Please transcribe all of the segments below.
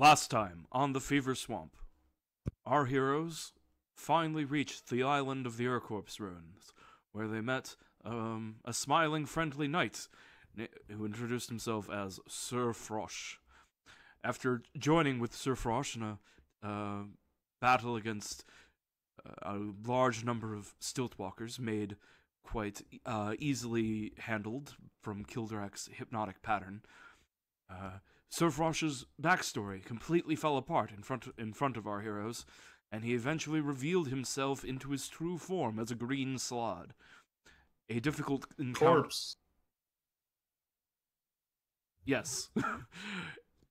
Last time on the Fever Swamp, our heroes finally reached the island of the Urcorpse ruins, where they met a smiling, friendly knight who introduced himself as Sir Frosh. After joining with Sir Frosh in a battle against a large number of Stiltwalkers, made quite easily handled from Kildrak's hypnotic pattern, Sir Frosh's backstory completely fell apart in front of our heroes, and he eventually revealed himself into his true form as a green slod. A difficult encounter. Corpse. Yes.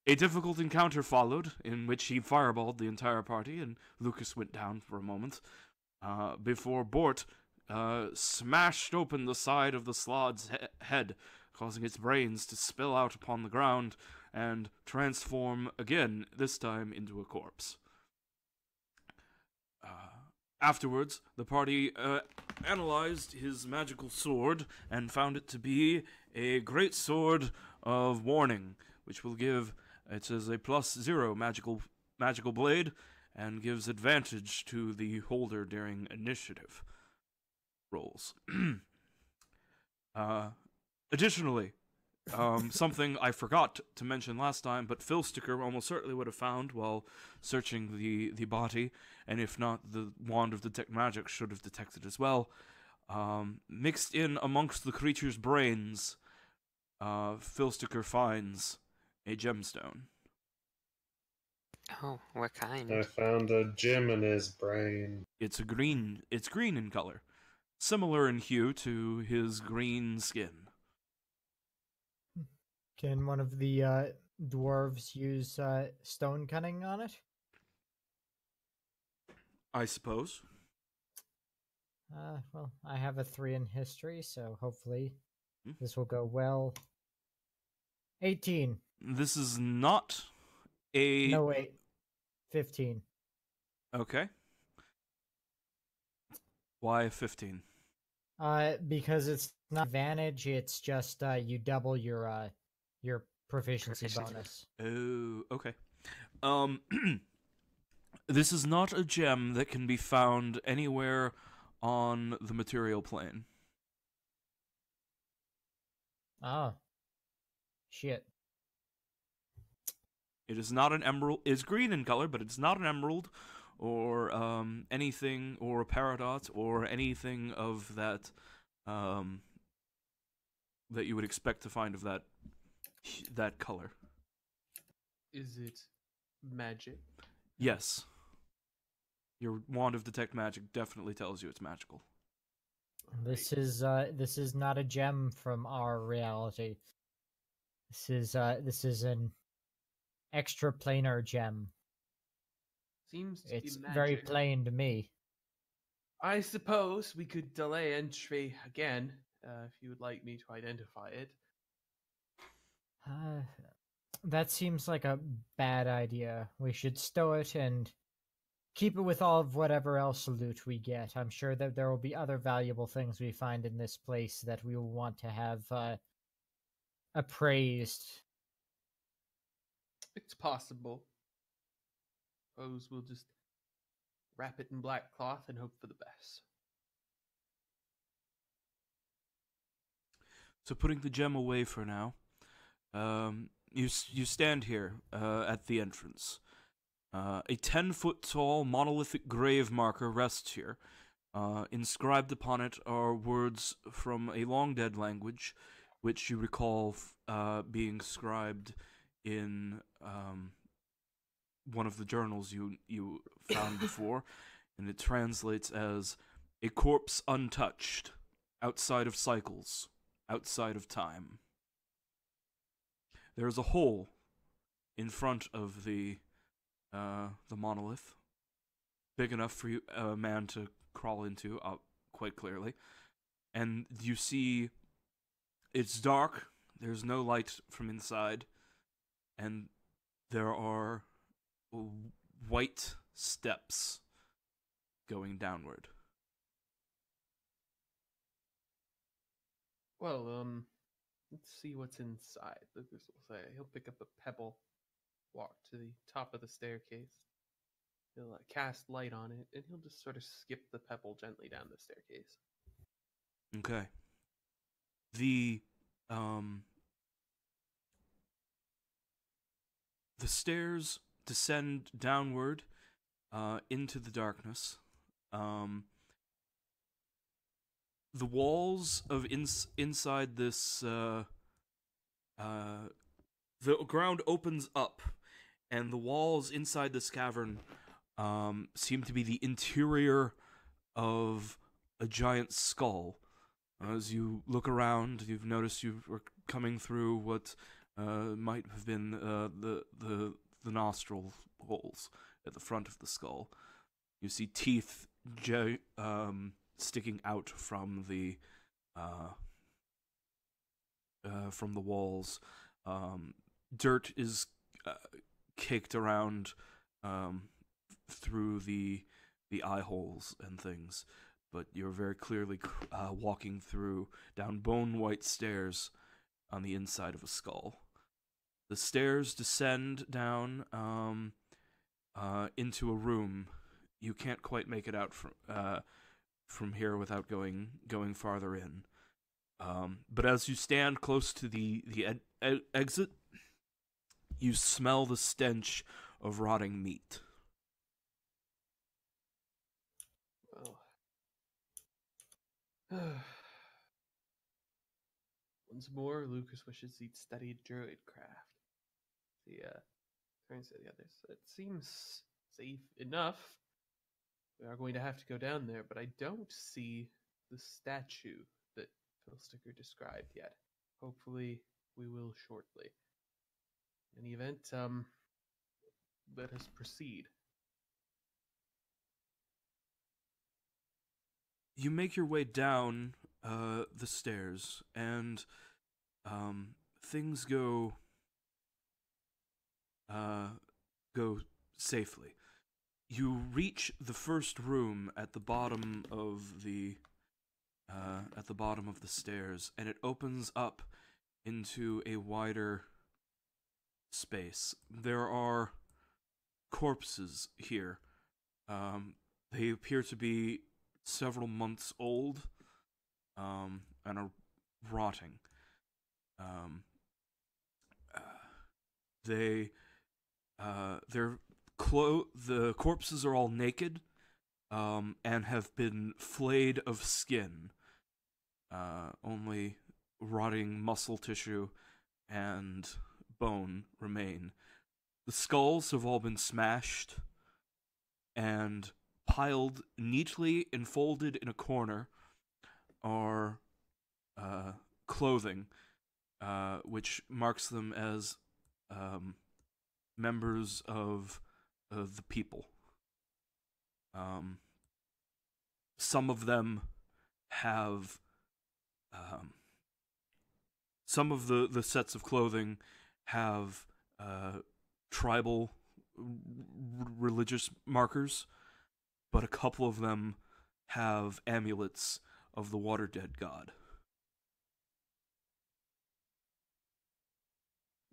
A difficult encounter followed, in which he fireballed the entire party, and Lucas went down for a moment, before Bort smashed open the side of the slod's head, causing its brains to spill out upon the ground and transform again, this time into a corpse. Afterwards, the party analyzed his magical sword and found it to be a great sword of warning, which will give, it says, a +0 magical blade, and gives advantage to the holder during initiative rolls. Additionally, something I forgot to mention last time, but Filsticker almost certainly would have found while searching the body, and if not, the Wand of Detect Magic should have detected as well. Mixed in amongst the creature's brains, Filsticker finds a gemstone. Oh, what kind? I found a gem in his brain. It's green in color, similar in hue to his green skin. Can one of the dwarves use stone cutting on it? I suppose. Well, I have a 3 in history, so hopefully this will go well. 18. This is not a... No, wait. 15. Okay. Why 15? Because it's not advantage, it's just you double your proficiency bonus. Oh, okay. This is not a gem that can be found anywhere on the material plane. Ah. Shit. It is not an emerald. It's green in color, but it's not an emerald or anything, or a peridot, or anything of that that you would expect to find of that color. Is it magic? Yes. Your Wand of Detect Magic definitely tells you it's magical. This is not a gem from our reality. This is an extraplanar gem. Seems to It's be magic. very plain to me. I suppose we could delay entry again, if you would like me to identify it. That seems like a bad idea. We should stow it and keep it with all of whatever else loot we get. I'm sure that there will be other valuable things we find in this place that we will want to have appraised. It's possible. Suppose we'll just wrap it in black cloth and hope for the best. So putting the gem away for now, you stand here at the entrance. A 10-foot tall monolithic grave marker rests here. Inscribed upon it are words from a long-dead language, which you recall being scribed in one of the journals you found before, and it translates as "a corpse untouched, outside of cycles, outside of time." There is a hole in front of the monolith, big enough for a man to crawl into, quite clearly, and you see it's dark. There's no light from inside, and there are white steps going downward. Well, let's see what's inside. Lucas will say. He'll pick up a pebble, walk to the top of the staircase. He'll cast light on it, and he'll just sort of skip the pebble gently down the staircase. Okay. The um the stairs descend downward into the darkness. The walls of inside this the ground opens up, and the walls inside this cavern seem to be the interior of a giant skull. As you look around, you've noticed you are coming through what might have been the nostril holes at the front of the skull. You see teeth sticking out from the walls. Dirt is caked around through the eye holes and things, but you're very clearly walking down bone white stairs on the inside of a skull. The stairs descend down into a room. You can't quite make it out from here without going farther in. But as you stand close to the exit, you smell the stench of rotting meat. Well, once more, Lucas wishes he'd studied druid craft. He turns to the others. It seems safe enough. We are going to have to go down there, but I don't see the statue that Philsticker described yet. Hopefully, we will shortly. In the event, let us proceed. You make your way down the stairs, and things go safely. You reach the first room at the bottom of the stairs, and it opens up into a wider space. There are corpses here. They appear to be several months old, and are rotting. The corpses are all naked, and have been flayed of skin. Only rotting muscle tissue and bone remain. The skulls have all been smashed and piled neatly and folded in a corner are clothing, which marks them as members of the people. Some of them have some of the sets of clothing have tribal religious markers, but a couple of them have amulets of the water dead god.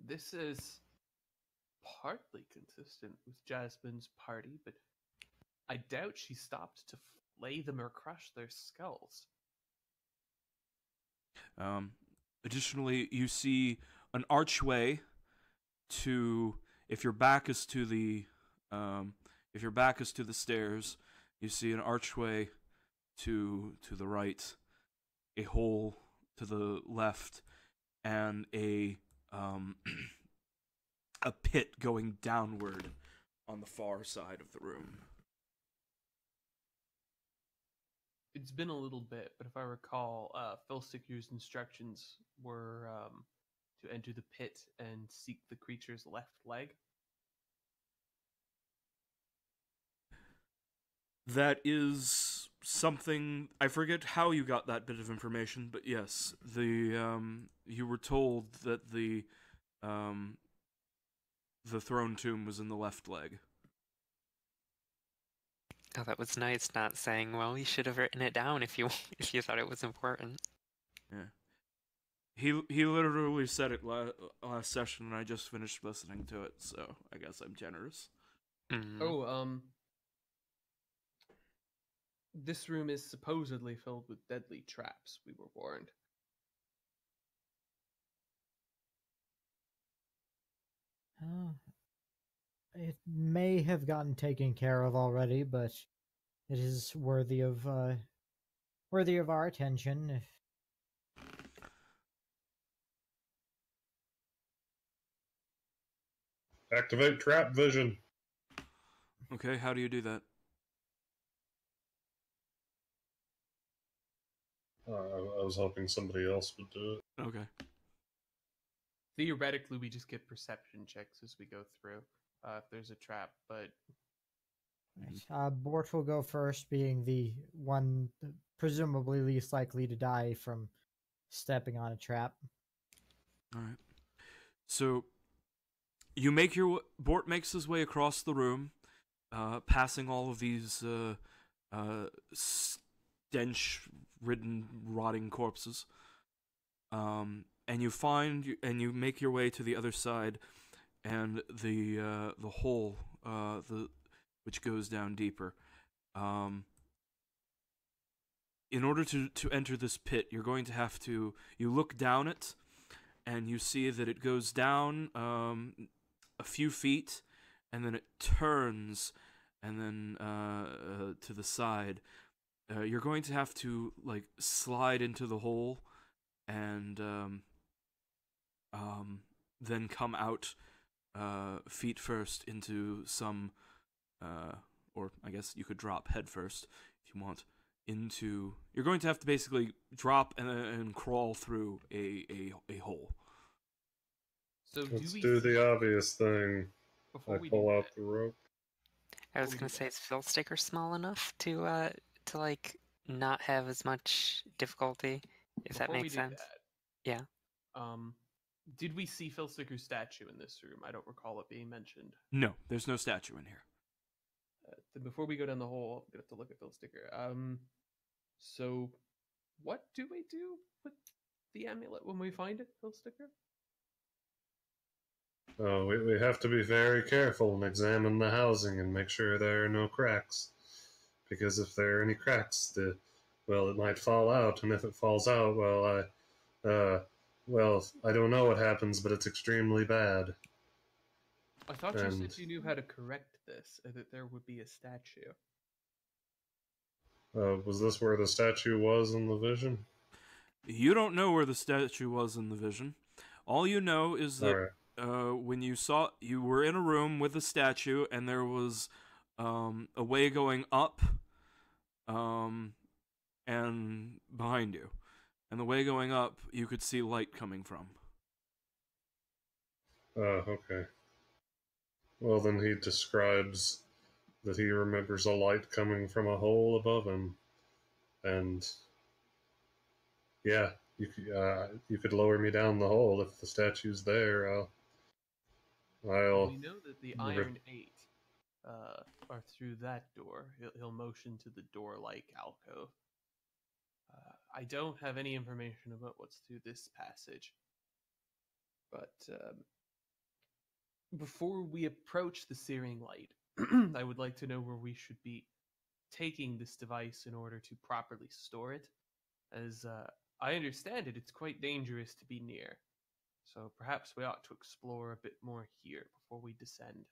This is partly consistent with Jasmine's party, but I doubt she stopped to flay them or crush their skulls. Additionally, you see an archway to, if your back is to the stairs, you see an archway to the right, a hole to the left, and a pit going downward on the far side of the room. It's been a little bit, but if I recall, Philsticker's instructions were to enter the pit and seek the creature's left leg. That is something, I forget how you got that bit of information, but yes, you were told that the throne tomb was in the left leg. Oh, that was nice, not saying, well, you should have written it down if you thought it was important. Yeah. He literally said it last session, and I just finished listening to it, so I guess I'm generous. Mm. Oh, this room is supposedly filled with deadly traps, we were warned. It may have gotten taken care of already, but it is worthy of our attention. Activate trap vision. Okay, how do you do that? I was hoping somebody else would do it. Okay. Theoretically, we just get perception checks as we go through, if there's a trap, but Bort will go first, being the one presumably least likely to die from stepping on a trap. All right. So Bort makes his way across the room, passing all of these stench-ridden, rotting corpses. And you make your way to the other side, and the hole, which goes down deeper. In order to enter this pit, you're going to have to. You look down it, and you see that it goes down a few feet, and then it turns, and then to the side. You're going to have to slide into the hole, and then come out feet first into some, or I guess you could drop head first if you want. You're going to have to basically drop and crawl through a hole. so Let's do we do see- the obvious thing. before I we pull do out that, the rope. I was we gonna do say, is Phil Sticker small enough to like not have as much difficulty, if that before we makes do sense? that, Yeah. Did we see Phil Sticker's statue in this room? I don't recall it being mentioned. No, there's no statue in here. Then before we go down the hole, I'm gonna have to look at Phil Sticker. So what do we do with the amulet when we find it, Phil Sticker? Oh, we have to be very careful and examine the housing and make sure there are no cracks. Because if there are any cracks, it might fall out, and if it falls out, I don't know what happens, but it's extremely bad. I thought you And- said you knew how to correct this, and that there would be a statue. Was this where the statue was in the vision? You don't know where the statue was in the vision. All you know is that Alright. when you were in a room with a statue, and there was a way going up, and behind you, and the way going up, you could see light coming from. Okay. Well, then he describes that he remembers a light coming from a hole above him, and yeah, you could lower me down the hole if the statue's there. I'll We know that the Iron Eight are through that door. He'll motion to the door-like alcove. I don't have any information about what's through this passage, but before we approach the searing light, I would like to know where we should be taking this device in order to properly store it. As I understand it, it's quite dangerous to be near. So perhaps we ought to explore a bit more here before we descend.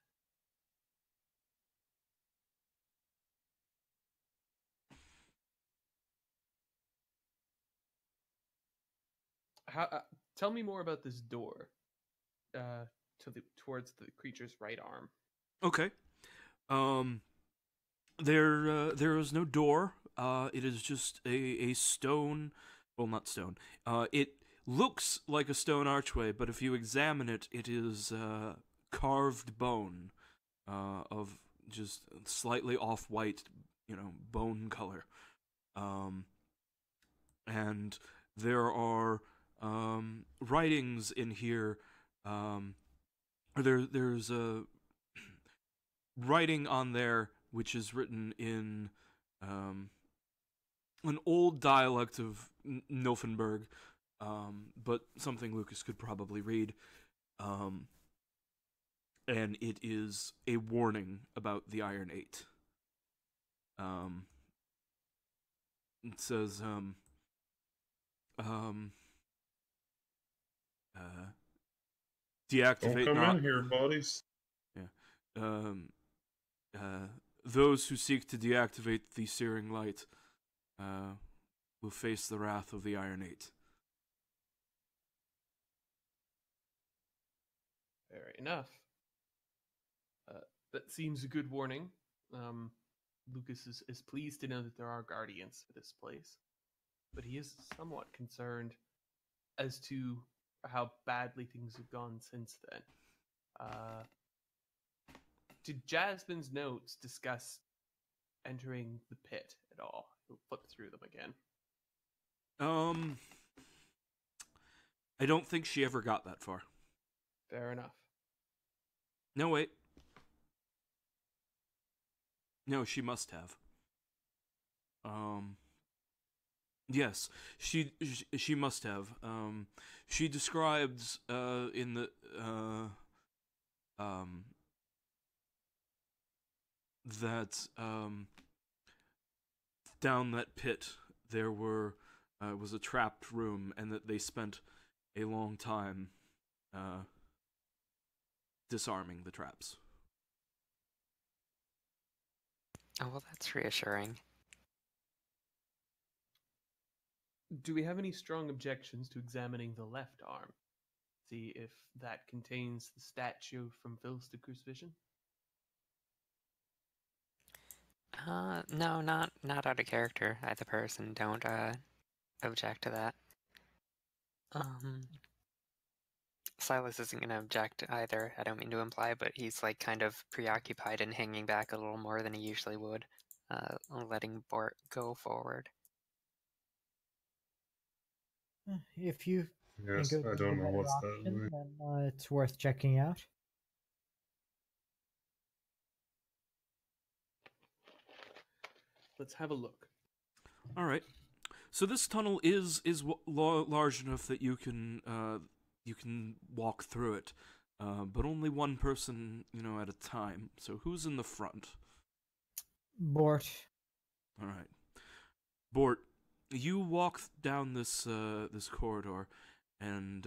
Tell me more about this door towards the creature's right arm. Okay. There is no door. It is just a stone. Well, not stone. It looks like a stone archway, but if you examine it, it is carved bone, of just slightly off-white, bone color. And there are writings in here. There's a writing on there which is written in an old dialect of Nilfenberg, but something Lucas could probably read. And it is a warning about the Iron Eight. It says, deactivate Don't come not. in here, buddies. Those who seek to deactivate the searing light will face the wrath of the Iron Eight. Fair enough. That seems a good warning. Lucas is pleased to know that there are guardians for this place, but he is somewhat concerned as to how badly things have gone since then. Did Jasmine's notes discuss entering the pit at all? We'll flip through them again. I don't think she ever got that far. Fair enough. No, wait. No, she must have. Yes, she must have. She describes in the that down that pit there was a trapped room, and that they spent a long time disarming the traps. Oh, well, that's reassuring. Do we have any strong objections to examining the left arm? See if that contains the statue from Filsticker's vision? No, not out of character. I, the person, don't object to that. Silas isn't gonna object either. I don't mean to imply, but he's like kind of preoccupied and hanging back a little more than he usually would, letting Bort go forward. If you Yes, think it I would be don't a know better what's option, that. then it's worth checking out. Let's have a look. All right. So this tunnel is large enough that you can walk through it, but only one person, at a time. So who's in the front? Bort. All right, Bort. You walk down this corridor, and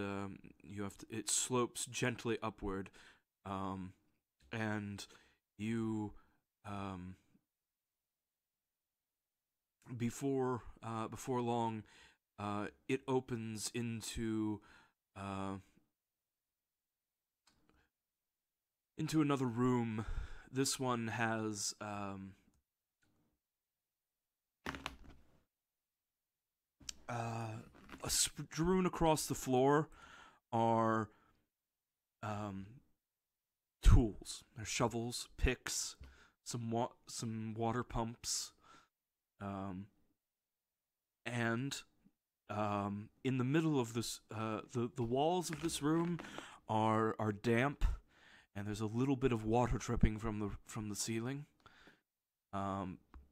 it slopes gently upward, and you before long, it opens into another room. This one has strewn across the floor are tools. There's shovels, picks, some water pumps, and in the middle of this, the walls of this room are damp, and there's a little bit of water dripping from the ceiling,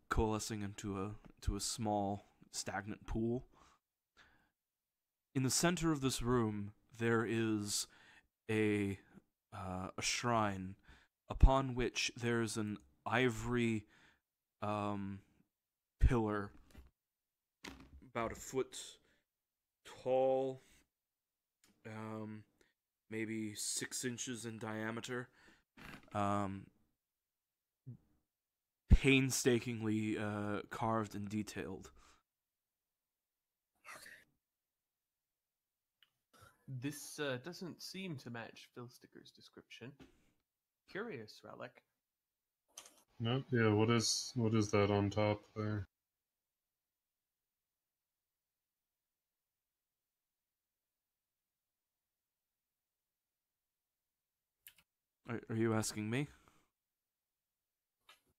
coalescing into a small stagnant pool. In the center of this room, there is a shrine, upon which there's an ivory pillar, about a foot tall, maybe 6 inches in diameter, painstakingly carved and detailed. This doesn't seem to match Filsticker's description. Curious relic. No, yeah. What is that on top there? Are you asking me?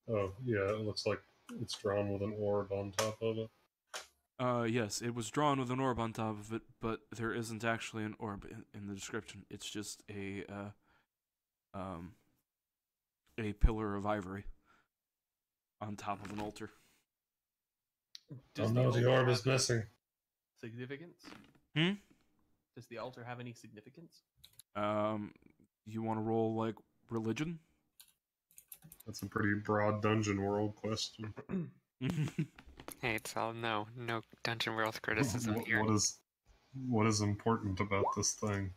Oh, yeah. It looks like it's drawn with an orb on top of it. Yes, it was drawn with an orb on top of it, but there isn't actually an orb in the description. It's just a pillar of ivory on top of an altar. Does Oh no, the orb is have missing. significance? Does the altar have any significance? You want to roll like religion? That's a pretty broad dungeon world question. Hey, it's all no Dungeon World criticism here. What is important about this thing?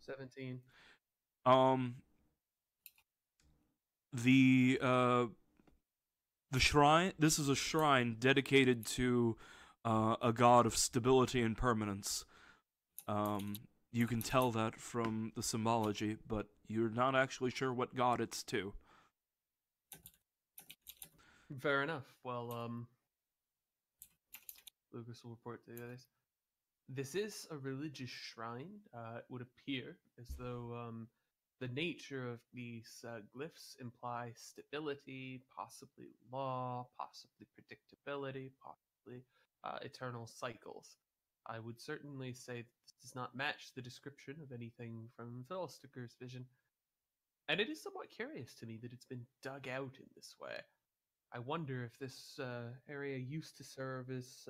17. The shrine. This is a shrine dedicated to a god of stability and permanence. You can tell that from the symbology, but you're not actually sure what god it's to. Fair enough. Well, Lucas will report to the others. This is a religious shrine. It would appear as though the nature of these glyphs imply stability, possibly law, possibly predictability, possibly eternal cycles. I would certainly say that this does not match the description of anything from Philosticker's vision. And it is somewhat curious to me that it's been dug out in this way. I wonder if this area used to serve as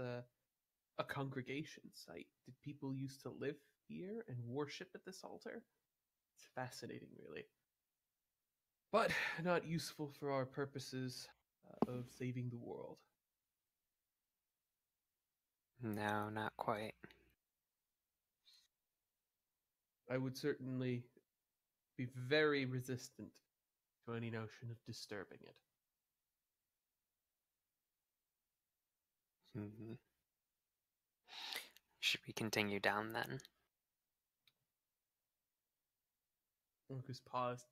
a congregation site. Did people used to live here and worship at this altar? It's fascinating, really. But not useful for our purposes of saving the world. No, not quite. I would certainly be very resistant to any notion of disturbing it. Mm-hmm. Should we continue down then? Lucas paused.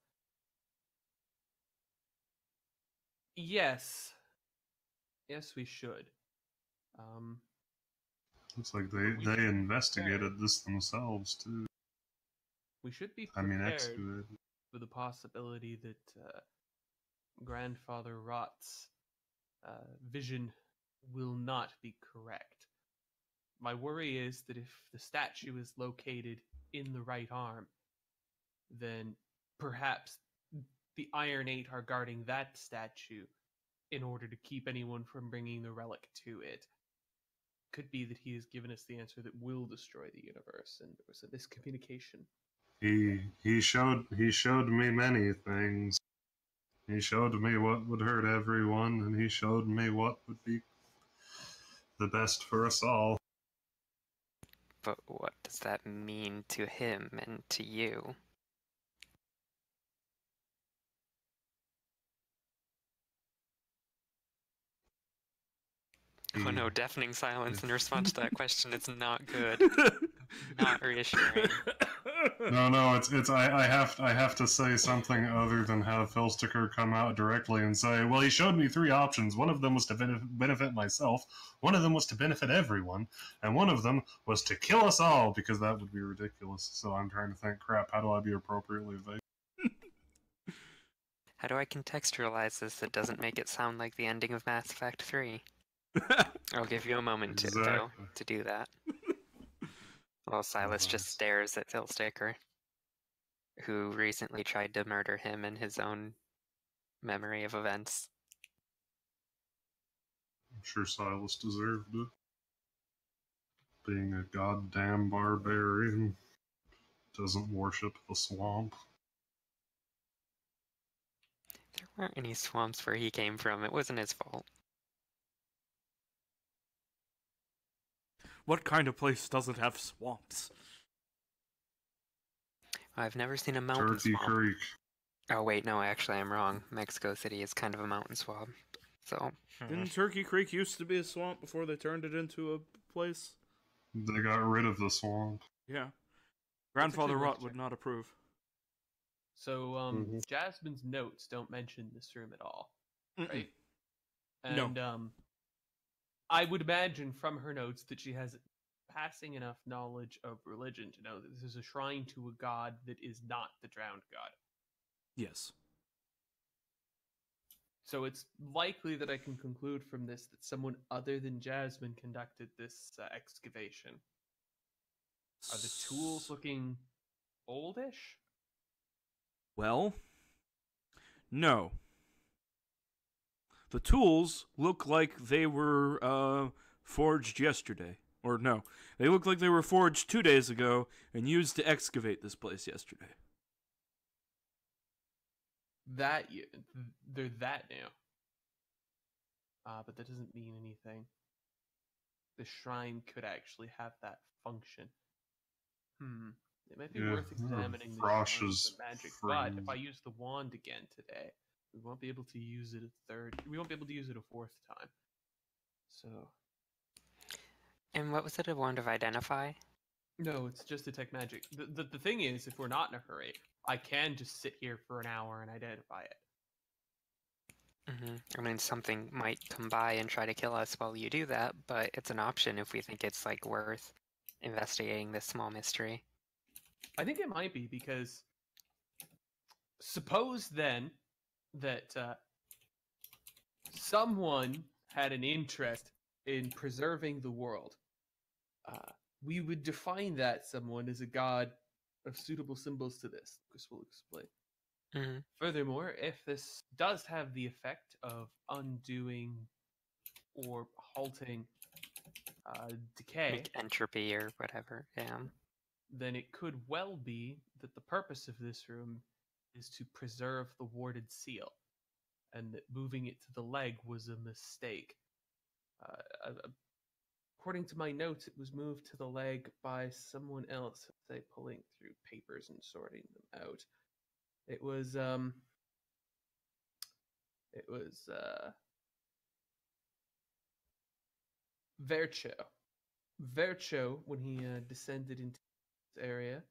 Yes. Yes, we should. Looks like they investigated this themselves too. We should be I mean, prepared excavated. for the possibility that Grandfather Rot's vision will not be correct. My worry is that if the statue is located in the right arm, then perhaps the Iron Eight are guarding that statue in order to keep anyone from bringing the relic to it. Could be that he has given us the answer that will destroy the universe, and there was a miscommunication. He showed me many things. He showed me what would hurt everyone, and he showed me what would be the best for us all. But what does that mean to him and to you? Oh no, deafening silence in response to that question. It's not good. Not reassuring. No, it's I have to say something other than have Philsticker come out directly and say, well, he showed me three options. One of them was to benefit myself, one of them was to benefit everyone, and one of them was to kill us all, because that would be ridiculous. So I'm trying to think, crap, how do I be appropriately vague? How do I contextualize this that doesn't make it sound like the ending of Mass Effect 3? I'll give you a moment to do that. While Silas just stares at Philsticker, who recently tried to murder him in his own memory of events. I'm sure Silas deserved it. Being a goddamn barbarian. Doesn't worship the swamp. There weren't any swamps where he came from. It wasn't his fault. What kind of place doesn't have swamps? I've never seen a mountain Turkey swamp. Creek. Oh wait, no, actually I'm wrong. Mexico City is kind of a mountain swamp. So Didn't Turkey Creek used to be a swamp before they turned it into a place? They got rid of the swamp. Yeah. Grandfather worth Rot would checking. not approve. So, Jasmine's notes don't mention this room at all, right? No. And, I would imagine from her notes that she has passing enough knowledge of religion to know that this is a shrine to a god that is not the drowned god. Yes. So it's likely that I can conclude from this that someone other than Jasmine conducted this excavation. Are the tools looking oldish? Well, no. The tools look like they were forged yesterday. Or no, they look like they were forged 2 days ago and used to excavate this place yesterday. They're that now. But that doesn't mean anything. The shrine could actually have that function. It might be worth examining the Frosh's magic. friend. But if I use the wand again today, we won't be able to use it we won't be able to use it a fourth time. So. And what was it, a wand of identify? No, it's just detect magic. The thing is, if we're not in a hurry, I can just sit here for an hour and identify it. I mean, something might come by and try to kill us while you do that, but it's an option if we think it's like worth investigating this small mystery. I think it might be, because suppose then that someone had an interest in preserving the world. We would define that someone as a god of suitable symbols to this. Lucas will explain. Furthermore, if this does have the effect of undoing or halting decay, Like entropy or whatever, yeah. Then it could well be that the purpose of this room is to preserve the warded seal, and that moving it to the leg was a mistake. According to my notes, it was moved to the leg by someone else, say, pulling through papers and sorting them out. It was Vercho. Vercho, when he descended into this area,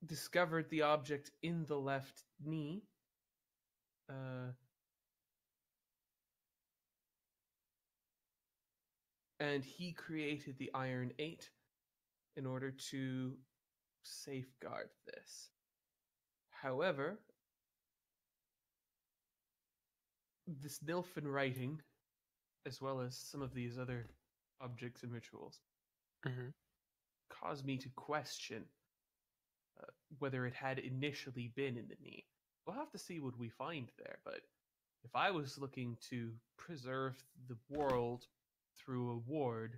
discovered the object in the left knee. And he created the Iron 8 in order to safeguard this. However, this Nilfin writing, as well as some of these other objects and rituals, caused me to question whether it had initially been in the knee. We'll have to see what we find there, but if I was looking to preserve the world through a ward,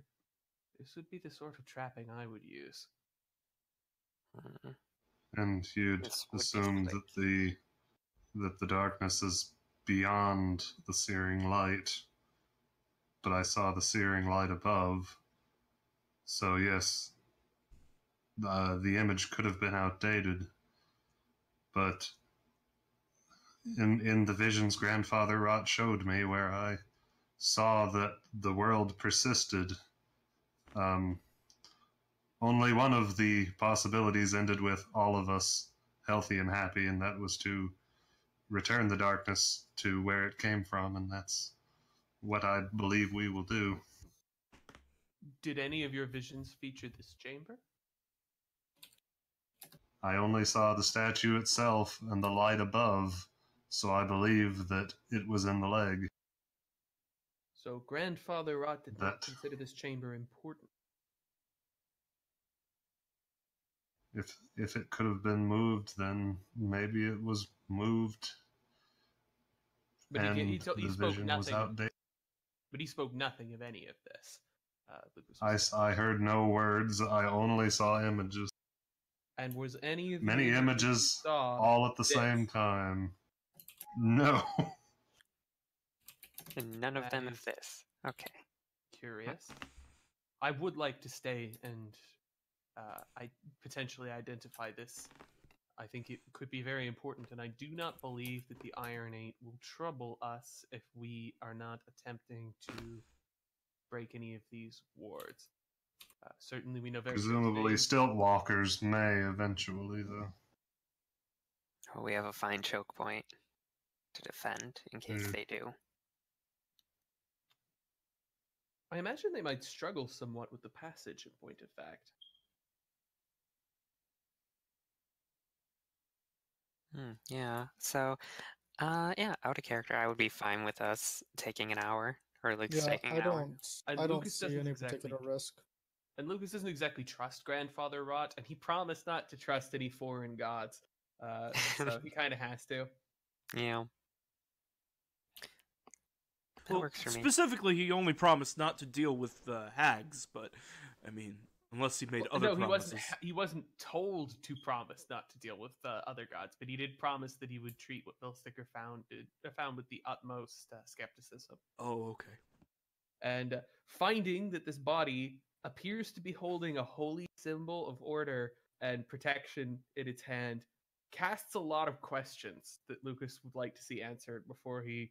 this would be the sort of trapping I would use. And you'd assume that the darkness is beyond the searing light, but I saw the searing light above. So yes, the image could have been outdated, but in the visions Grandfather Rot showed me, where I saw that the world persisted, only one of the possibilities ended with all of us healthy and happy, and that was to return the darkness to where it came from, and that's what I believe we will do. Did any of your visions feature this chamber? I only saw the statue itself and the light above, so I believe that it was in the leg. So Grandfather Rot did not consider this chamber important. If it could have been moved, then maybe it was moved. But he spoke nothing. But he spoke nothing of any of this. I heard no words. I only saw images. And was any of many images all at the same time? No. And none of them of this. Okay. Curious. I would like to stay and I potentially identify this. I think it could be very important, and I do not believe that the Iron 8 will trouble us if we are not attempting to break any of these wards. Certainly we know very presumably Stiltwalkers may eventually, though. Oh, we have a fine choke point to defend in case they do. I imagine they might struggle somewhat with the passage, in point of fact. Yeah, so, yeah, out of character, I would be fine with us taking an hour, or at least taking an hour. I don't see any particular risk. And Lucas doesn't exactly trust Grandfather Rot, and he promised not to trust any foreign gods, so he kind of has to. Yeah. That works for me. Specifically, he only promised not to deal with the hags, but I mean, unless he made other promises. He wasn't told to promise not to deal with other gods, but he did promise that he would treat what Filsticker found with the utmost skepticism. Oh, okay. And finding that this body appears to be holding a holy symbol of order and protection in its hand casts a lot of questions that Lucas would like to see answered before he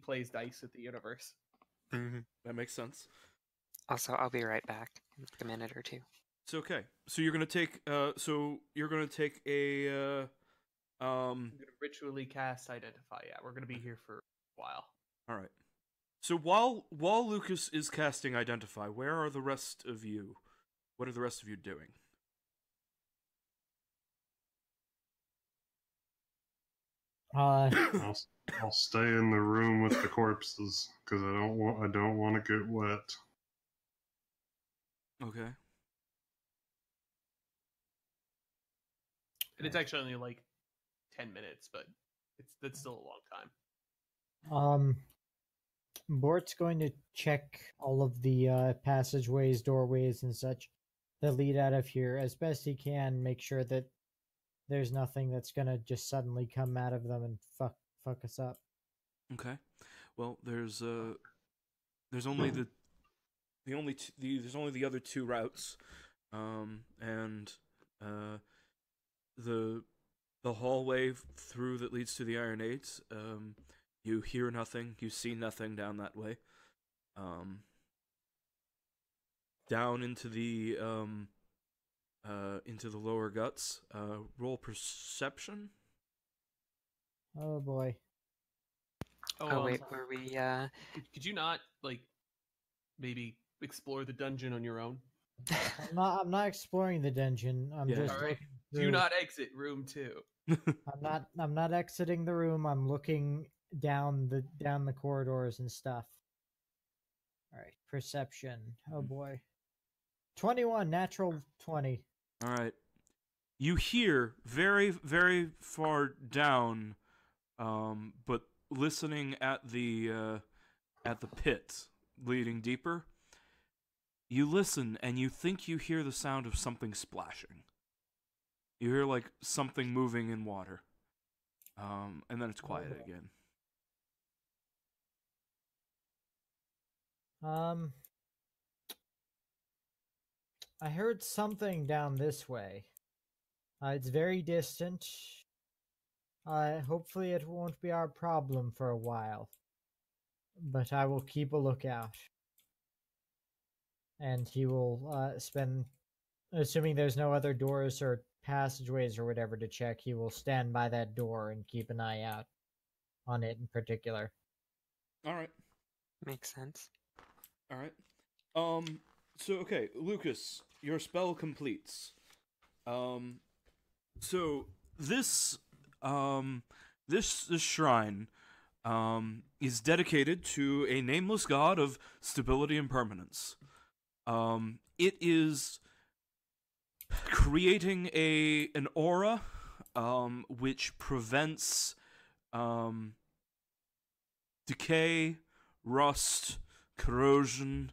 plays dice with the universe. Mm-hmm. That makes sense. Also, I'll be right back in a minute or two. It's okay. So you're gonna take a I'm gonna ritually cast Identify. Yeah, we're gonna be here for a while. All right. So while Lucas is casting Identify, where are the rest of you? What are the rest of you doing? I'll stay in the room with the corpses because I don't want to get wet. Okay. And it's actually only like 10 minutes, but that's still a long time. Bort's going to check all of the passageways, doorways, and such that lead out of here as best he can. Make sure that there's nothing that's gonna just suddenly come out of them and fuck us up. Okay. Well, there's only there's only the other two routes, and the hallway through that leads to the Iron Eight. You hear nothing, you see nothing down that way. Down into the lower guts. Roll perception. Oh boy. Oh wait, were we? Could you not like maybe explore the dungeon on your own? I'm not exploring the dungeon. I'm just. All right. Do not exit room 2. I'm not exiting the room. I'm looking down the corridors and stuff. All right, perception. Oh boy. 21, natural 20. All right. You hear very, very far down, but listening at the pit leading deeper, you listen and you think you hear the sound of something splashing. You hear like something moving in water, and then it's quiet again. I heard something down this way. It's very distant. Hopefully it won't be our problem for a while. But I will keep a lookout. And he will spend, assuming there's no other doors or passageways or whatever to check, he will stand by that door and keep an eye out on it in particular. All right. Makes sense. All right. So okay, Lucas, your spell completes. So this shrine is dedicated to a nameless god of stability and permanence. It is creating an aura which prevents decay, rust, corrosion,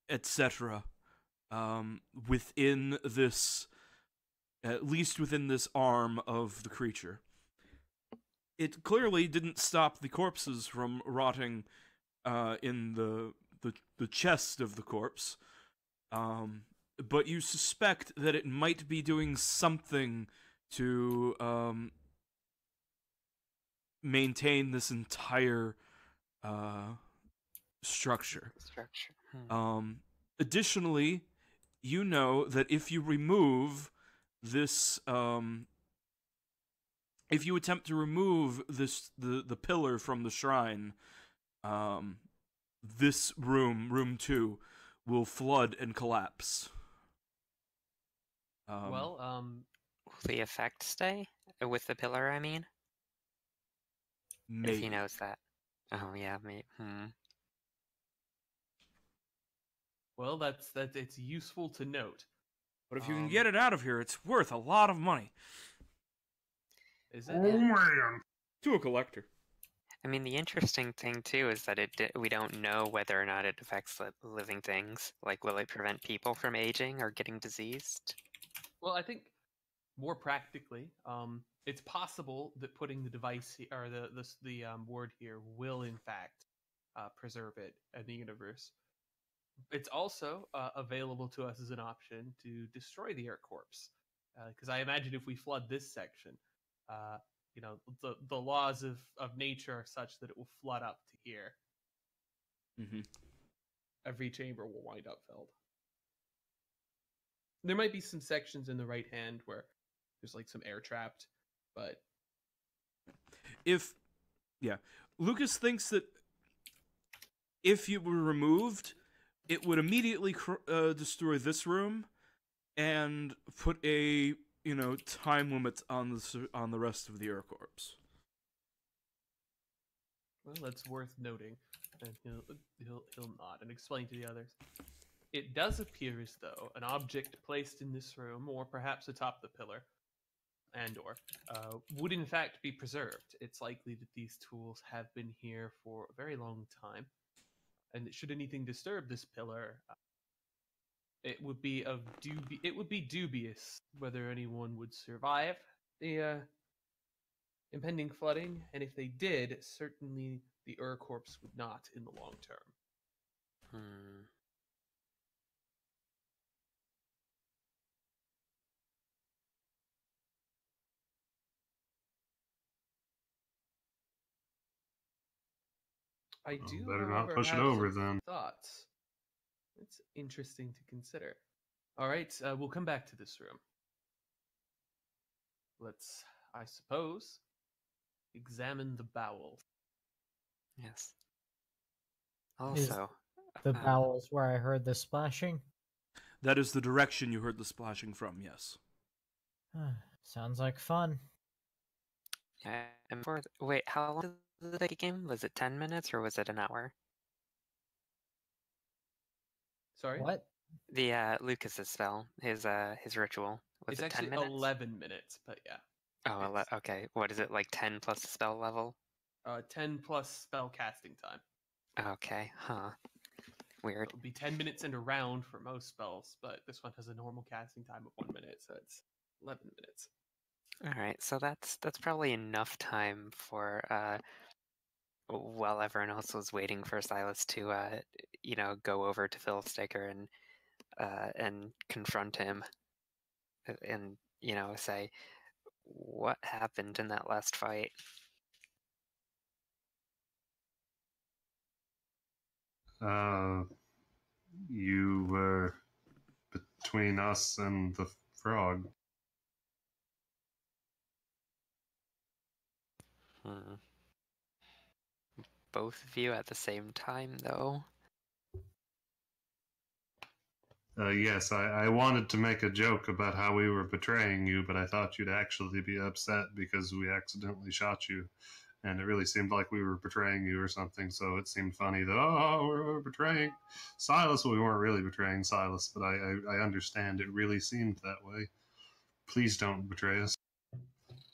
etc. Within this, at least within this arm of the creature. It clearly didn't stop the corpses from rotting in the chest of the corpse, but you suspect that it might be doing something to maintain this entire structure. Additionally, you know that if you remove this, if you attempt to remove the pillar from the shrine, this room 2, will flood and collapse. Will the effect stay with the pillar? I mean, maybe. If he knows that. Oh yeah, maybe. Well, that's it's useful to note. But if you can get it out of here, it's worth a lot of money. Is it? Oh man! To a collector. I mean, the interesting thing too is that we don't know whether or not it affects living things. Like, will it prevent people from aging or getting diseased? Well, I think more practically, it's possible that putting the device or the ward here will in fact preserve it in the universe. It's also available to us as an option to destroy the AirCorps, because I imagine if we flood this section, the laws of nature are such that it will flood up to here. Mm-hmm. Every chamber will wind up filled. There might be some sections in the right hand where there's like some air trapped, but Lucas thinks that if you were removed, it would immediately destroy this room and put a time limit on the rest of the AirCorps. Well, that's worth noting, and he'll nod and explain to the others. It does appear as though an object placed in this room, or perhaps atop the pillar, would in fact be preserved. It's likely that these tools have been here for a very long time, and should anything disturb this pillar, it would be dubious whether anyone would survive the impending flooding, and if they did, certainly the AirCorps would not in the long term. I do better not push it have over some then. thoughts. It's interesting to consider. All right, we'll come back to this room. Let's, I suppose, examine the bowels. Yes. Also, the bowels where I heard the splashing? That is the direction you heard the splashing from, yes. Sounds like fun. Yeah, and wait, how long did the game? Was it 10 minutes or was it an hour? Sorry? What? The Lucas's spell, his ritual. Was it's it 10 actually minutes? 11 minutes, but yeah. Oh, okay. What is it, like 10 plus the spell level? 10 plus spell casting time. Okay, huh. Weird. It would be 10 minutes and a round for most spells, but this one has a normal casting time of 1 minute, so it's 11 minutes. Alright, so that's probably enough time for, while everyone else was waiting for Silas to, go over to Fiddlesticker and confront him and, say, what happened in that last fight? You were between us and the frog. Both of you at the same time, though? Yes, I wanted to make a joke about how we were betraying you, but I thought you'd actually be upset because we accidentally shot you. And it really seemed like we were betraying you or something, so it seemed funny that, we're betraying Silas. Well, we weren't really betraying Silas, but I understand it really seemed that way. Please don't betray us,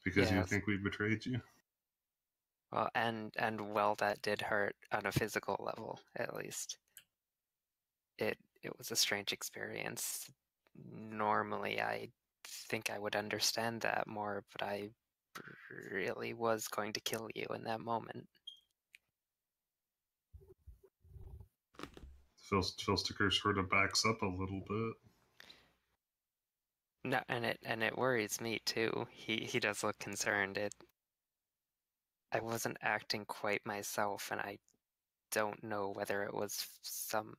because you think we betrayed you. Well, and that did hurt on a physical level, at least. It was a strange experience. Normally, I think I would understand that more, but I really was going to kill you in that moment. Fiddlesticker sort of backs up a little bit. No, and it worries me too. He does look concerned. I wasn't acting quite myself, and I don't know whether it was some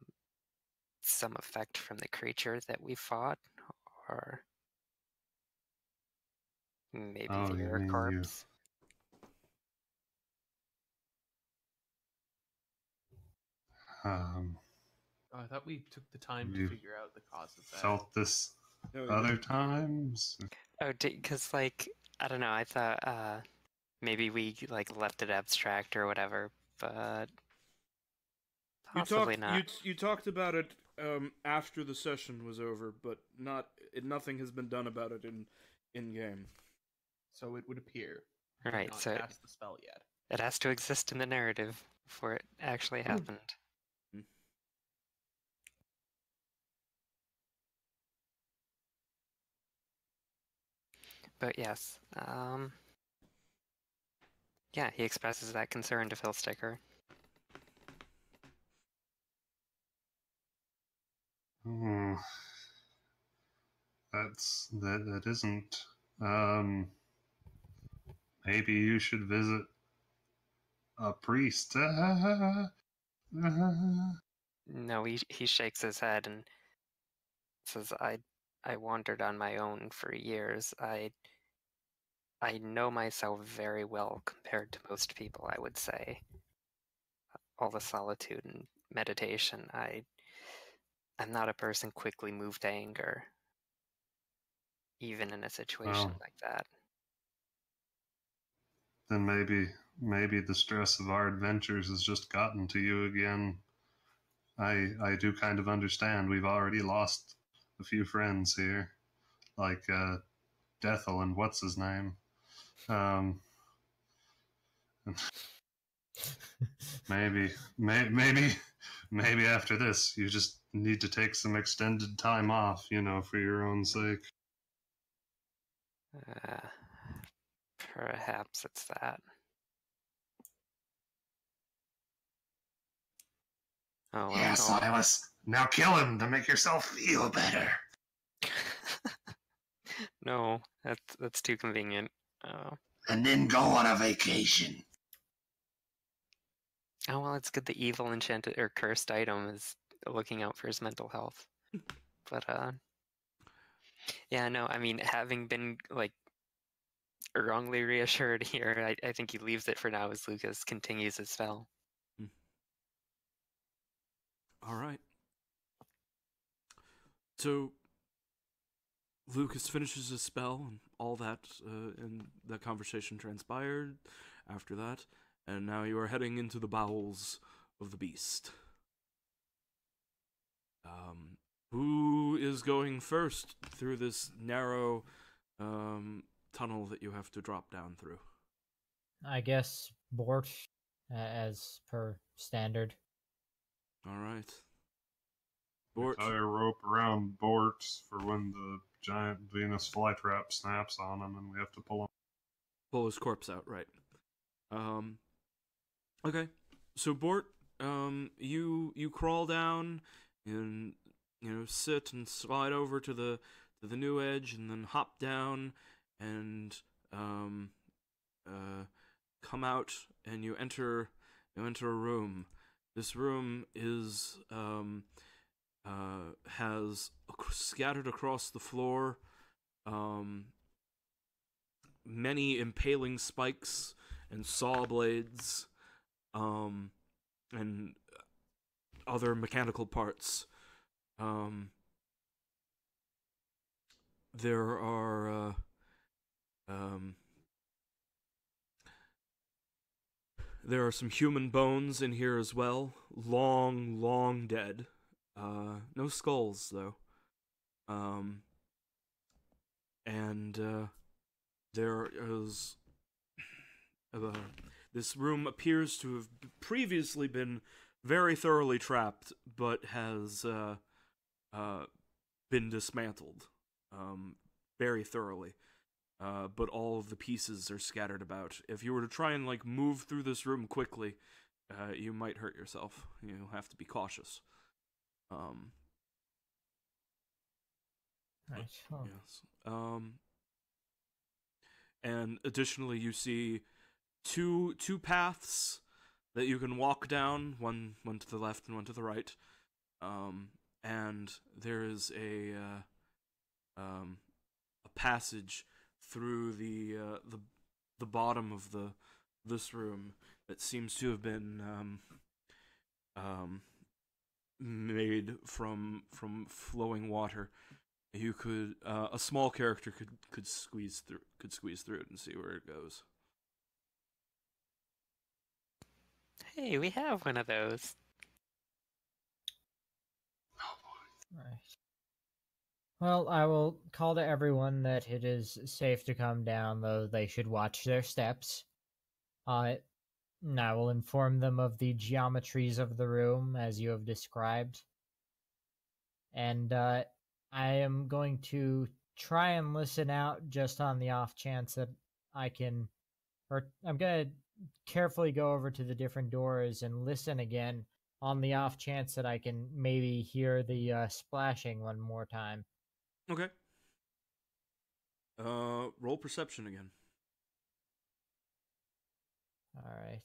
effect from the creature that we fought, or maybe the AirCorps. I thought we took the time to figure out the cause of that. Felt this other times? Oh, because, I don't know, I thought maybe we, left it abstract or whatever, but possibly not. You talked about it after the session was over, but nothing has been done about it in game. So it would appear. Right, not so cast the spell yet. it has to exist in the narrative before it actually happened. But yes, yeah, he expresses that concern to Philsticker. That isn't. Maybe you should visit a priest. No, he shakes his head and says, I wandered on my own for years. I know myself very well compared to most people, I would say. All the solitude and meditation, I'm not a person quickly moved to anger, even in a situation like that. Then maybe the stress of our adventures has just gotten to you again. I do kind of understand. We've already lost a few friends here, like Dethel and what's his name. Maybe after this, you just need to take some extended time off, for your own sake. Perhaps it's that. Oh, well, yeah, Silas. Now kill him to make yourself feel better. No, that's too convenient. And then go on a vacation. Oh, well, it's good the evil enchanted or cursed item is looking out for his mental health. But, yeah, no, I mean, having been, wrongly reassured here, I think he leaves it for now as Lucas continues his spell. All right. So, Lucas finishes his spell, and all that, and that conversation transpired after that, and now you are heading into the bowels of the beast. Who is going first through this narrow tunnel that you have to drop down through? I guess Bort, as per standard. All right. Bort. Tie a rope around Bort for when the giant Venus flytrap snaps on him, and we have to pull his corpse out. Right. Okay. So Bort, you crawl down and sit and slide over to the new edge, and then hop down and come out, and you enter a room. This room is has scattered across the floor many impaling spikes and saw blades and other mechanical parts. There are there are some human bones in here as well, long dead. No skulls though. And there is this room appears to have previously been very thoroughly trapped, but has been dismantled very thoroughly. But all of the pieces are scattered about. If you were to try and move through this room quickly, you might hurt yourself. You'll have to be cautious. Right. Oh. Yes. And additionally, you see two paths that you can walk down. One to the left and one to the right. And there is a passage through the bottom of this room that seems to have been made from flowing water. You could a small character could squeeze through it and see where it goes. Hey, we have one of those. Right. Well, I will call to everyone that it is safe to come down, though they should watch their steps. And I will inform them of the geometries of the room as you have described. And I am going to try and listen out just on the off chance that I can, or I'm going to carefully go over to the different doors and listen again on the off chance that I can maybe hear the splashing one more time. Okay. Roll perception again. All right.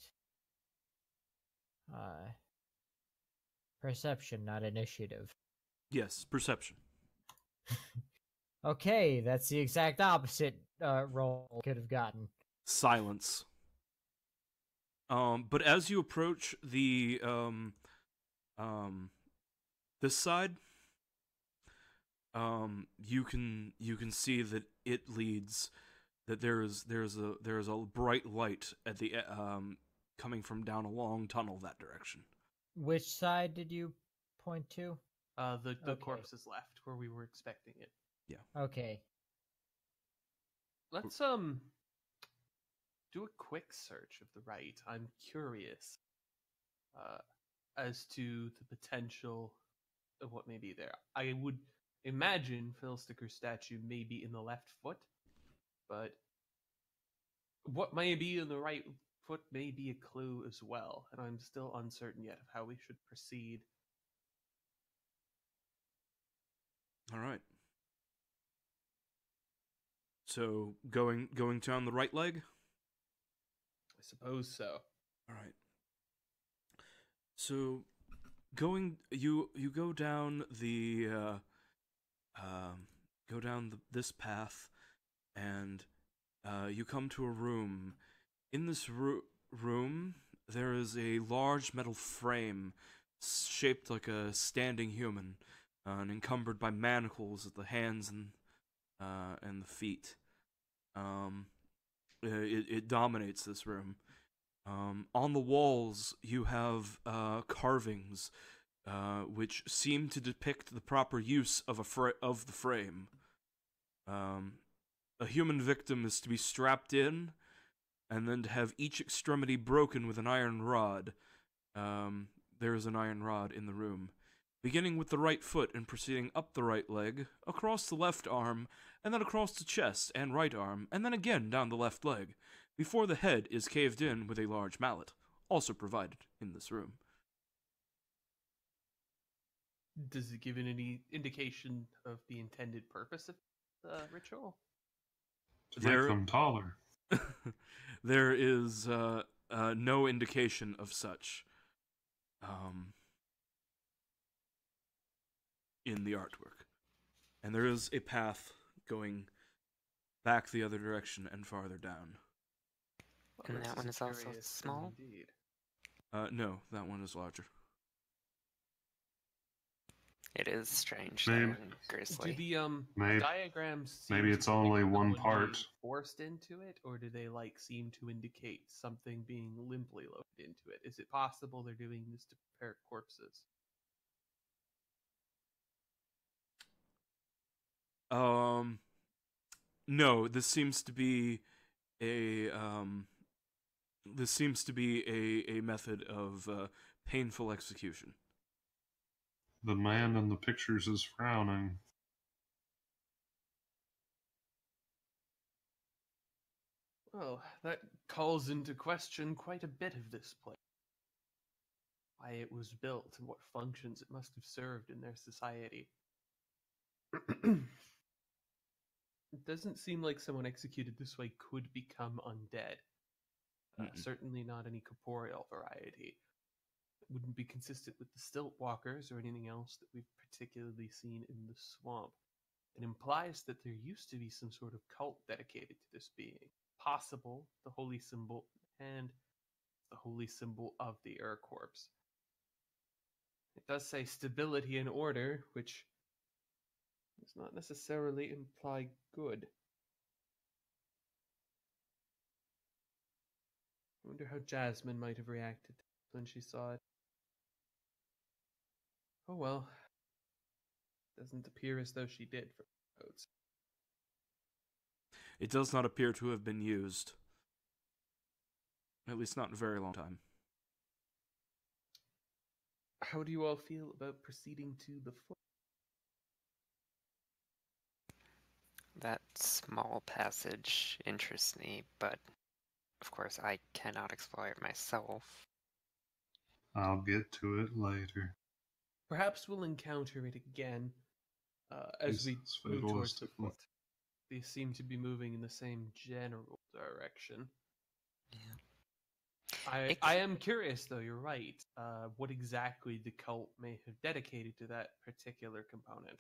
Perception, not initiative. Yes, perception. Okay, that's the exact opposite roll I could have gotten. Silence. But as you approach the this side, you can see that it leads, that there's a bright light at the coming from down a long tunnel that direction. Which side did you point to? The corpse is left where we were expecting it. Yeah. Okay. Let's do a quick search of the right. I'm curious as to the potential of what may be there. I would imagine Fiddlesticker's statue may be in the left foot, but what may be in the right foot may be a clue as well, and I'm still uncertain yet of how we should proceed. All right. So going down the right leg? I suppose so. All right. So you go down the this path, and you come to a room. In this room, there is a large metal frame shaped like a standing human, and encumbered by manacles at the hands and the feet. It dominates this room. On the walls, you have carvings, which seem to depict the proper use of the frame. A human victim is to be strapped in, and then to have each extremity broken with an iron rod. There is an iron rod in the room, beginning with the right foot and proceeding up the right leg, across the left arm, and then across the chest and right arm, and then again down the left leg, before the head is caved in with a large mallet, also provided in this room. Does it give any indication of the intended purpose of the ritual? To make them taller. There is no indication of such in the artwork. And there is a path going back the other direction and farther down. And that one is also small? No, that one is larger. It is strange. Maybe. Do the maybe, diagrams maybe it's only one part forced into it, or do they seem to indicate something being limply loaded into it? Is it possible they're doing this to prepare corpses? No, this seems to be a method of painful execution. The man in the pictures is frowning. Well, that calls into question quite a bit of this place. Why it was built and what functions it must have served in their society. It doesn't seem like someone executed this way could become undead. Certainly not any corporeal variety. It wouldn't be consistent with the stilt walkers or anything else that we've particularly seen in the swamp. It implies that there used to be some sort of cult dedicated to this being. Possible the holy symbol and the holy symbol of the Ur corpse. It does say stability and order, which does not necessarily imply good. I wonder how Jasmine might have reacted when she saw it. Oh well. Doesn't appear as though she did for codes. It does not appear to have been used. At least not in a very long time. How do you all feel about proceeding to the foot? That small passage interests me, but of course I cannot explore it myself. I'll get to it later. Perhaps we'll encounter it again as we move towards the foot. They seem to be moving in the same general direction. Yeah. I am curious, though, you're right, what exactly the cult may have dedicated to that particular component.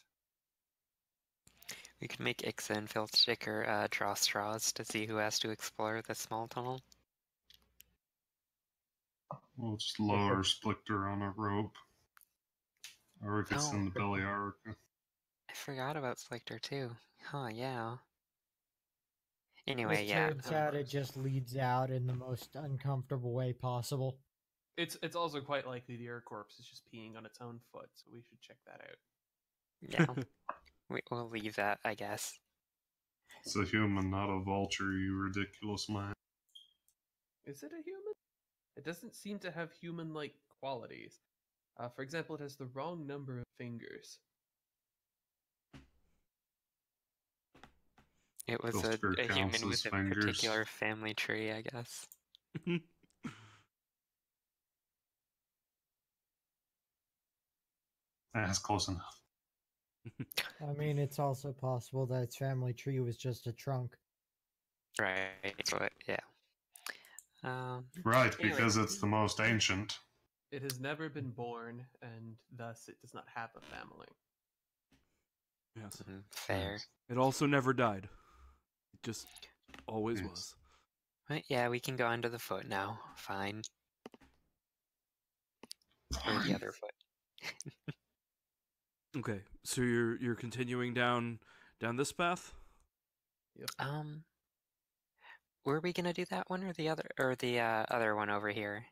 We could make Ixa and Filsticker draw straws to see who has to explore the small tunnel. We'll just lower Splicter on a rope. Or if it's in the belly arc. I forgot about Splicter too. Huh, yeah. Anyway, it yeah. turns out it just leads out in the most uncomfortable way possible. It's also quite likely the Urcorpse is just peeing on its own foot, so we should check that out. Yeah. We'll leave that, I guess. It's a human, not a vulture, you ridiculous man. Is it a human? It doesn't seem to have human-like qualities. For example, it has the wrong number of fingers. It was a human with a particular family tree, I guess. That's close enough. I mean, it's also possible that its family tree was just a trunk. Right, but yeah. Right, because it's the most ancient. It has never been born, and thus it does not have a family. Yes. Fair. It also never died. It just always was. Right, yeah, we can go under the foot now. Fine. Or the other foot. Okay, so you're continuing down this path? Yep. Were we gonna do that one or the other one over here?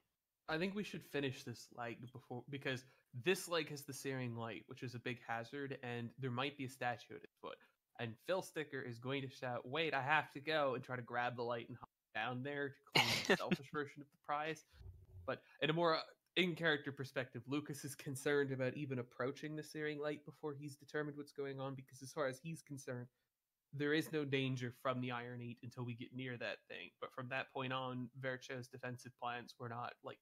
I think we should finish this leg before, because this leg has the searing light, which is a big hazard, and there might be a statue at its foot. And Filsticker is going to shout, "Wait, I have to go," and try to grab the light and hop down there to claim the selfish version of the prize. But in a more in-character perspective, Lucas is concerned about even approaching the searing light before he's determined what's going on, because as far as he's concerned, there is no danger from the Iron 8 until we get near that thing. But from that point on, Vercho's defensive plans were not, like,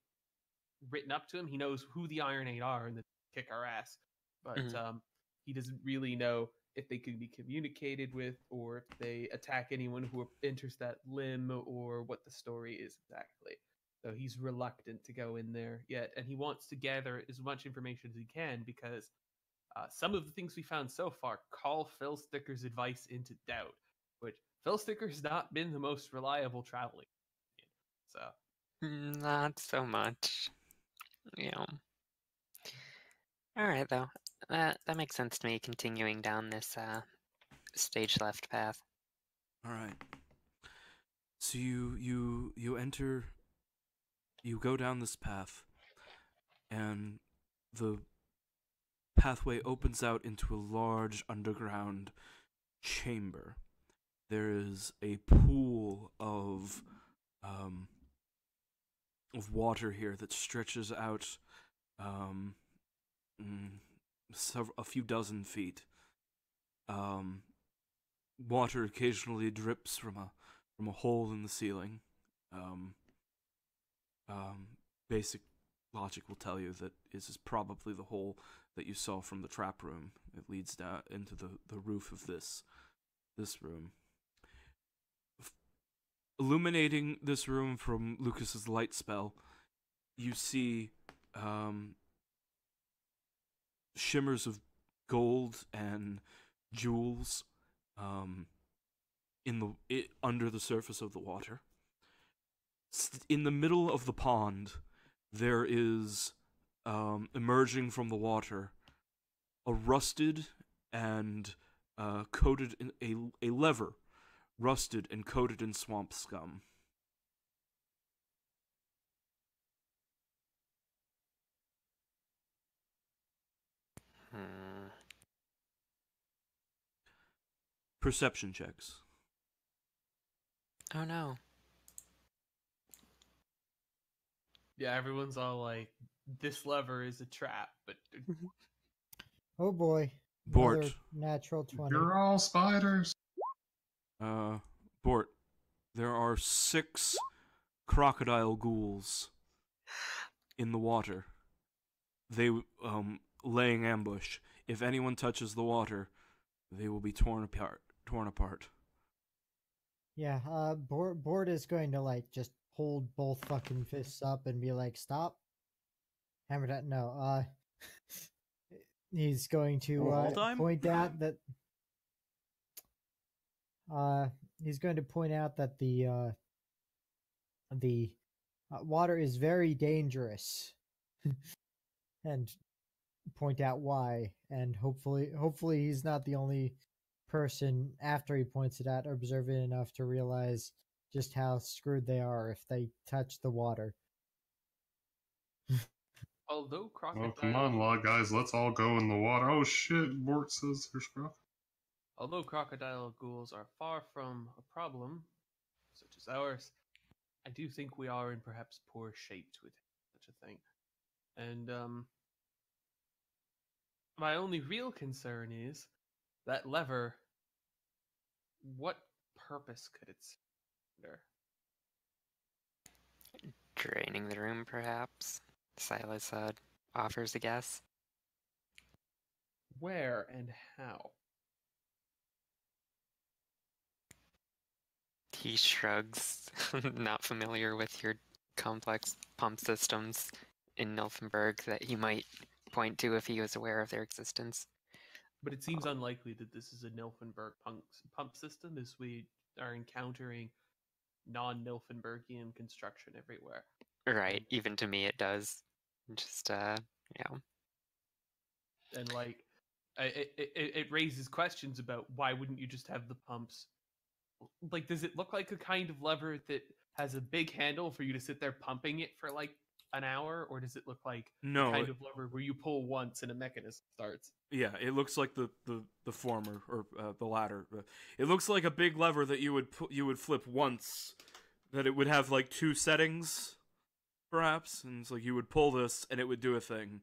written up to him. He knows who the Iron 8 are and they kick our ass. But he doesn't really know if they can be communicated with, or if they attack anyone who enters that limb, or what the story is exactly. So he's reluctant to go in there yet, and he wants to gather as much information as he can, because some of the things we found so far call Filsticker's advice into doubt, which Filsticker's not been the most reliable traveling. So not so much. Yeah. All right, though. That makes sense to me. Continuing down this stage left path. All right. So you enter. You go down this path, and the pathway opens out into a large underground chamber. There is a pool of water here that stretches out a few dozen feet. Water occasionally drips from a hole in the ceiling. Basic logic will tell you that this is probably the hole that you saw from the trap room. It leads down into the roof of this room. Illuminating this room from Lucas's light spell, you see shimmers of gold and jewels under the surface of the water. In the middle of the pond, there is emerging from the water a rusted and coated in a lever, rusted and coated in swamp scum. perception checks. Oh no. Yeah, everyone's all like, this lever is a trap, but Oh boy. Bort. Another natural 20. You're all spiders. Bort, there are 6 crocodile ghouls in the water. They, laying ambush. If anyone touches the water, they will be torn apart. Yeah, Bort is going to, like, just hold both fucking fists up and be like, stop. Hammer that, no, he's going to, point out that, he's going to point out that the water is very dangerous. And point out why, and hopefully he's not the only person after he points it out observant enough to realize just how screwed they are if they touch the water. although crocodile, Oh, come on, guys, let's all go in the water. Oh shit, Bort says there's crocodile. although crocodile ghouls are far from a problem, such as ours, I do think we are in perhaps poor shape with such a thing. And my only real concern is that lever. What purpose could it serve? Draining the room, perhaps? Silas offers a guess. Where and how? He shrugs, not familiar with your complex pump systems in Nilfenberg that he might point to if he was aware of their existence. But it seems unlikely that this is a Nilfenberg pump system, as we are encountering non-Nilfenbergian construction everywhere. Right, even to me it does. Just, yeah. And, like, it raises questions about why wouldn't you just have the pumps? Like, does it look like a kind of lever that has a big handle for you to sit there pumping it for, like, an hour? Or does it look like No, the kind of lever where you pull once and a mechanism starts? Yeah, it looks like the former, or the latter. It looks like a big lever that you would flip once, that it would have like 2 settings, perhaps, and it's like you would pull this and it would do a thing,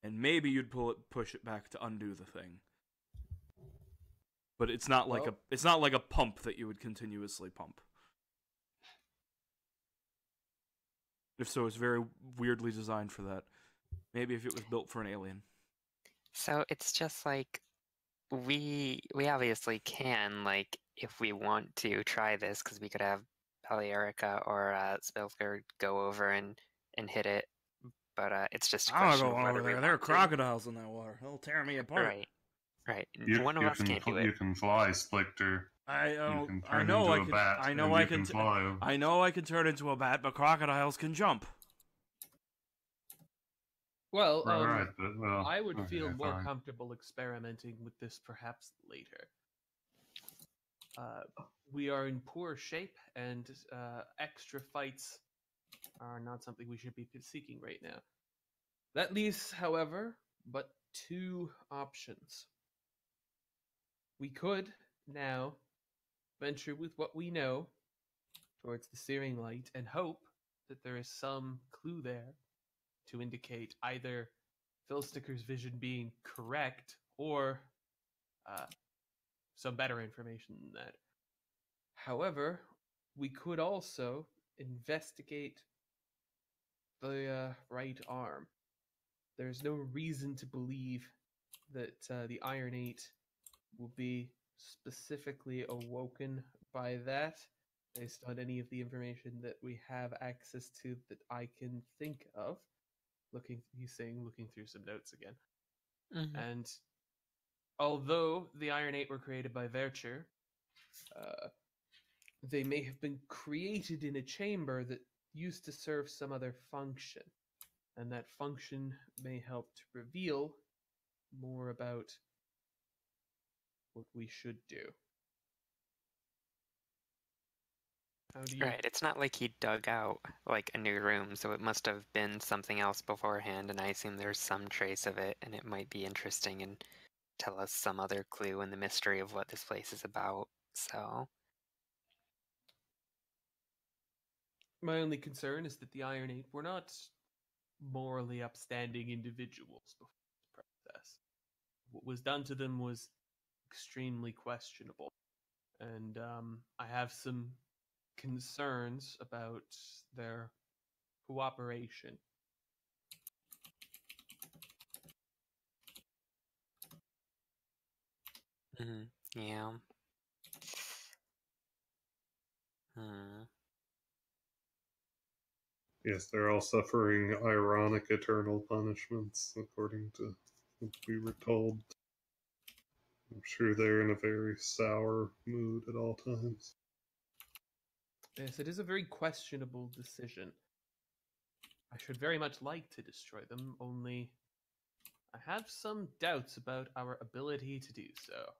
and maybe you'd push it back to undo the thing. But it's not like a pump that you would continuously pump. If so, it's very weirdly designed for that. Maybe if it was built for an alien. So it's just like, we obviously can, like, if we want to try this, because we could have Balearica or Spilker go over and hit it, but it's just a question of whether we there are crocodiles in that water. They'll tear me apart. Right. One of us can't do it. You can fly, Splicter. I know I can turn into a bat, but crocodiles can jump. Well, right, I would feel more comfortable experimenting with this perhaps later. We are in poor shape, and extra fights are not something we should be seeking right now. That leaves, however, but 2 options. We could now venture with what we know towards the searing light and hope that there is some clue there to indicate either Philsticker's vision being correct or some better information than that. However, we could also investigate the right arm. There's no reason to believe that the Ironate will be specifically awoken by that, based on any of the information that we have access to that I can think of. Looking through some notes again. Mm-hmm. And although the Ironate were created by Vercher, they may have been created in a chamber that used to serve some other function. And that function may help to reveal more about what we should do. Right, it's not like he dug out like a new room, so it must have been something else beforehand, and I assume there's some trace of it, and it might be interesting in tell us some other clue in the mystery of what this place is about. So my only concern is that the Iron Eight were not morally upstanding individuals before this process. What was done to them was extremely questionable, and I have some concerns about their cooperation. Yeah. Yes, they're all suffering ironic eternal punishments, according to what we were told. I'm sure they're in a very sour mood at all times. Yes, it is a very questionable decision. I should very much like to destroy them, only I have some doubts about our ability to do so.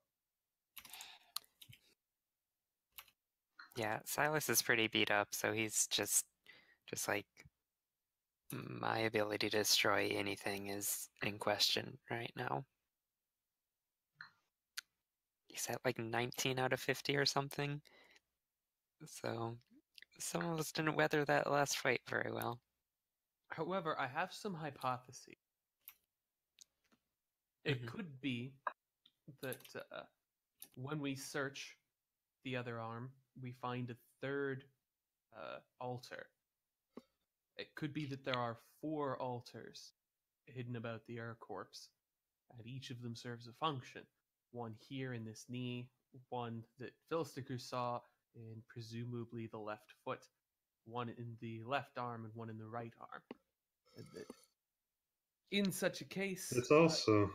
Yeah, Silas is pretty beat up, so he's just like, my ability to destroy anything is in question right now. He's at like 19 out of 50 or something. So some of us didn't weather that last fight very well. However, I have some hypotheses. It could be that when we search the other arm, we find a third altar. It could be that there are 4 altars hidden about the Ur-Corpse, and each of them serves a function. One here in this knee, one that Fiddlesticker saw in presumably the left foot, one in the left arm, and one in the right arm. And that in such a case, it's also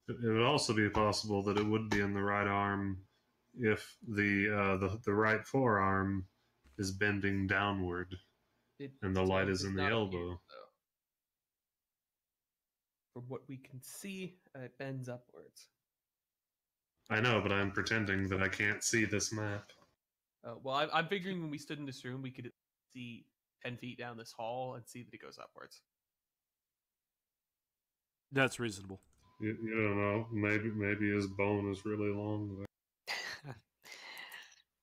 it would also be possible that it would be in the right arm if the right forearm is bending downward and the light is in the elbow. From what we can see, it bends upwards. I know, but I'm pretending that I can't see this map. Well, I'm figuring when we stood in this room, we could see 10 feet down this hall and see that it goes upwards. That's reasonable. You don't know. Maybe his bone is really long.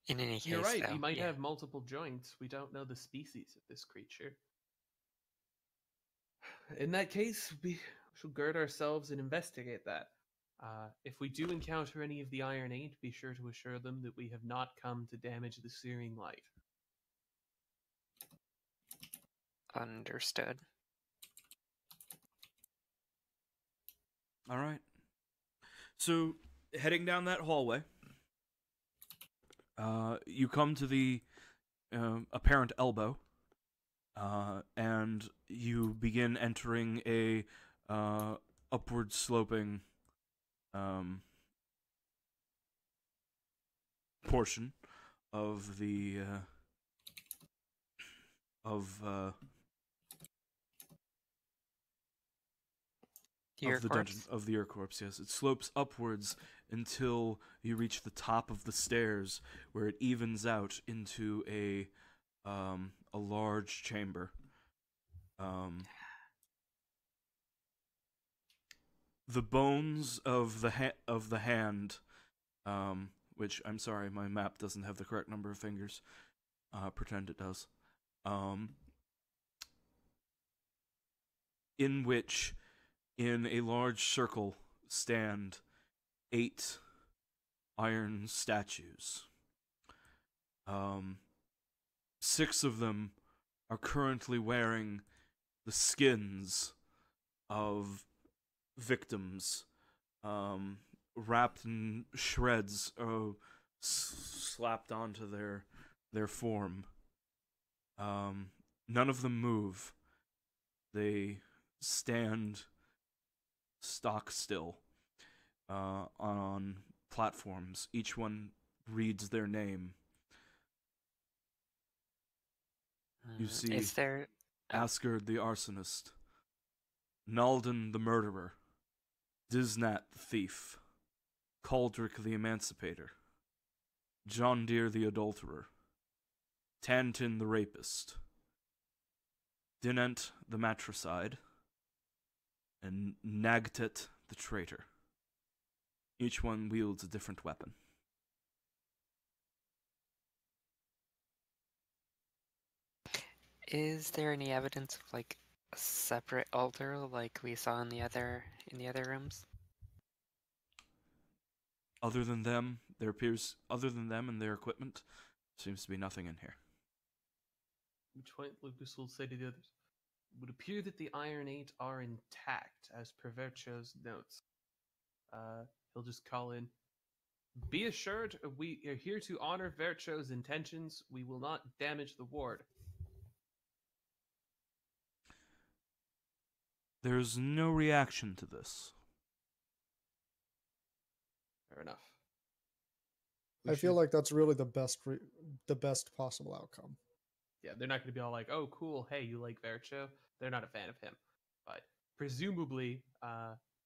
In any case, you're right. Though, he might have multiple joints. We don't know the species of this creature. In that case, we shall gird ourselves and investigate that. If we do encounter any of the Iron Eight, be sure to assure them that we have not come to damage the searing light. Understood. All right. So, heading down that hallway, you come to the apparent elbow, and you begin entering a upward sloping portion of the dungeon of the Ur-Corpse. Yes, it slopes upwards until you reach the top of the stairs, where it evens out into a large chamber. The bones of the hand, which I'm sorry, my map doesn't have the correct number of fingers. Pretend it does. In which, in a large circle, stand 8 iron statues. 6 of them are currently wearing the skins of victims, wrapped in shreds, slapped onto their form. None of them move. They stand stock still on platforms. Each one reads their name. You see Asgard the Arsonist, Nalden the Murderer, Diznat the Thief, Caldric the Emancipator, John Deere the Adulterer, Tantin the Rapist, Dinant the Matricide, and Nagtet the traitor. Each one wields a different weapon. Is there any evidence of like a separate altar like we saw in the other rooms? Other than them and their equipment, seems to be nothing in here. At which point Lucas will say to the others, "It would appear that the Iron Eight are intact, as per Vercho's notes." He'll just call in, "Be assured, we are here to honor Vercho's intentions. We will not damage the ward." There's no reaction to this. Fair enough. I feel like that's really the best possible outcome. Yeah, they're not going to be all like, "Oh, cool, hey, you like Vercho?" They're not a fan of him. But presumably,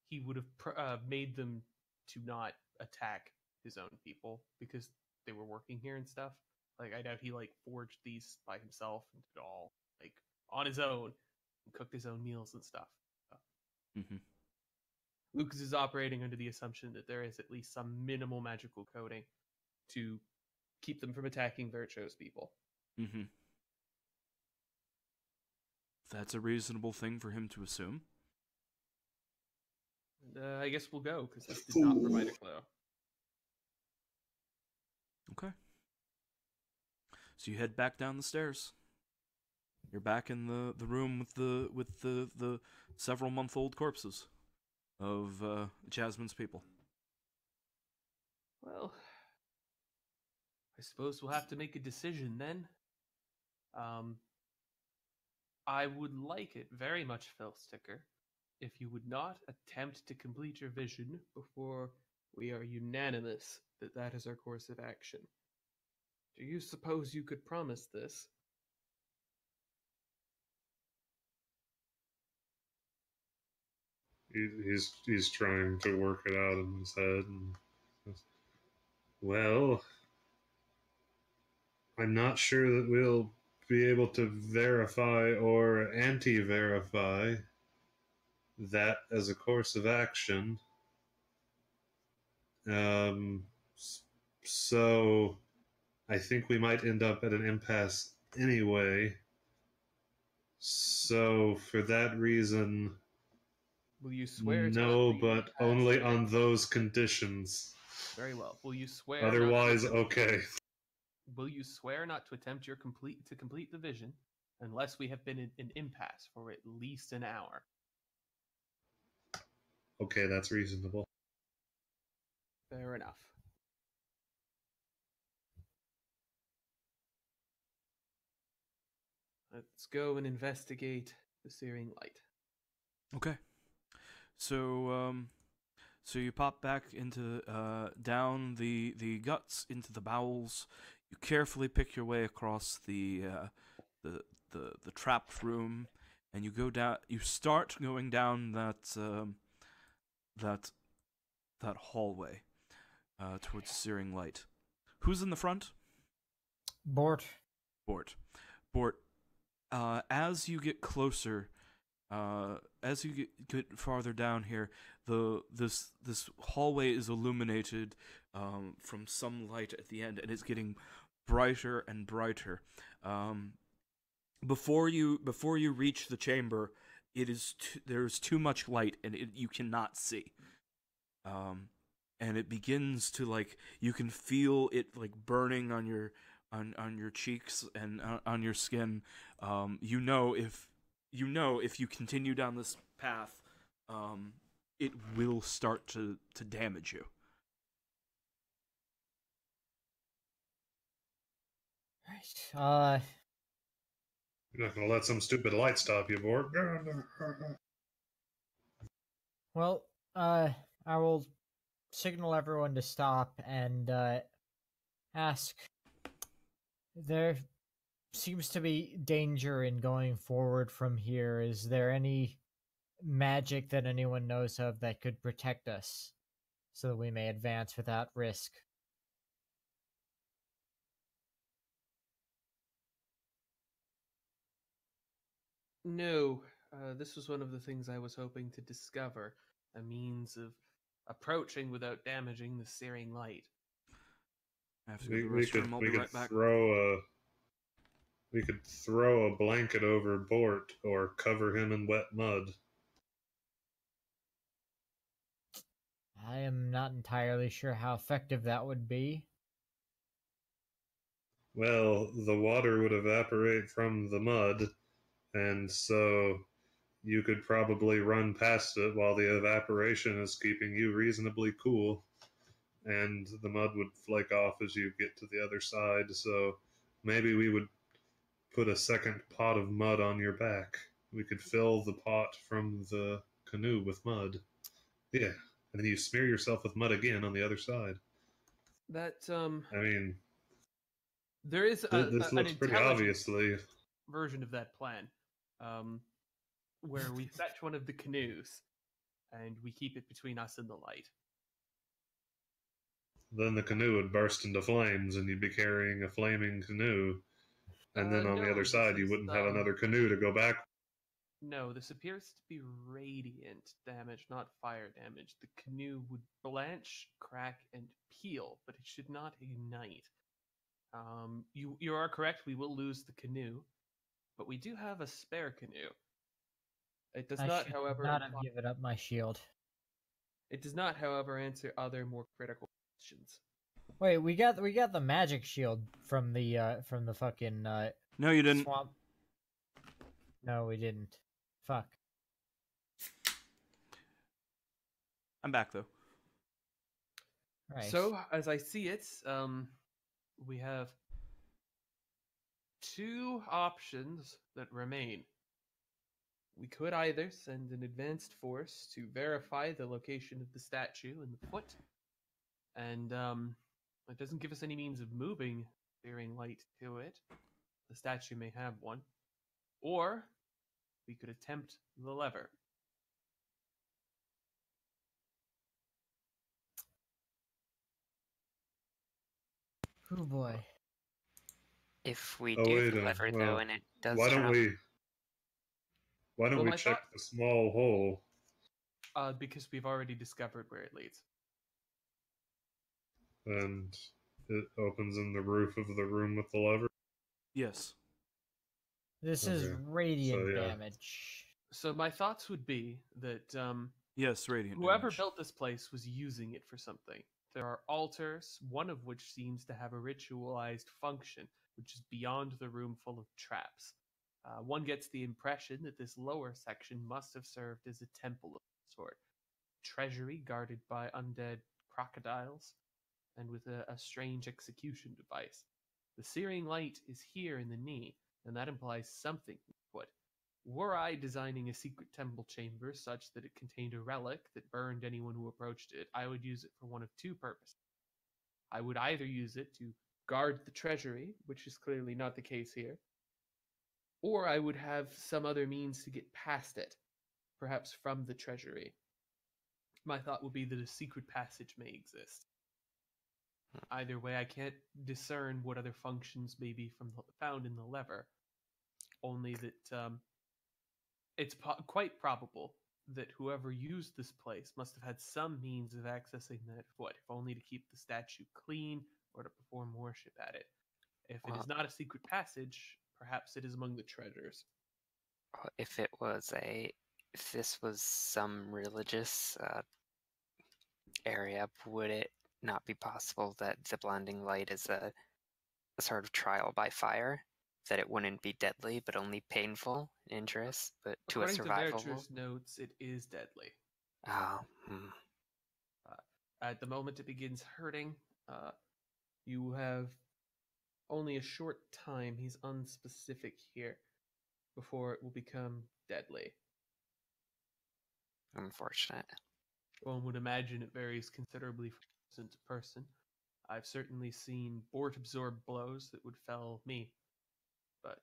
he would have made them to not attack his own people because they were working here and stuff. Like, I doubt he, like, forged these by himself and did it all, like, on his own and cooked his own meals and stuff. So. Mm-hmm. Lucas is operating under the assumption that there is at least some minimal magical coding to keep them from attacking Vercho's people. Mm-hmm. That's a reasonable thing for him to assume. And, I guess we'll go, because this did not provide a clue. Okay. So you head back down the stairs. You're back in the room with the several-month-old corpses of Jasmine's people. Well, I suppose we'll have to make a decision then. I would like it very much, Filsticker, if you would not attempt to complete your vision before we are unanimous that that is our course of action. Do you suppose you could promise this? He's trying to work it out in his head. And, well, I'm not sure that we'll be able to verify or anti-verify that as a course of action. So I think we might end up at an impasse anyway. So for that reason, will you swear? No, but only on those conditions. Very well. Will you swear? Otherwise, okay. Will you swear not to attempt to complete the vision unless we have been in an impasse for at least an hour? Okay, that's reasonable. Fair enough. Let's go and investigate the searing light. Okay. So you pop back into down the guts into the bowels. You carefully pick your way across the trapped room, and you go down. You start going down that hallway towards the searing light. Who's in the front? Bort. As you get closer, as you get farther down here, this hallway is illuminated from some light at the end, and it's getting brighter and brighter. Before you reach the chamber, there's too much light, and you cannot see. And it begins to you can feel it burning on your cheeks and on your skin. If you continue down this path, it will start to damage you. Right. You're not gonna let some stupid light stop you, Bort. Well, I will signal everyone to stop and ask. There seems to be danger in going forward from here. Is there any magic that anyone knows of that could protect us so that we may advance without risk? No, this was one of the things I was hoping to discover. a means of approaching without damaging the searing light. I have to go to the restroom. I'll be right back. We could throw a blanket over Bort or cover him in wet mud. I am not entirely sure how effective that would be. Well, the water would evaporate from the mud, and so you could probably run past it while the evaporation is keeping you reasonably cool, and the mud would flake off as you get to the other side, so maybe we would put a second pot of mud on your back. We could fill the pot from the canoe with mud. Yeah, and then you smear yourself with mud again on the other side. That, I mean, there is this looks pretty obviously version of that plan, where we fetch one of the canoes and we keep it between us and the light. Then the canoe would burst into flames and you'd be carrying a flaming canoe. And then on the other side, you wouldn't have another canoe to go back. No, this appears to be radiant damage, not fire damage. The canoe would blanch, crack, and peel, but it should not ignite. You are correct, we will lose the canoe, but we do have a spare canoe. It does not, however... not have given up my shield. It does not, however, answer other more critical questions. Wait, we got the magic shield from the fucking No, you didn't. Swamp. No, we didn't. Fuck. I'm back though. Right. So, as I see it, we have two options that remain. We could either send an advanced force to verify the location of the statue and the foot, and it doesn't give us any means of moving bearing light to it. The statue may have one. Or we could attempt the lever. Oh boy. If we do the lever, though, and it does turn off... Why don't we check the small hole? Because we've already discovered where it leads. And it opens in the roof of the room with the lever? Yes. This is radiant damage. So my thoughts would be that yes, radiant whoever damage. built this place was using it for something. There are altars, one of which seems to have a ritualized function, which is beyond the room full of traps. One gets the impression that this lower section must have served as a temple of some sort. Treasury guarded by undead crocodiles, and with a strange execution device. The searing light is here in the knee, and that implies something would. Were I designing a secret temple chamber such that it contained a relic that burned anyone who approached it, I would use it for one of two purposes. I would either use it to guard the treasury, which is clearly not the case here, or I would have some other means to get past it, perhaps from the treasury. My thought would be that a secret passage may exist. Either way, I can't discern what other functions may be found in the lever. Only that it's quite probable that whoever used this place must have had some means of accessing that foot, if only to keep the statue clean or to perform worship at it. If it is not a secret passage, perhaps it is among the treasures. If this was some religious area, would it not be possible that the blinding light is a sort of trial by fire? That it wouldn't be deadly, but only painful, injurious, but to a survivable? According to Verger's notes, it is deadly. At the moment it begins hurting, you have only a short time, he's unspecific here, before it will become deadly. Unfortunate. One would imagine it varies considerably from person to person. I've certainly seen Bort-absorbed blows that would fell me, but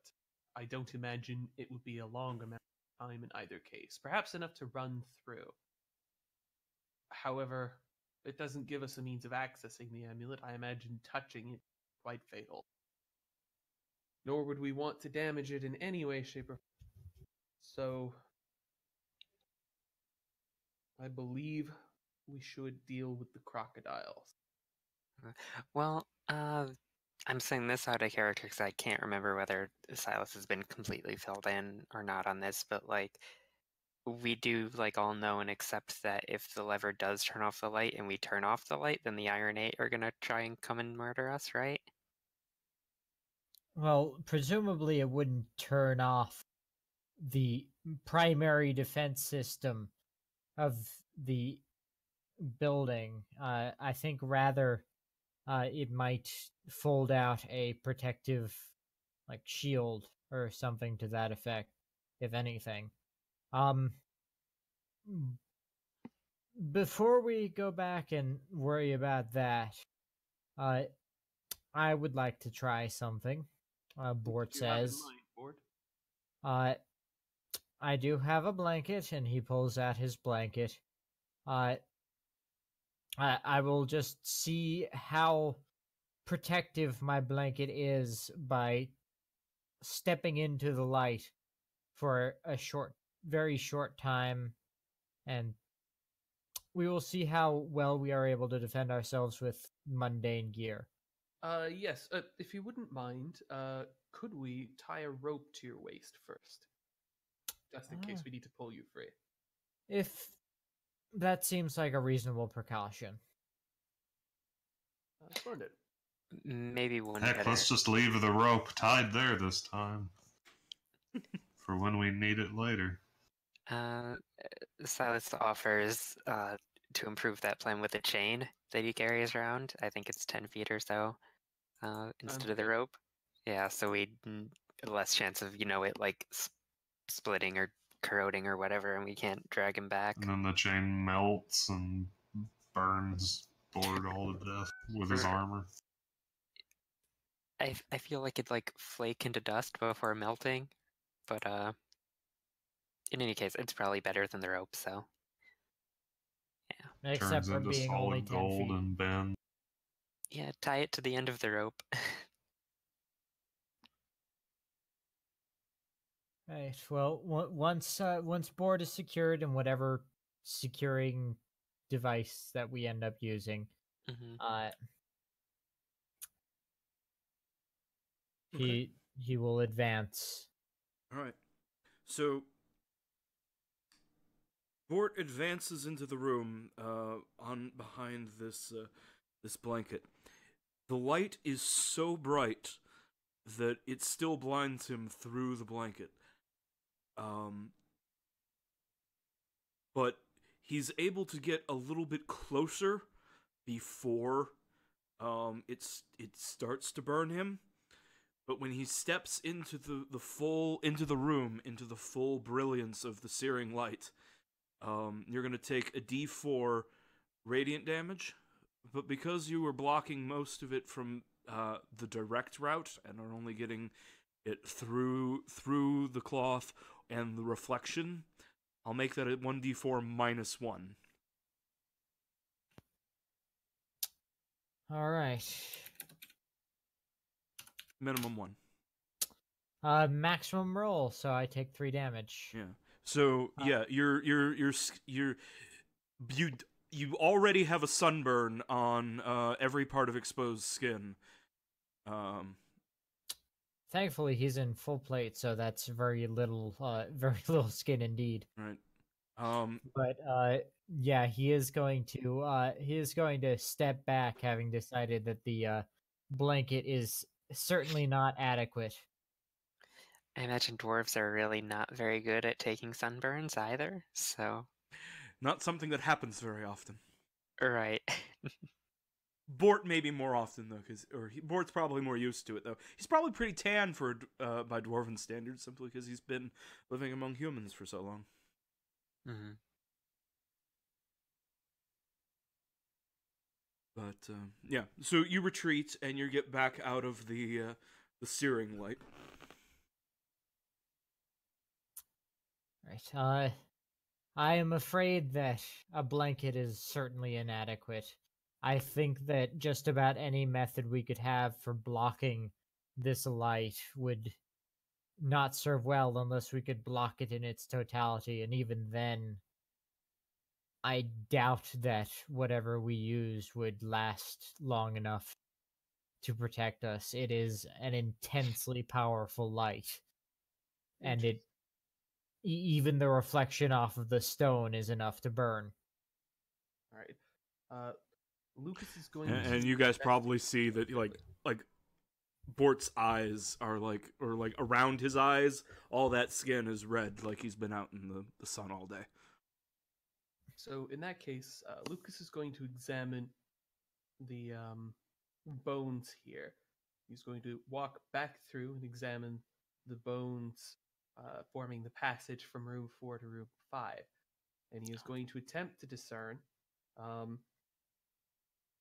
I don't imagine it would be a long amount of time in either case. Perhaps enough to run through. However, it doesn't give us a means of accessing the amulet. I imagine touching it quite fatal. Nor would we want to damage it in any way, shape, or form. So, I believe we should deal with the crocodiles. Well, I'm saying this out of character because I can't remember whether Silas has been completely filled in or not on this, but like we do like all know and accept that if the lever does turn off the light and we turn off the light, then the Iron 8 are gonna try and come and murder us, right? Well, presumably it wouldn't turn off the primary defense system of the building. I think rather it might fold out a protective, like, shield or something to that effect, if anything. Before we go back and worry about that, I would like to try something. Bort What do you have in says. mind, Bort? I do have a blanket, and he pulls out his blanket. I will just see how protective my blanket is by stepping into the light for a very short time, and we will see how well we are able to defend ourselves with mundane gear. Yes. If you wouldn't mind, could we tie a rope to your waist first, just in case we need to pull you free? If that seems like a reasonable precaution. Splendid. Maybe one Heck, better. let's just leave the rope tied there this time. For when we need it later. Silas offers to improve that plan with a chain that he carries around. I think it's 10 feet or so instead of the rope. Yeah, so we less chance of, it like splitting or corroding or whatever, and we can't drag him back. And then the chain melts and burns Bort all to death with his armor. I feel like it'd like flake into dust before melting, but in any case, it's probably better than the rope, so yeah. Except Turns for into being only solid 10 gold feet. and bend. Yeah, tie it to the end of the rope. Right. Well, once Bort is secured and whatever securing device that we end up using, he will advance. All right. So Bort advances into the room on behind this blanket. The light is so bright that it still blinds him through the blanket. But he's able to get a little bit closer before it starts to burn him. But when he steps into the full brilliance of the searing light, you're gonna take a D4 radiant damage. But because you were blocking most of it from the direct route and are only getting it through the cloth and the reflection, I'll make that a 1d4 minus 1. All right. Minimum 1. Maximum roll, so I take 3 damage. Yeah. So yeah, you already have a sunburn on every part of exposed skin. Thankfully, he's in full plate, so that's very little skin indeed. Right. But yeah, he is going to step back, having decided that the blanket is certainly not adequate. I imagine dwarves are really not very good at taking sunburns either, so... Not something that happens very often. Right. Bort maybe more often, though, Bort's probably more used to it, though. He's probably pretty tan by dwarven standards, simply because he's been living among humans for so long. Mm-hmm. But, yeah. So you retreat, and you get back out of the searing light. Right. I am afraid that a blanket is certainly inadequate. I think that just about any method we could have for blocking this light would not serve well unless we could block it in its totality, and even then, I doubt that whatever we use would last long enough to protect us. It is an intensely powerful light, and even the reflection off of the stone is enough to burn. All right. Lucas is going And to you guys probably see that like Bort's eyes are like around his eyes, all that skin is red, like he's been out in the sun all day. So in that case, Lucas is going to examine the bones here. He's going to walk back through and examine the bones forming the passage from room 4 to room 5. And he is going to attempt to discern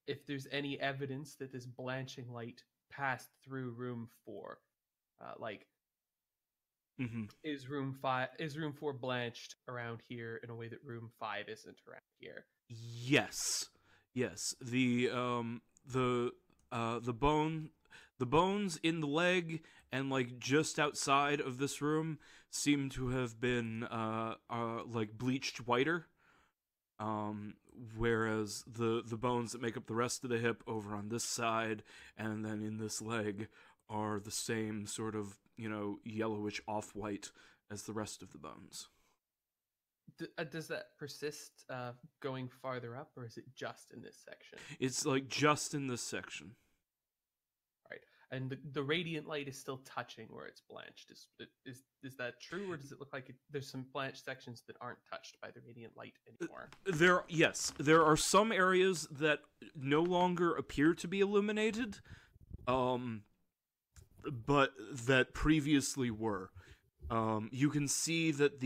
if there's any evidence that this blanching light passed through room 4. Is room 4 blanched around here in a way that room 5 isn't around here? Yes. The bones in the leg and like just outside of this room seem to have been like bleached whiter. Whereas the bones that make up the rest of the hip over on this side and then in this leg are the same sort of, yellowish off-white as the rest of the bones. Does that persist going farther up, or is it just in this section? It's like just in this section. Right. And the radiant light is still touching where it's blanched. Is that true, or does it look like there's some blanched sections that aren't touched by the radiant light anymore? There are some areas that no longer appear to be illuminated, but that previously were. You can see that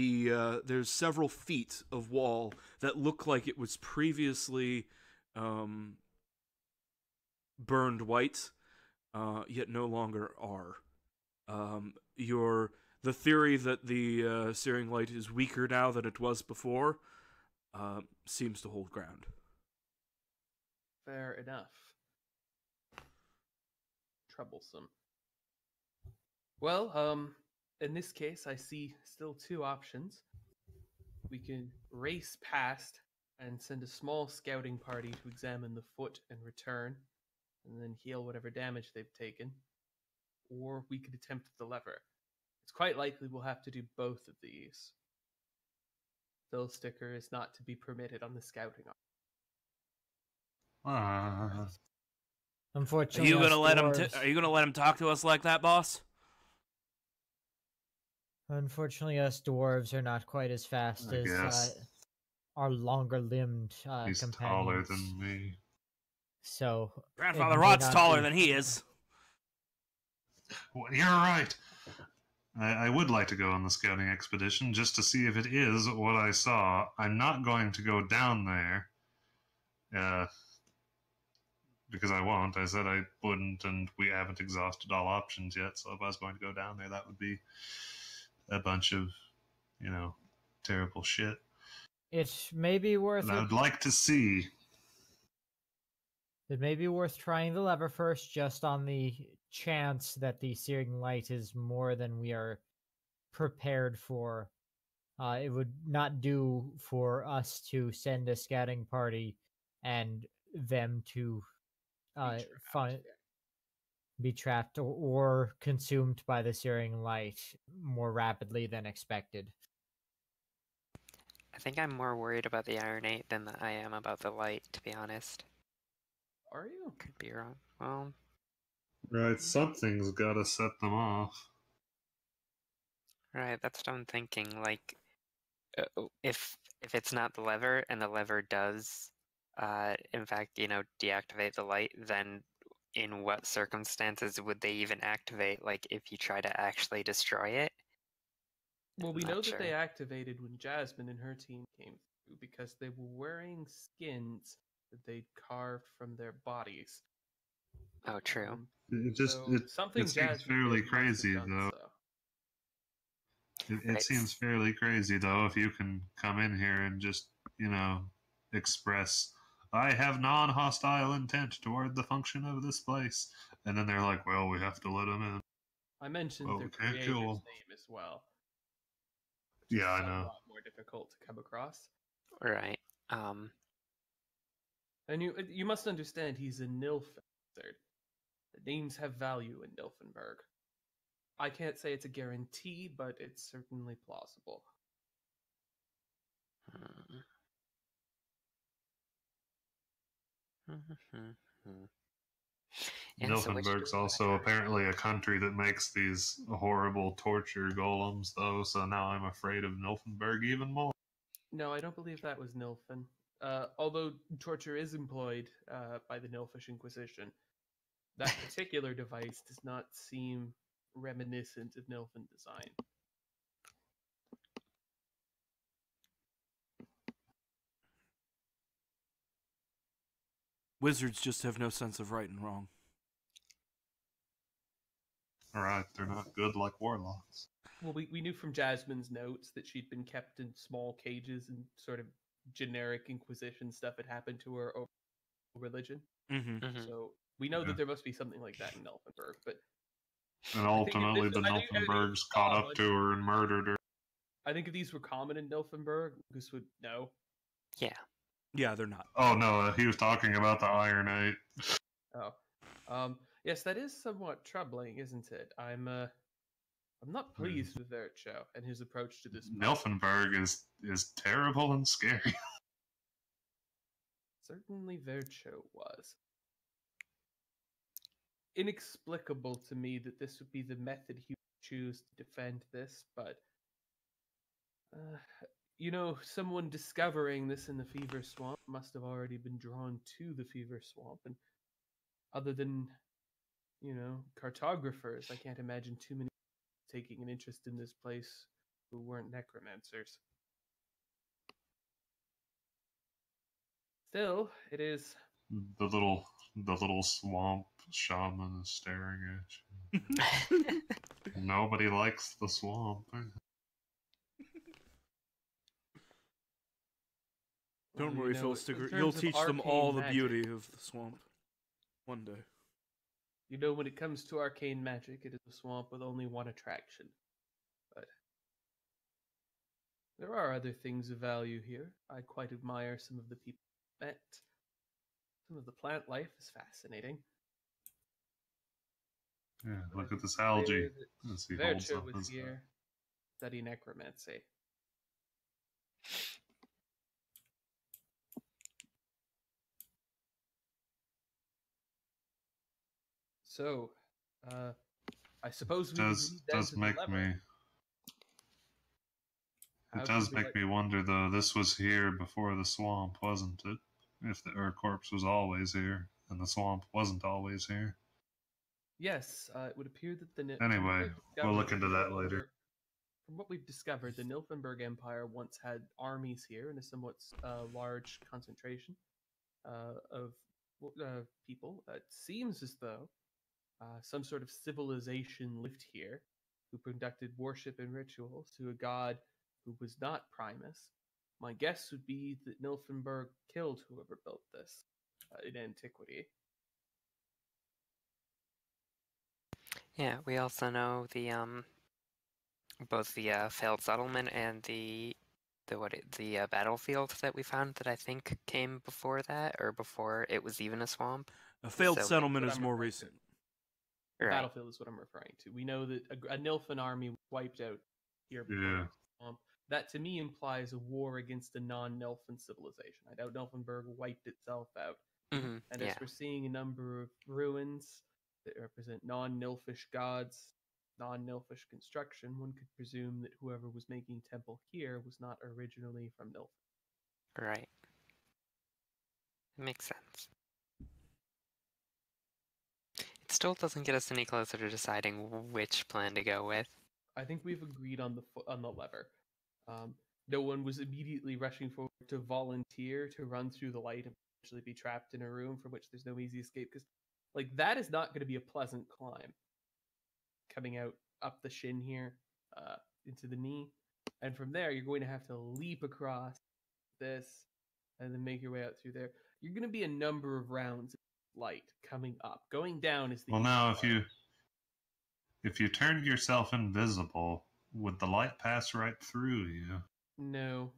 there's several feet of wall that look like it was previously burned white, yet no longer are. The theory that the searing light is weaker now than it was before seems to hold ground. Fair enough. Troublesome. Well, in this case, I see still two options. We can race past and send a small scouting party to examine the foot and return, and then heal whatever damage they've taken. Or we could attempt the lever. It's quite likely we'll have to do both of these. Fill Sticker is not to be permitted on the scouting option. Unfortunately, Are you gonna let him talk to us like that, boss? Unfortunately, us dwarves are not quite as fast as our longer-limbed He's companions. taller than me. So Grandfather Rod's taller than he is. Well, you're right. I would like to go on the scouting expedition just to see if it is what I saw. I'm not going to go down there. Because I won't. I said I wouldn't, and we haven't exhausted all options yet, so if I was going to go down there, that would be a bunch of, terrible shit. It may be worth I would like to see. It may be worth trying the lever first, just on the chance that the searing light is more than we are prepared for. It would not do for us to send a scouting party and them to be trapped or consumed by the searing light more rapidly than expected. I think I'm more worried about the Ironate than I am about the light, to be honest. Are you? Could be wrong. Well, Right, something's got to set them off. right, that's what I'm thinking. Like, if it's not the lever, and the lever does, in fact, deactivate the light, then in what circumstances would they even activate? Like, if you try to actually destroy it? Well, we I'm know not that sure. they activated when Jasmine and her team came through because they were wearing skins that they'd carved from their bodies. Oh, true. It seems fairly crazy, though. It Right. seems fairly crazy, though, if you can come in here and just, express, I have non-hostile intent toward the function of this place. And then they're like, well, we have to let them in. I mentioned their Okay, creator's cool. name as well. Yeah, I know. A lot more difficult to come across. Right. And you must understand he's a Nilf wizard. The names have value in Nilfenberg. I can't say it's a guarantee, but it's certainly plausible. Nilfenberg's also apparently a country that makes these horrible torture golems, though, so now I'm afraid of Nilfenberg even more. No, I don't believe that was Nilfen. Although torture is employed by the Nilfish Inquisition, that particular device does not seem reminiscent of Nilfen design. Wizards just have no sense of right and wrong. Alright, they're not good like warlocks. Well, we knew from Jasmine's notes that she'd been kept in small cages and sort of generic Inquisition stuff had happened to her over religion. So we know that there must be something like that in Nilfenberg, but... And ultimately the Nilfenbergs caught up to her and murdered her. I think if these were common in Nilfenberg, Lucas would know. Yeah. Yeah, they're not. Oh no, he was talking about the Iron Eight. Oh. Yes, that is somewhat troubling, isn't it? I'm not pleased with Vercho and his approach to this. Nilfenberg is terrible and scary. Certainly Vercho was. Inexplicable to me that this would be the method he would choose to defend this, but someone discovering this in the Fever Swamp must have already been drawn to the Fever Swamp, and other than cartographers, I can't imagine too many taking an interest in this place who weren't necromancers. Still, it is the little swamp shaman is staring at you. Nobody likes the swamp. Don't worry, Phil Sticker. You'll teach them all the beauty of the swamp one day. When it comes to arcane magic, it is a swamp with only one attraction. But there are other things of value here. I quite admire some of the people I met. Some of the plant life is fascinating. Yeah, look at this algae. Vercho was here studying necromancy. So, I suppose it does make me wonder, though. This was here before the swamp, wasn't it? If the Ur-Corpse was always here, and the swamp wasn't always here. Yes, it would appear that the... Anyway, we'll look into that later. From what we've discovered, the Nilfenberg Empire once had armies here in a somewhat large concentration of people. It seems as though some sort of civilization lived here who conducted worship and rituals to a god who was not Primus. My guess would be that Nilfenberg killed whoever built this in antiquity. Yeah, we also know the both the failed settlement and the battlefield that we found that I think came before that, or before it was even a swamp. A failed settlement is more recent. Right. Battlefield is what I'm referring to. We know that a Nilfen army wiped out here before the swamp. That to me implies a war against a non-Nilfen civilization. I doubt Nilfenberg wiped itself out. Mm-hmm. And as we're seeing a number of ruins that represent non-Nilfish gods, non-Nilfish construction, one could presume that whoever was making temple here was not originally from Nilfen. Right. It makes sense. It still doesn't get us any closer to deciding which plan to go with. I think we've agreed on the lever. No one was immediately rushing forward to volunteer to run through the light and potentially be trapped in a room from which there's no easy escape, because that is not going to be a pleasant climb. Coming out up the shin here, into the knee, and from there you're going to have to leap across this and then make your way out through there. You're going to be a number of rounds of light coming up. Going down is the now if you turned yourself invisible, would the light pass right through you? No.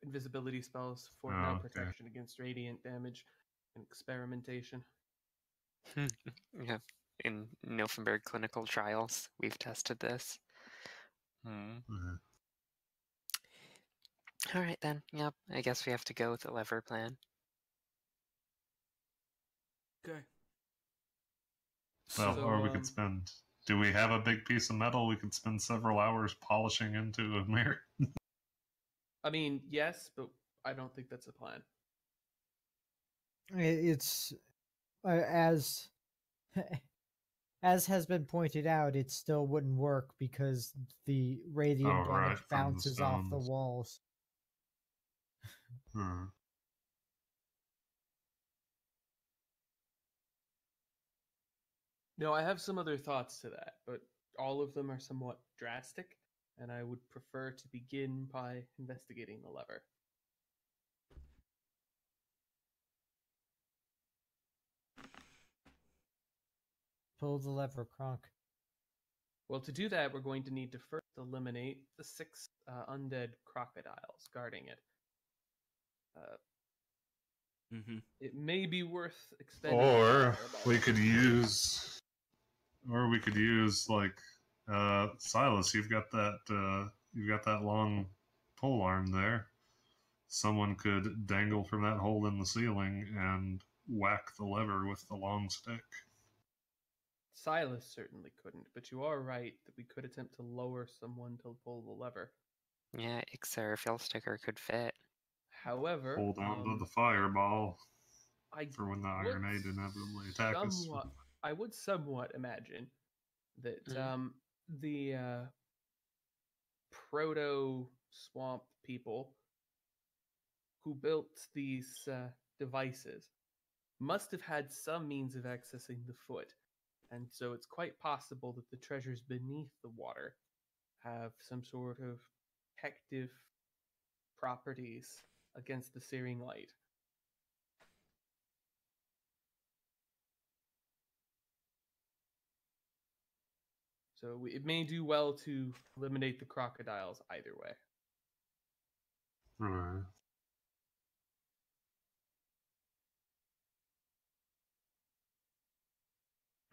invisibility spells for Oh, now okay. protection against radiant damage and experimentation. Yeah. In Nilfenberg clinical trials, we've tested this. Mhm. All right then. Yep. I guess we have to go with the lever plan. Okay. Well, So, or we could spend. Do we have a big piece of metal we could spend several hours polishing into a mirror? I mean, yes, but I don't think that's a plan. It's as as has been pointed out, it still wouldn't work because the radiant Oh, right, damage from the bounces off the stones. walls. Hmm. No, I have some other thoughts to that, but all of them are somewhat drastic, and I would prefer to begin by investigating the lever. Pull the lever, Kronk. Well, to do that, we're going to need to first eliminate the 6 undead crocodiles guarding it. It may be worth extending. Or we could use, like, Silas. You've got that long pole arm there. Someone could dangle from that hole in the ceiling and whack the lever with the long stick. Silas certainly couldn't, but you are right that we could attempt to lower someone to pull the lever. Yeah, Ixer or Fillsticker could fit. However, Hold on to the fireball I for when the would Ironade inevitably attack us. I would somewhat imagine that the proto swamp people who built these devices must have had some means of accessing the foot, and so it's quite possible that the treasures beneath the water have some sort of protective properties against the searing light. So it may do well to eliminate the crocodiles either way. Right.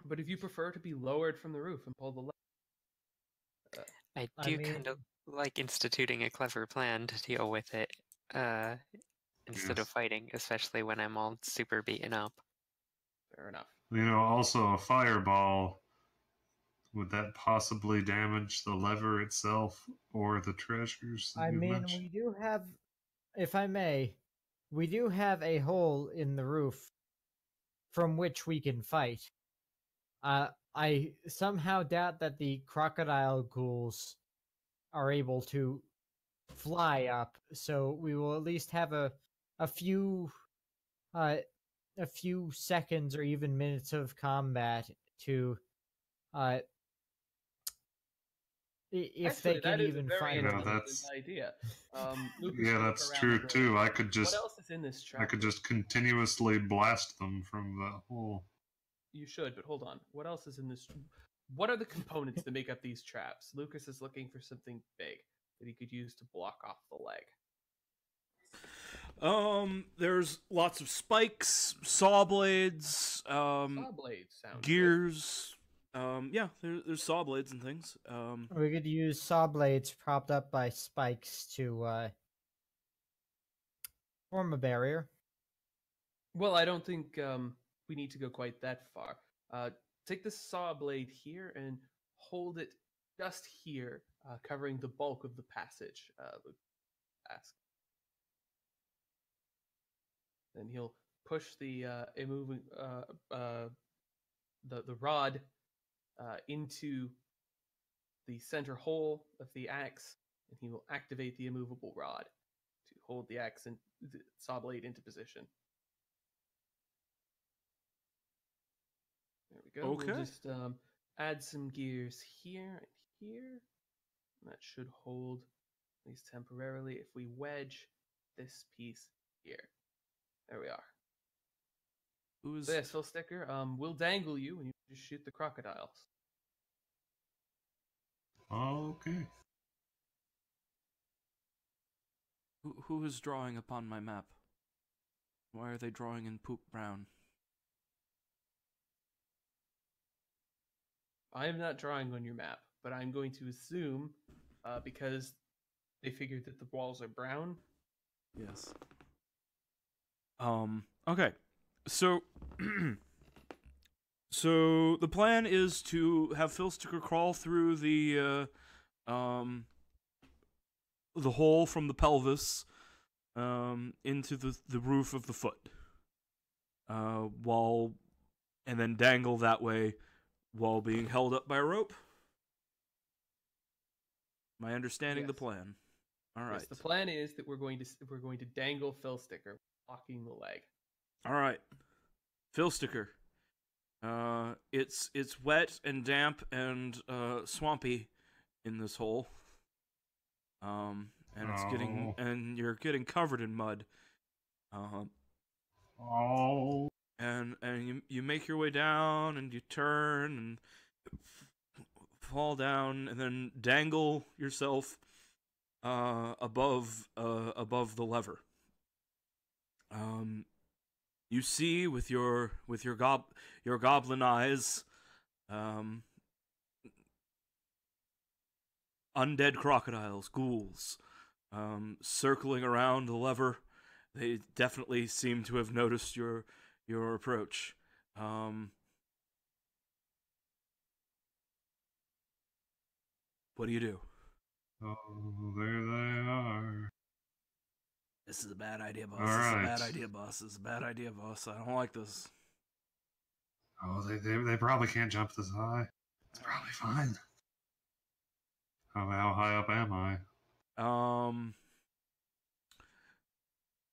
But if you prefer to be lowered from the roof and pull the lever, I do kind of like instituting a clever plan to deal with it instead of fighting, especially when I'm all super beaten up. Fair enough. Also a fireball, would that possibly damage the lever itself or the treasures that you mentioned? We do have, if I may, we do have a hole in the roof from which we can fight. I somehow doubt that the crocodile ghouls are able to fly up, so we will at least have a few seconds or even minutes of combat to if Actually, they can even find Yeah, them. that's idea. Lucas, yeah, that's true too. I could just what else is in this trap? I could just continuously blast them from the hole. You should, but hold on. What else is in this? What are the components that make up these traps? Lucas is looking for something big that he could use to block off the leg. There's lots of spikes, saw blades, Saw blades sound gears. Yeah, there's saw blades and things. We could use saw blades propped up by spikes to form a barrier. Well, I don't think we need to go quite that far. Take the saw blade here and hold it just here, covering the bulk of the passage. Luke asked. Then he'll push the the rod into the center hole of the axe, and he will activate the immovable rod to hold the axe and the saw blade into position. There we go. Okay. We'll just add some gears here and here. And that should hold, at least temporarily, if we wedge this piece here. There we are. So yes, Fillsticker, we'll dangle you and you just shoot the crocodiles. Okay. Who is drawing upon my map? Why are they drawing in poop brown? I am not drawing on your map, but I'm going to assume, because they figured that the walls are brown. Yes. Okay. So, so the plan is to have Filsticker crawl through the hole from the pelvis, into the roof of the foot, and then dangle that way while being held up by a rope. Am I understanding the plan? All right. Yes, the plan is that we're going to dangle Filsticker, blocking the leg. All right. Filsticker. It's wet and damp and swampy in this hole. And and you're getting covered in mud. And you make your way down, and you turn and fall down, and then dangle yourself above the lever. You see with your goblin eyes, undead crocodiles, ghouls, circling around the lever. They definitely seem to have noticed your approach. What do you do? Oh, there they are. This is a bad idea, boss. All This is right. a bad idea, boss. This is a bad idea, boss. I don't like this. Oh, they probably can't jump this high. It's probably fine. How high up am I?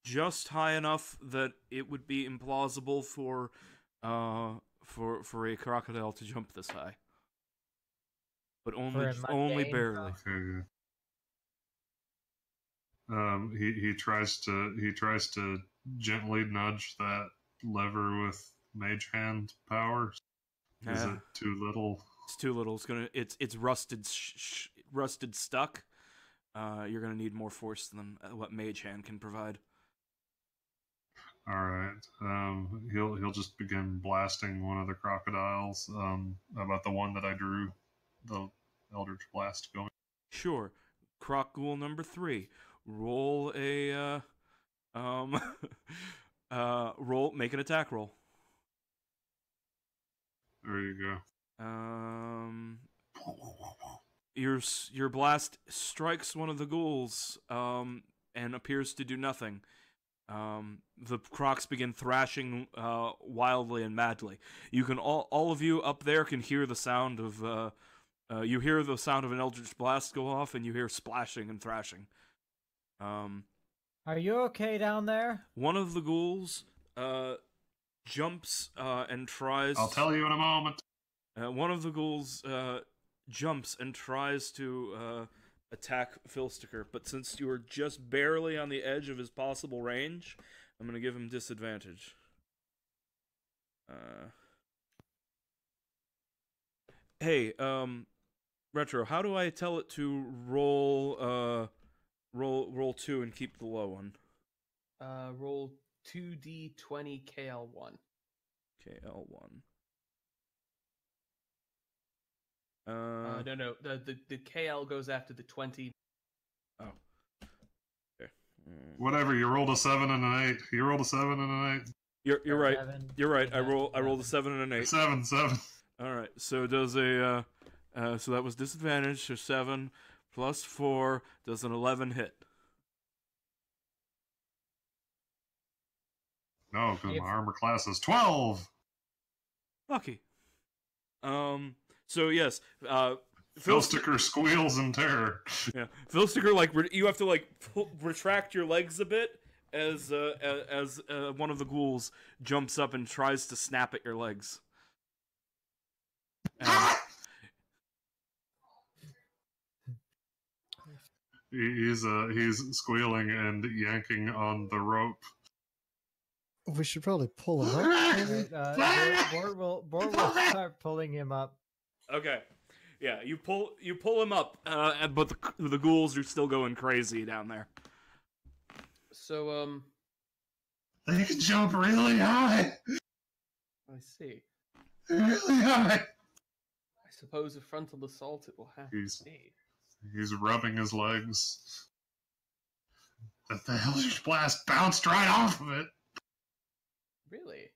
Just high enough that it would be implausible for a crocodile to jump this high, but only mundane barely. Okay. He tries to gently nudge that lever with mage hand power. Is Yeah. it too little? It's too little. It's rusted rusted stuck. You're gonna need more force than what Mage Hand can provide. All right. He'll just begin blasting one of the crocodiles. About the one that I drew the Eldritch Blast going. Sure. Croc Ghoul number 3. Roll a make an attack roll. There you go. Your blast strikes one of the ghouls, and appears to do nothing. The crocs begin thrashing wildly and madly. You can all of you up there can hear the sound of you hear the sound of an eldritch blast go off, and you hear splashing and thrashing. Are you okay down there? One of the ghouls jumps and tries. I'll tell you in a moment. One of the ghouls jumps and tries to attack Filsticker, but since you were just barely on the edge of his possible range, I'm going to give him disadvantage. Hey, Retro, how do I tell it to roll 2 and keep the low one? Roll 2d20 KL1. KL1. No. The KL goes after the 20. Oh. Okay. Whatever. You rolled a 7 and an 8. You rolled a 7 and an 8. You're right. 11, You're right. I 11, rolled a 7 and an 8. 7. All right. So does a so that was disadvantage. So 7 plus 4 does an 11 hit. No, because my armor class is 12. Lucky. So yes, Filsticker squeals in terror. Yeah, Filsticker, you have to retract your legs a bit as one of the ghouls jumps up and tries to snap at your legs. He's squealing and yanking on the rope. We should probably pull him up. Bort will start pulling him up. Okay, yeah, you pull him up, but the ghouls are still going crazy down there. So, They can jump really high. I see. Really high. I suppose a frontal assault it will have to be. He's rubbing his legs. The Eldritch Blast bounced right off of it. Really?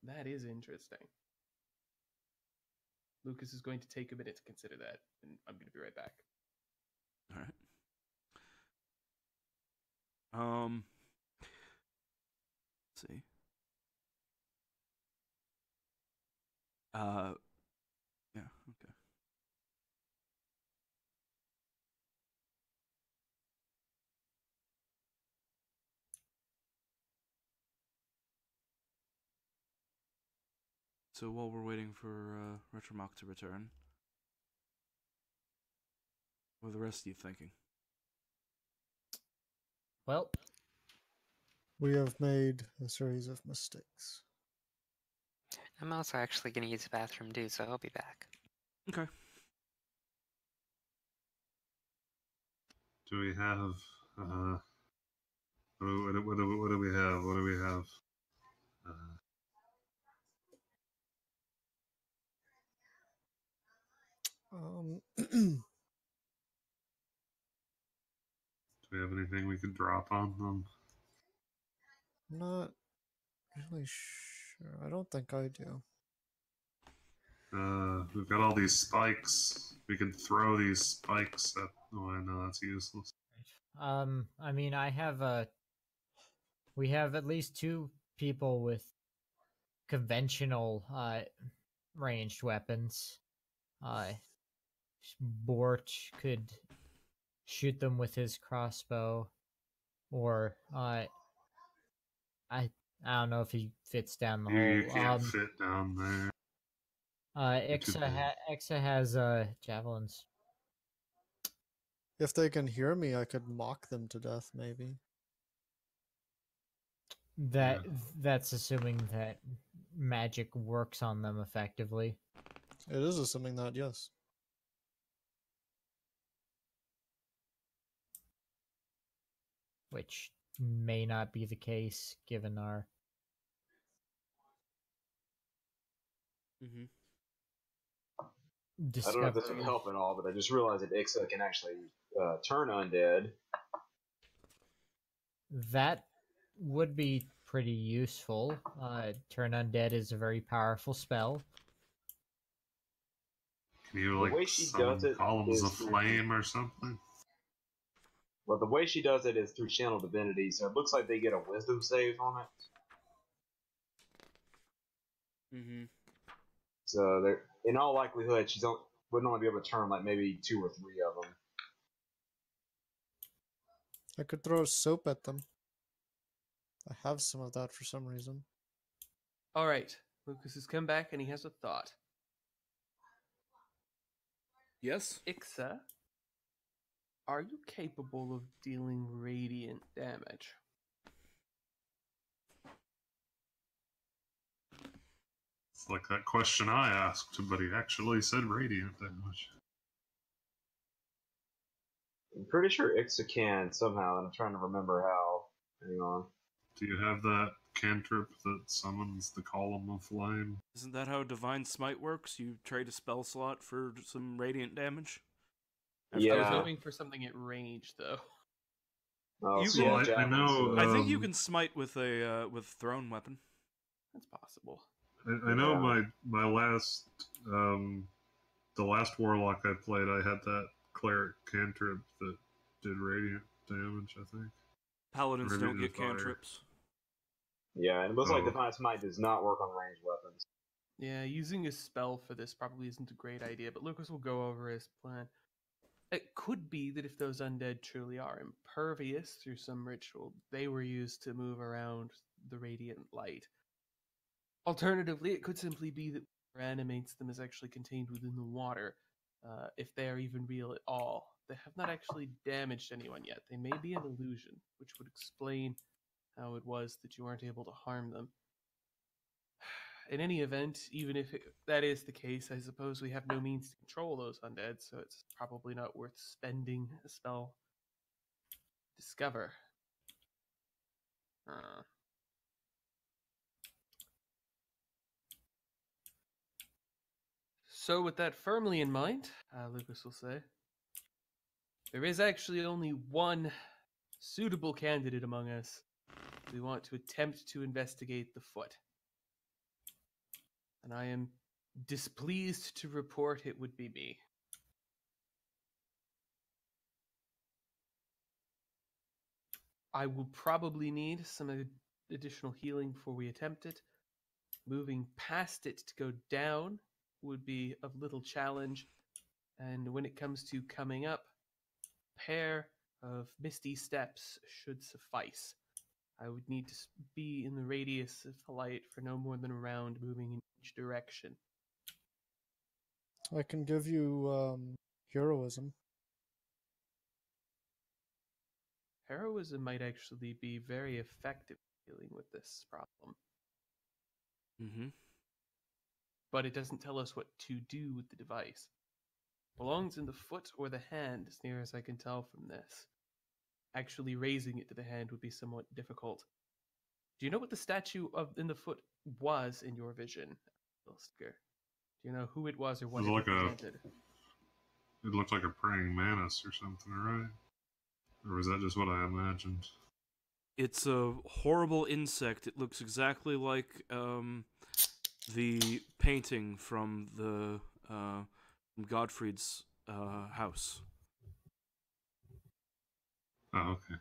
That is interesting. Lucas is going to take a minute to consider that, and I'm going to be right back. All right. Let's see. Yeah, okay. So while we're waiting for Retromach to return, what are the rest of you thinking? Well, we have made a series of mistakes. I'm also actually going to use the bathroom too, so I'll be back. Okay. Do we have? What do we have? What do we have? Do we have anything we could drop on them? Not really sure. I don't think I do. We've got all these spikes. We can throw these spikes at. Oh, I know that's useless. I mean, we have at least 2 people with conventional ranged weapons. Borch could shoot them with his crossbow, or I don't know if he fits down the hole. You can't fit down there. Ixa has javelins. If they can hear me, I could mock them to death, maybe. That's assuming that magic works on them effectively. It is assuming that, yes. Which may not be the case given our I don't know if this would help at all, but I just realized that Ixa can actually turn undead. That would be pretty useful. Turn undead is a very powerful spell. Can you like summon columns of flame or something? Well, the way she does it is through channel divinity, so it looks like they get a wisdom save on it. So they're, in all likelihood, she wouldn't only be able to turn like maybe 2 or 3 of them. I could throw soap at them. I have some of that for some reason. All right, Lucas has come back and he has a thought. Yes? Ixa, are you capable of dealing radiant damage? It's like that question I asked, but he actually said radiant damage. I'm pretty sure Ixa can somehow, and I'm trying to remember how. Hang on. Do you have that cantrip that summons the column of flame? Isn't that how Divine Smite works? You trade a spell slot for some radiant damage? Yeah. I was hoping for something at range, though. Oh, You so can- I know. I think you can smite with a thrown weapon. That's possible. I know my last the last warlock I played, I had that cleric cantrip that did radiant damage. I think Paladins don't Radiant get fire. cantrips. Yeah, and it looks like Divine Smite does not work on ranged weapons. Yeah, using a spell for this probably isn't a great idea, but Lucas will go over his plan. It could be that if those undead truly are impervious through some ritual, they were used to move around the radiant light. Alternatively, it could simply be that what animates them is actually contained within the water, if they are even real at all. They have not actually damaged anyone yet. They may be an illusion, which would explain how it was that you weren't able to harm them. In any event, even if that is the case, I suppose we have no means to control those undead, so it's probably not worth spending a spell discover. So with that firmly in mind, Lucas will say, there is actually only one suitable candidate among us. We want to attempt to investigate the foot. And I am displeased to report it would be me. I will probably need some additional healing before we attempt it. Moving past it to go down would be of little challenge. And when it comes to coming up, a pair of misty steps should suffice. I would need to be in the radius of the light for no more than a round, moving in each direction. I can give you heroism. Heroism might actually be very effective dealing with this problem. Mm-hmm. But it doesn't tell us what to do with the device. Belongs in the foot or the hand, as near as I can tell from this. Actually raising it to the hand would be somewhat difficult. Do you know what the statue in the foot was in your vision, Ilstiger? Do you know who it was or what it represented? It looked like a praying mantis or something, right? Or was that just what I imagined? It's a horrible insect. It looks exactly like the painting from from Godfried's house. Oh, okay.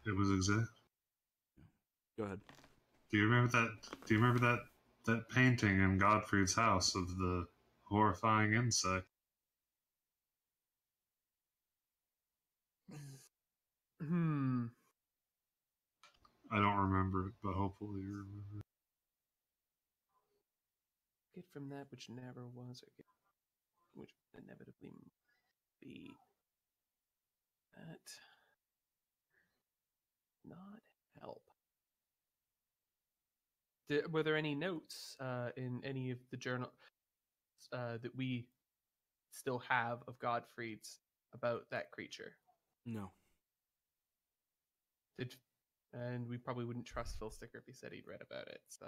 It was exact. Go ahead. Do you remember that painting in Godfried's house of the horrifying insect? I don't remember it, but hopefully you remember. Get from that which never was, or get which inevitably be. That not help. Were there any notes in any of the journals that we still have of Godfried's about that creature? No. And we probably wouldn't trust Phil Sticker if he said he'd read about it. So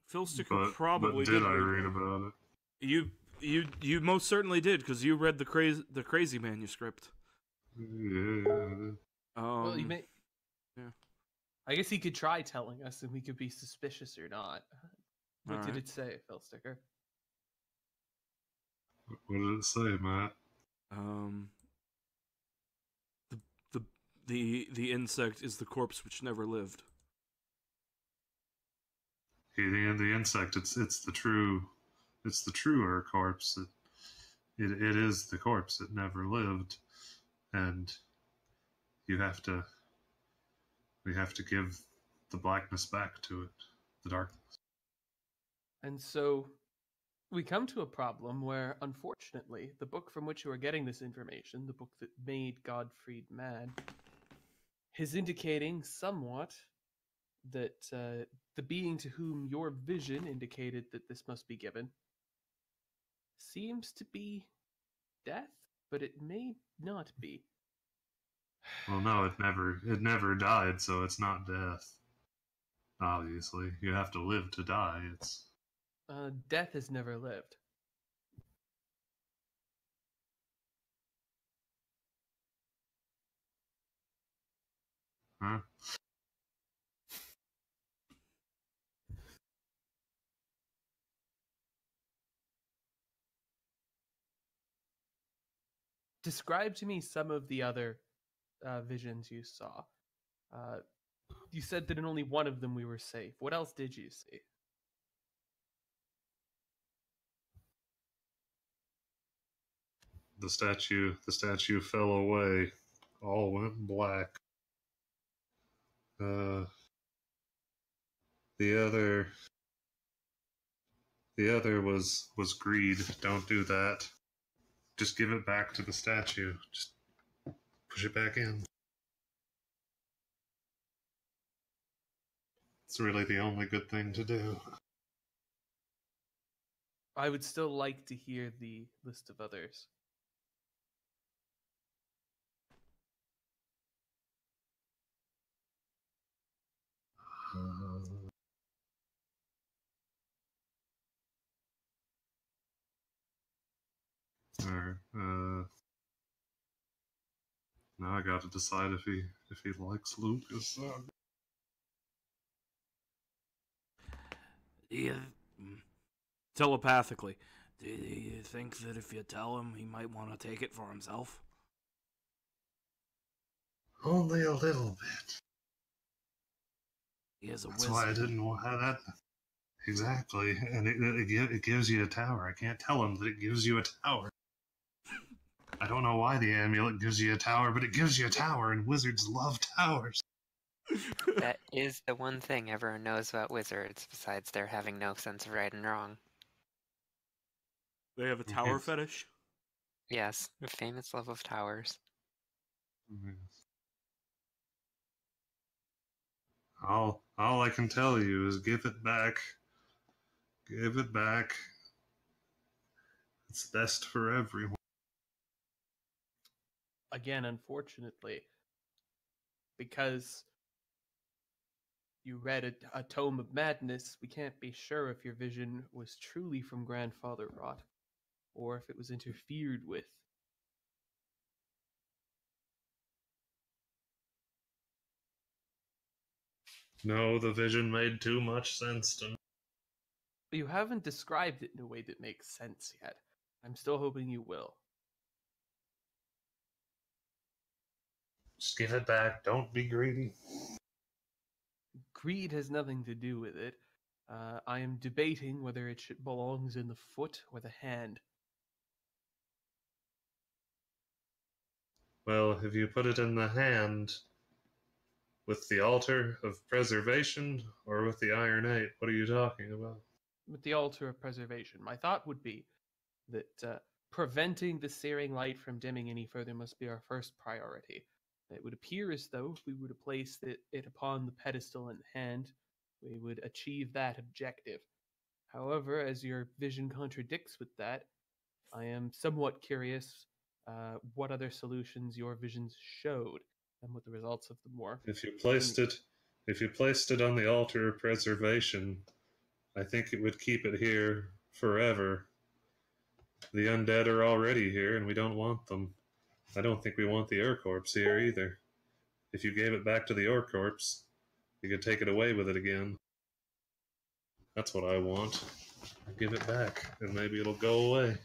Phil Sticker probably did. I read about it? You most certainly did, because you read the crazy manuscript. Yeah. Well, you may. Yeah. I guess he could try telling us, and we could be suspicious or not. What did right. it say, Phil Sticker? What did it say, Matt? The insect is the corpse which never lived. The insect. It's the truer corpse. It is the corpse that never lived, and we have to give the blackness back to it, the darkness. And so we come to a problem where, unfortunately, the book from which you are getting this information, the book that made Godfried mad, is indicating somewhat that the being to whom your vision indicated that this must be given seems to be death, but it may not be. Well, no, it never died, so it's not death. Obviously, you have to live to die. It's death has never lived. huh? Describe to me some of the other visions you saw. You said that in only one of them we were safe. What else did you see? The statue fell away. All went black. The other was greed. Don't do that. Just give it back to the statue. Just push it back in. It's really the only good thing to do. I would still like to hear the list of others. Alright, now I got to decide if he likes Lucas. Telepathically, do you think that if you tell him, he might want to take it for himself? Only a little bit. He is a That's wizard. why I didn't want that. Exactly, and it gives you a tower. I can't tell him that it gives you a tower. I don't know why the amulet gives you a tower, but it gives you a tower, and wizards love towers. That is the one thing everyone knows about wizards, besides their having no sense of right and wrong. They have a tower Yes. fetish? Yes, a famous love of towers. All I can tell you is give it back. Give it back. It's best for everyone. Again, unfortunately, because you read a tome of madness, we can't be sure if your vision was truly from Grandfather Rot, or if it was interfered with. No, the vision made too much sense to me. You haven't described it in a way that makes sense yet. I'm still hoping you will. Just give it back. Don't be greedy. Greed has nothing to do with it. I am debating whether it belongs in the foot or the hand. Well, if you put it in the hand, with the altar of preservation, or with the Iron 8, what are you talking about? With the altar of preservation, my thought would be that preventing the searing light from dimming any further must be our first priority. It would appear as though if we were to place it upon the pedestal in the hand, we would achieve that objective. However, as your vision contradicts with that, I am somewhat curious what other solutions your visions showed and what the results of them were. If you placed it on the altar of preservation, I think it would keep it here forever. The undead are already here, and we don't want them. I don't think we want the Urcorpse here either. If you gave it back to the Urcorpse, you could take it away with it again. That's what I want. Give it back, and maybe it'll go away.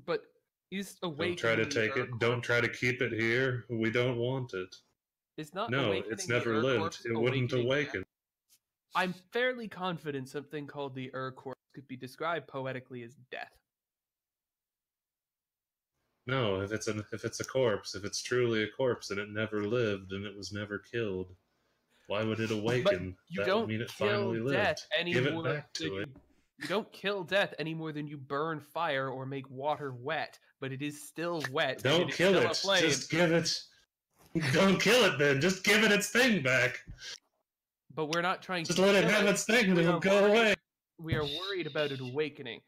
But is awakening Don't try to take it. Don't try to keep it here. We don't want it. Is not No, awakening it's the never lived. Urcorpse It wouldn't awakening awaken. death? I'm fairly confident something called the Urcorpse could be described poetically as death. No, if it's a corpse, if it's truly a corpse and it never lived and it was never killed, why would it awaken? But you That don't would mean it kill finally death lived. any Give it more back than to it. You don't kill death any more than you burn fire or make water wet, but it is still wet. and Don't is kill still it. aflame. Just give it. Don't kill it then. Just give it its thing back. But we're not trying Just to let it kill have its thing and We it'll are go worried- away. We are worried about it awakening.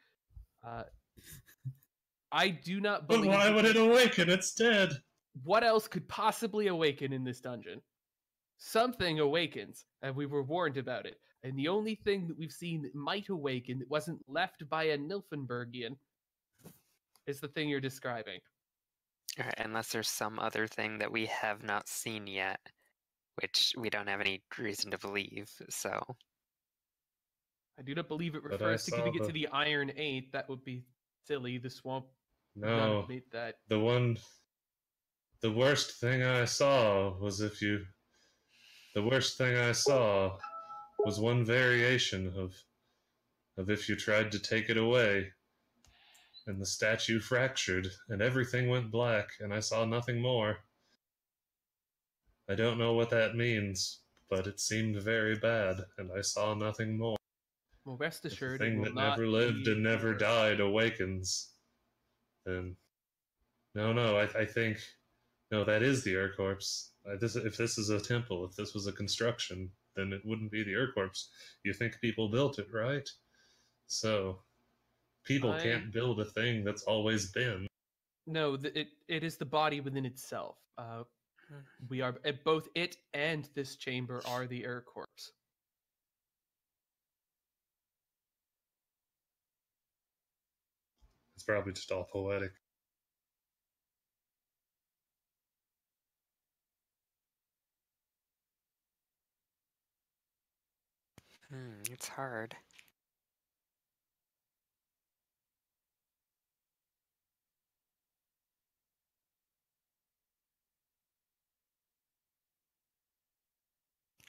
I do not But believe. why would it awaken? It's dead. What else could possibly awaken in this dungeon? Something awakens, and we were warned about it. And the only thing that we've seen that might awaken that wasn't left by a Nilfenbergian is the thing you're describing. Alright, unless there's some other thing that we have not seen yet, which we don't have any reason to believe, so... I do not believe it But I refers to saw giving it to the- the Iron 8. That would be silly. The swamp No. made that. The worst thing I saw was the worst thing I saw was one variation of if you tried to take it away, and the statue fractured, and everything went black, and I saw nothing more. I don't know what that means, but it seemed very bad, and I saw nothing more. Well, rest If the assured, it thing will that not never lived be and never reversed. died awakens, then... No, I think... No, that is the Urcorpse. If this is a temple, if this was a construction, then it wouldn't be the Urcorpse. You think people built it, right? So, people can't build a thing that's always been. No, it is the body within itself. We are both it and this chamber are the Urcorpse. probably just all poetic. It's hard.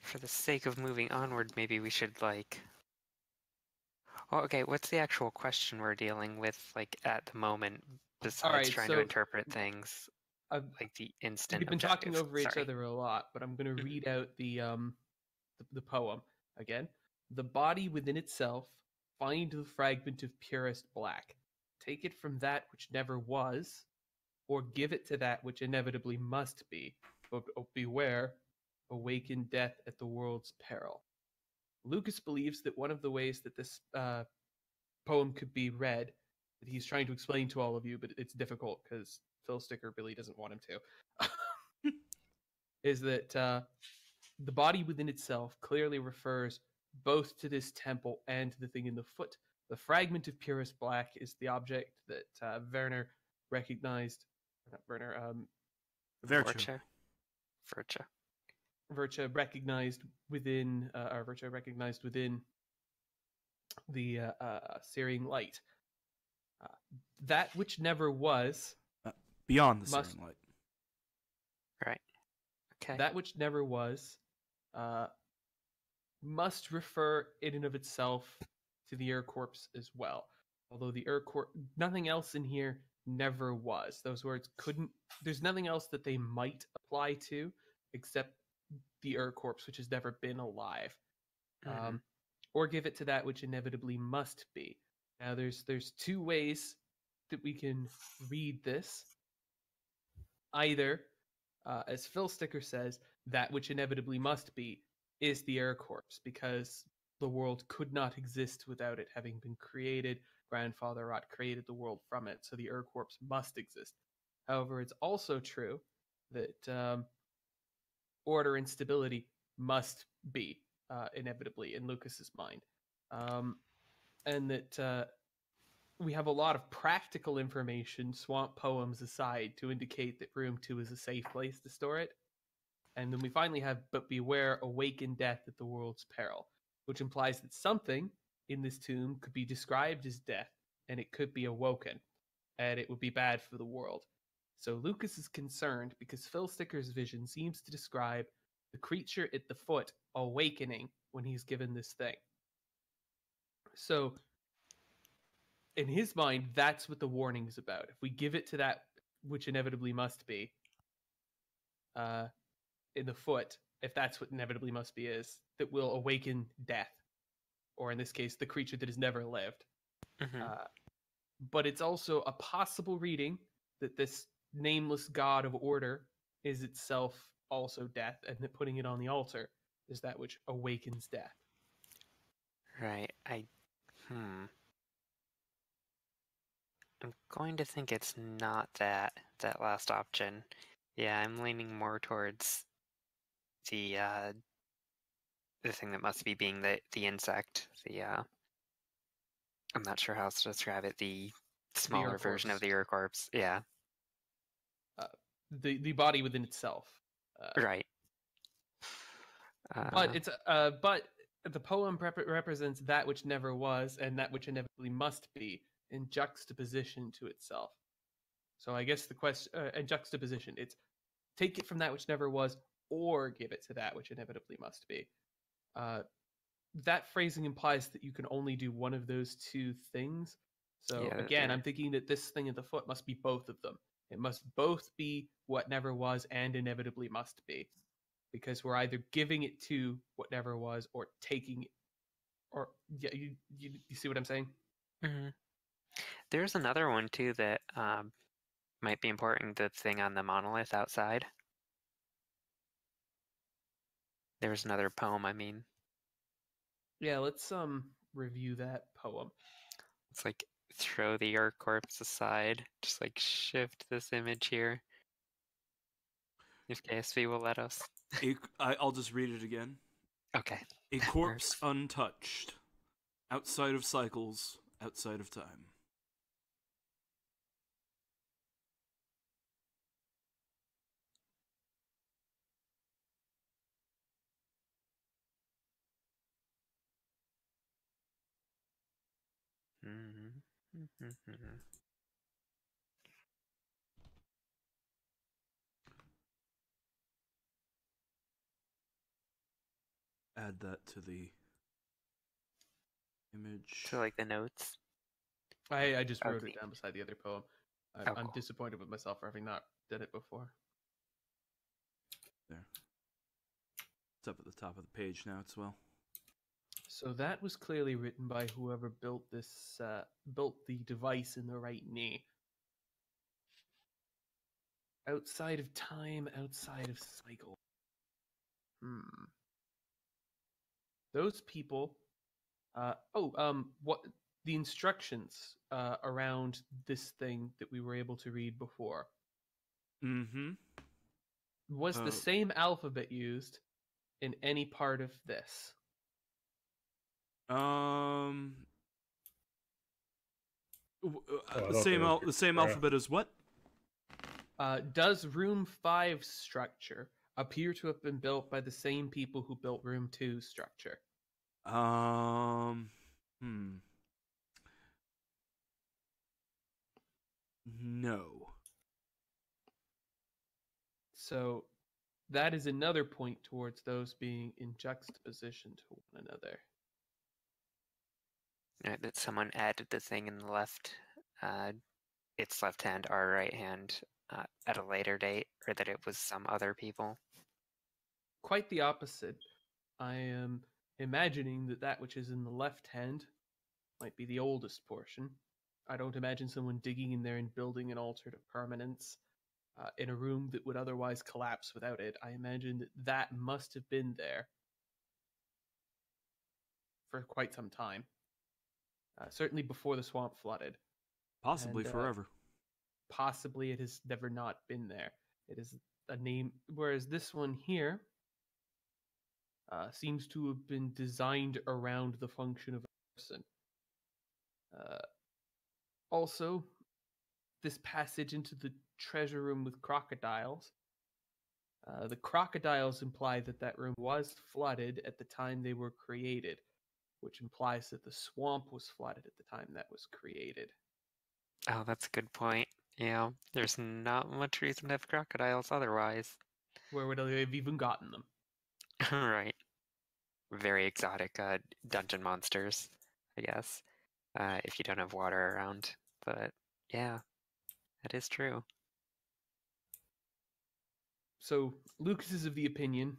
For the sake of moving onward, maybe we should, like... Oh, okay, what's the actual question we're dealing with, like, at the moment, besides trying to interpret things, like the instant We've been objective? talking over each Sorry. other a lot, but I'm going to read out the poem again. The body within itself, find the fragment of purest black. Take it from that which never was, or give it to that which inevitably must be. But beware, awaken death at the world's peril. Lucas believes that one of the ways that this poem could be read, that he's trying to explain to all of you, but it's difficult because Phil Sticker really doesn't want him to, is that the body within itself clearly refers both to this temple and to the thing in the foot. The fragment of purest black is the object that Werner recognized. Not Werner. Virtue. Virtue recognized within, the Syrian light. That which never was. Beyond the Syrian light. Right. Okay. That which never was must refer in and of itself to the Ur corpse as well. Although the Ur corpse, nothing else in here never was. Those words couldn't. There's nothing else that they might apply to except the Ur corpse, which has never been alive. Or give it to that which inevitably must be. Now, there's two ways that we can read this. Either, as Phil Sticker says, that which inevitably must be is the Ur corpse, because the world could not exist without it having been created. Grandfather Rot created the world from it, so the Ur corpse must exist. However, it's also true that order and stability must be inevitably in Lucas's mind, and that we have a lot of practical information, swamp poems aside, to indicate that room 2 is a safe place to store it. And then we finally have, but beware, awaken death at the world's peril, which implies that something in this tomb could be described as death, and it could be awoken, and it would be bad for the world. So Lucas is concerned because Phil Sticker's vision seems to describe the creature at the foot awakening when he's given this thing. So in his mind, that's what the warning is about. If we give it to that which inevitably must be, in the foot, if that's what inevitably must be is, that will awaken death, or in this case, the creature that has never lived. But it's also a possible reading that this nameless god of order is itself also death, and that putting it on the altar is that which awakens death. Right. I'm going to think it's not that last option. Yeah, I'm leaning more towards the thing that must be being the insect. I'm not sure how else to describe it. The smaller version of the Ur corpse. Yeah. The body within itself. Right. But it's but the poem represents that which never was and that which inevitably must be in juxtaposition to itself. So I guess the question in juxtaposition, it's take it from that which never was, or give it to that which inevitably must be. That phrasing implies that you can only do one of those two things. So again, I'm thinking that this thing at the foot must be both of them. It must both be what never was and inevitably must be, because we're either giving it to what never was or taking it. Or yeah, you see what I'm saying? There's another one too that might be important. The thing on the monolith outside. There's another poem. I mean. Yeah, let's review that poem. It's like throw the Ur corpse aside. Just like shift this image here. If KSV will let us. I'll just read it again. Okay. A corpse untouched. Outside of cycles, outside of time. Add that to the image. To like the notes. I just wrote Okay. it down beside the other poem. Oh, I'm cool. disappointed with myself for having not done it before. There. It's up at the top of the page now as well. So that was clearly written by whoever built this, built the device in the right knee. Outside of time, outside of cycle. Those people. What the instructions around this thing that we were able to read before? Mm-hmm. Was the same alphabet used in any part of this? The same alphabet as what? Does Room 5 structure appear to have been built by the same people who built Room 2 structure? No. So that is another point towards those being in juxtaposition to one another. That someone added the thing in the left, its left hand, our right hand, at a later date, or that it was some other people. Quite the opposite. I am imagining that which is in the left hand might be the oldest portion. I don't imagine someone digging in there and building an altar of permanence in a room that would otherwise collapse without it. I imagine that must have been there for quite some time. Certainly before the swamp flooded. Possibly forever. Possibly it has never not been there. It is a name, whereas this one here seems to have been designed around the function of a person. Also, this passage into the treasure room with crocodiles. The crocodiles imply that room was flooded at the time they were created, which implies that the swamp was flooded at the time that was created. Oh, that's a good point. Yeah, there's not much reason to have crocodiles otherwise. Where would they have even gotten them? Right. Very exotic dungeon monsters, I guess, if you don't have water around. But yeah, that is true. So Lucas is of the opinion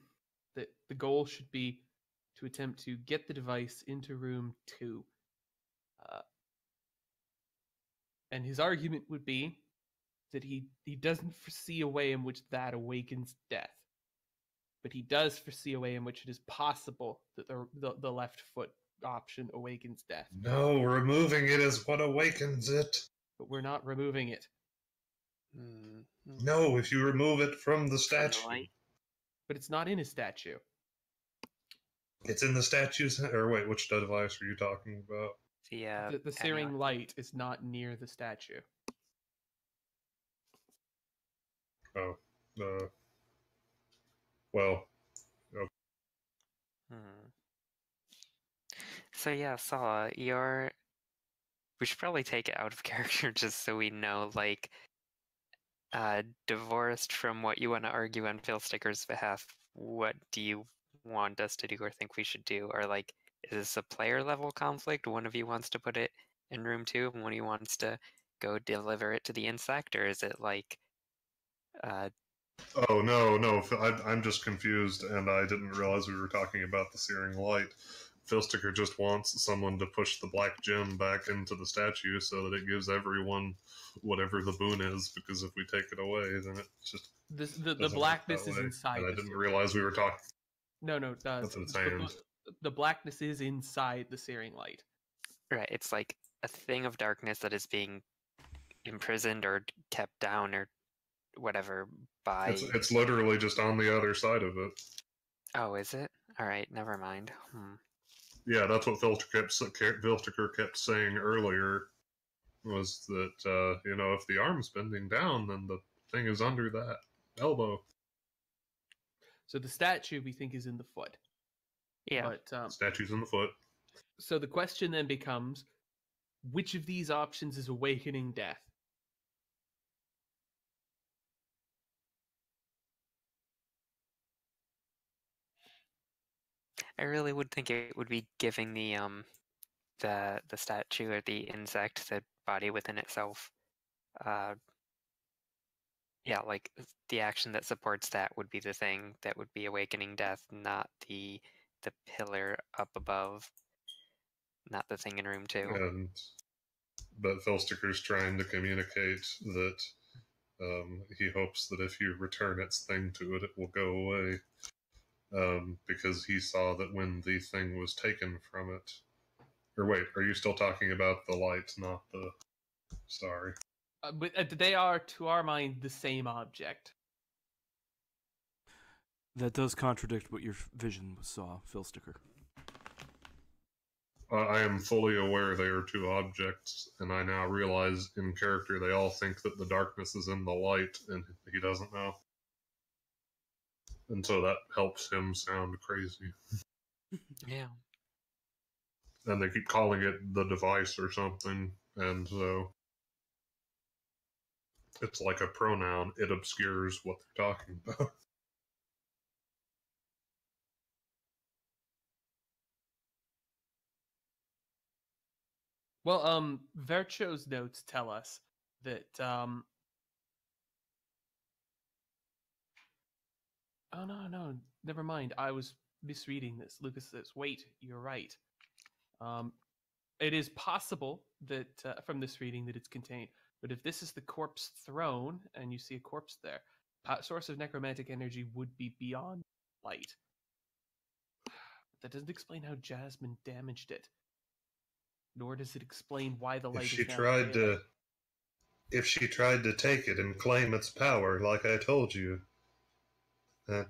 that the goal should be to attempt to get the device into room 2. And his argument would be that he doesn't foresee a way in which that awakens death. But he does foresee a way in which it is possible that the left foot option awakens death. No, removing it is what awakens it. But we're not removing it. No, if you remove it from the statue. But it's not in a statue. It's in the statue's... Or wait, which device are you talking about? The searing light is not near the statue. Oh. Well. Okay. So yeah, Saw, we should probably take it out of character just so we know, like, divorced from what you want to argue on Philsticker's behalf, what do you want us to do or think we should do? Or, like, is this a player level conflict? One of you wants to put it in room 2 and one of you wants to go deliver it to the insect? Or is it like... Oh, no, I'm just confused and I didn't realize we were talking about the searing light. Philsticker just wants someone to push the black gem back into the statue so that it gives everyone whatever the boon is, because if we take it away, then it just... The blackness is inside. And I didn't realize we were talking... No, that's what it's saying. The blackness is inside the searing light. Right, it's like a thing of darkness that is being imprisoned or kept down or whatever by... It's literally just on the other side of it. Oh, is it? Alright, never mind. Yeah, that's what Philsticker kept saying earlier, was that, if the arm's bending down, then the thing is under that elbow. So the statue, we think, is in the foot. Yeah. But, statue's in the foot. So the question then becomes, which of these options is awakening death? I really would think it would be giving the statue or the insect the body within itself. Yeah, like the action that supports that would be the thing that would be awakening death, not the pillar up above, not the thing in room 2. But Filsticker's trying to communicate that he hopes that if you return its thing to it, it will go away. Because he saw that when the thing was taken from it. Or wait, are you still talking about the light, not the. Sorry. But they are, to our mind, the same object. That does contradict what your vision saw, Filsticker. I am fully aware they are two objects, and I now realize in character they all think that the darkness is in the light, and he doesn't know. And so that helps him sound crazy. Yeah. And they keep calling it the device or something, and so it's like a pronoun. It obscures what they're talking about. Well, Vercho's notes tell us that, Oh, no, never mind. I was misreading this. Lucas says, wait, you're right. It is possible that, from this reading, that it's contained. But if this is the corpse throne, and you see a corpse there, source of necromantic energy would be beyond light. That doesn't explain how Jasmine damaged it. Nor does it explain why the light is now failing. If she tried to take it and claim its power, like I told you, that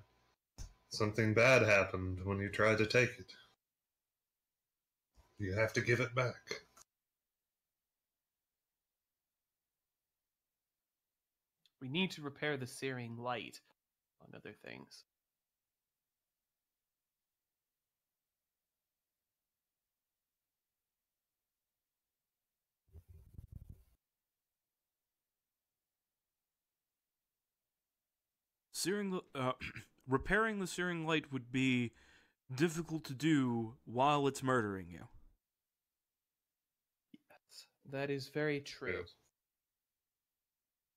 something bad happened when you tried to take it. You have to give it back. We need to repair the searing light, among other things. Repairing the searing light would be difficult to do while it's murdering you. Yes, that is very true. Yes.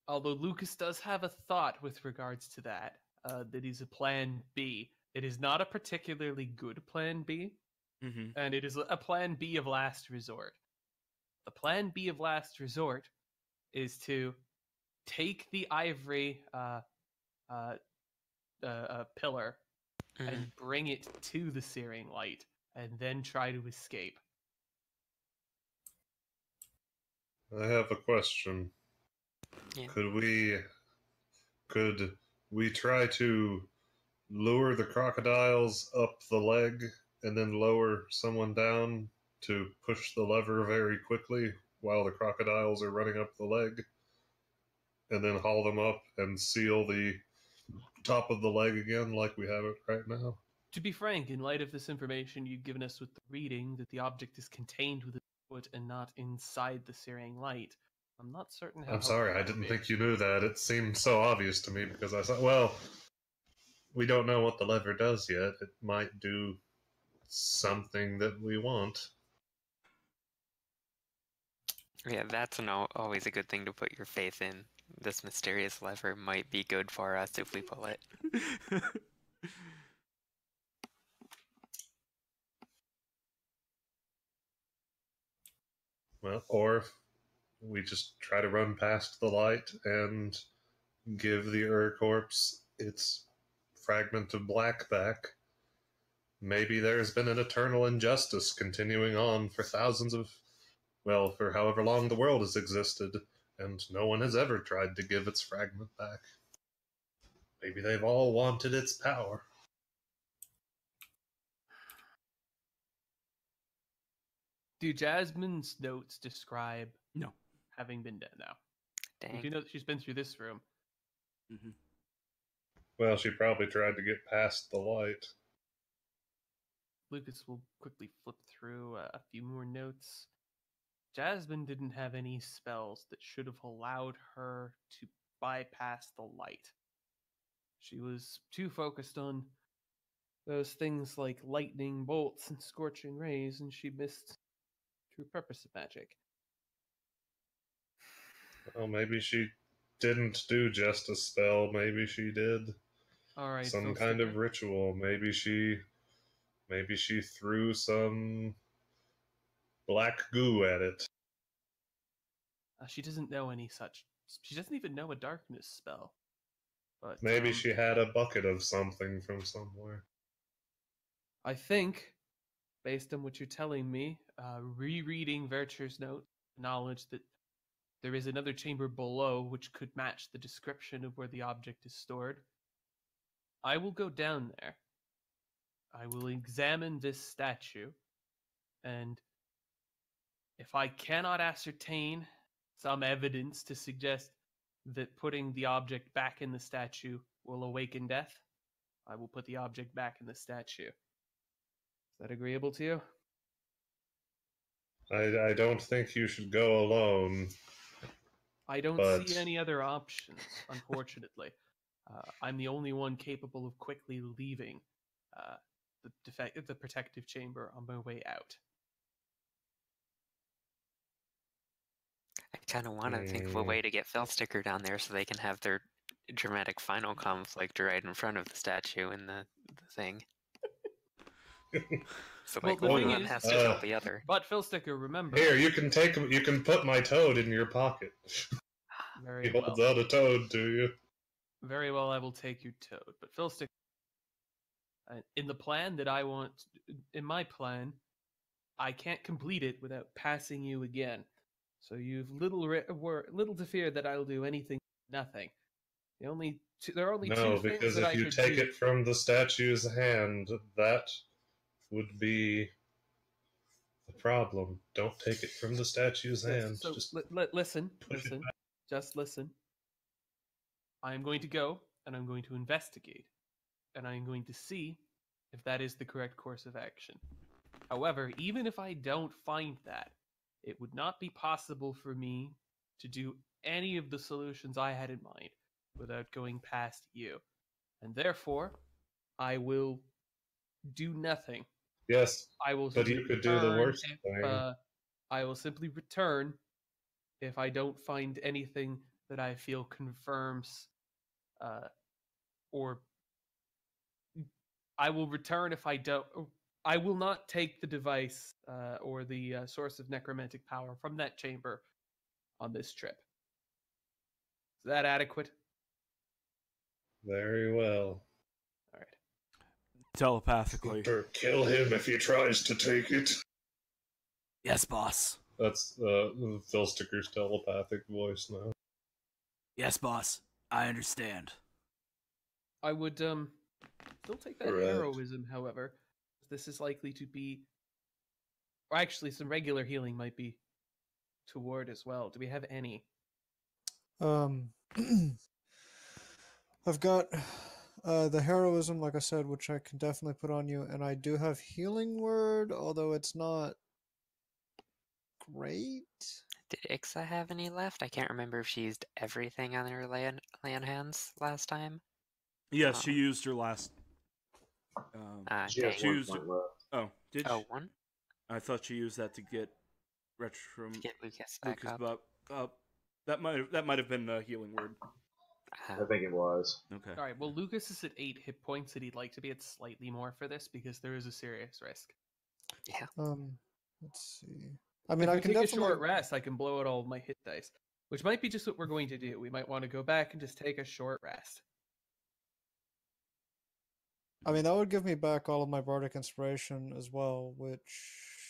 Although Lucas does have a thought with regards to that, that is a plan B. It is not a particularly good plan B, and it is a plan B of last resort. The plan B of last resort is to take the ivory pillar and bring it to the searing light, and then try to escape. I have a question. Yeah. Could we try to lure the crocodiles up the leg and then lower someone down to push the lever very quickly while the crocodiles are running up the leg, and then haul them up and seal the top of the leg again like we have it right now? To be frank, in light of this information you've given us with the reading that the object is contained within the foot and not inside the searing light, I'm not certain how. I'm sorry, I didn't think you knew that. It seemed so obvious to me because I thought, well, we don't know what the lever does yet. It might do something that we want. Yeah, that's always a good thing to put your faith in. This mysterious lever might be good for us if we pull it. Well, or we just try to run past the light and give the corpse its fragment of black back. Maybe there's been an eternal injustice continuing on for for however long the world has existed, and no one has ever tried to give its fragment back. Maybe they've all wanted its power. Do Jasmine's notes describe No. having been dead now? Dang. We do know that she's been through this room. Well, she probably tried to get past the light. Lucas will quickly flip through a few more notes. Jasmine didn't have any spells that should have allowed her to bypass the light. She was too focused on those things like lightning bolts and scorching rays, and she missed true purpose of magic. Well, maybe she didn't do just a spell. Maybe she did All right, some kind of ritual. Maybe she threw some black goo at it. She doesn't know any such. She doesn't even know a darkness spell. But maybe she had a bucket of something from somewhere. I think, based on what you're telling me, rereading Verture's note, knowledge that there is another chamber below which could match the description of where the object is stored, I will go down there. I will examine this statue, and if I cannot ascertain some evidence to suggest that putting the object back in the statue will awaken death, I will put the object back in the statue. Is that agreeable to you? I don't think you should go alone. I don't see any other options, unfortunately. I'm the only one capable of quickly leaving the protective chamber on my way out. I kind of want to think of a way to get Felsticker down there so they can have their dramatic final conflict right in front of the statue and the thing. So like one has to help the other. But Felsticker, remember. Here, you can put my toad in your pocket. Very he holds out a toad to you. Very well, I will take your toad. But Felsticker, in the plan that I want, in my plan, I can't complete it without passing you again. So you've little to fear that I'll do anything, nothing. There are only two things No, because if you take it from the statue's hand, that would be the problem. Don't take it from the statue's hand. So just listen. Just listen. I am going to go, and I'm going to investigate, and I'm going to see if that is the correct course of action. However, even if I don't find that, it would not be possible for me to do any of the solutions I had in mind without going past you. And therefore, I will do nothing. Yes, I will but you could do the worst thing. I will simply return if I don't find anything that I feel confirms, or I will return if I don't. I will not take the device or the source of necromantic power from that chamber on this trip. Is that adequate? Very well. All right. Telepathically. Kill him if he tries to take it. Yes, boss. That's Felsticker's telepathic voice now. Yes, boss. I understand. I would still take that heroism, however. This is likely to be, or actually some regular healing might be toward as well. Do we have any? I've got the heroism, like I said, which I can definitely put on you, and I do have healing word, although it's not great. Did Ixa have any left? I can't remember if she used everything on her land hands last time. Yes, she used her last. She has she 1 used. point left. Oh, did Oh, she? one? I thought she used that to get Retro. Get Lucas back up. That might have been a healing word. I think it was. Okay. All right. Well, Lucas is at 8 hit points, and he'd like to be at slightly more for this because there is a serious risk. Yeah. Let's see. I mean, if I can take definitely a short rest. I can blow out all my hit dice, which might be just what we're going to do. We might want to go back and just take a short rest. I mean, that would give me back all of my bardic inspiration as well, which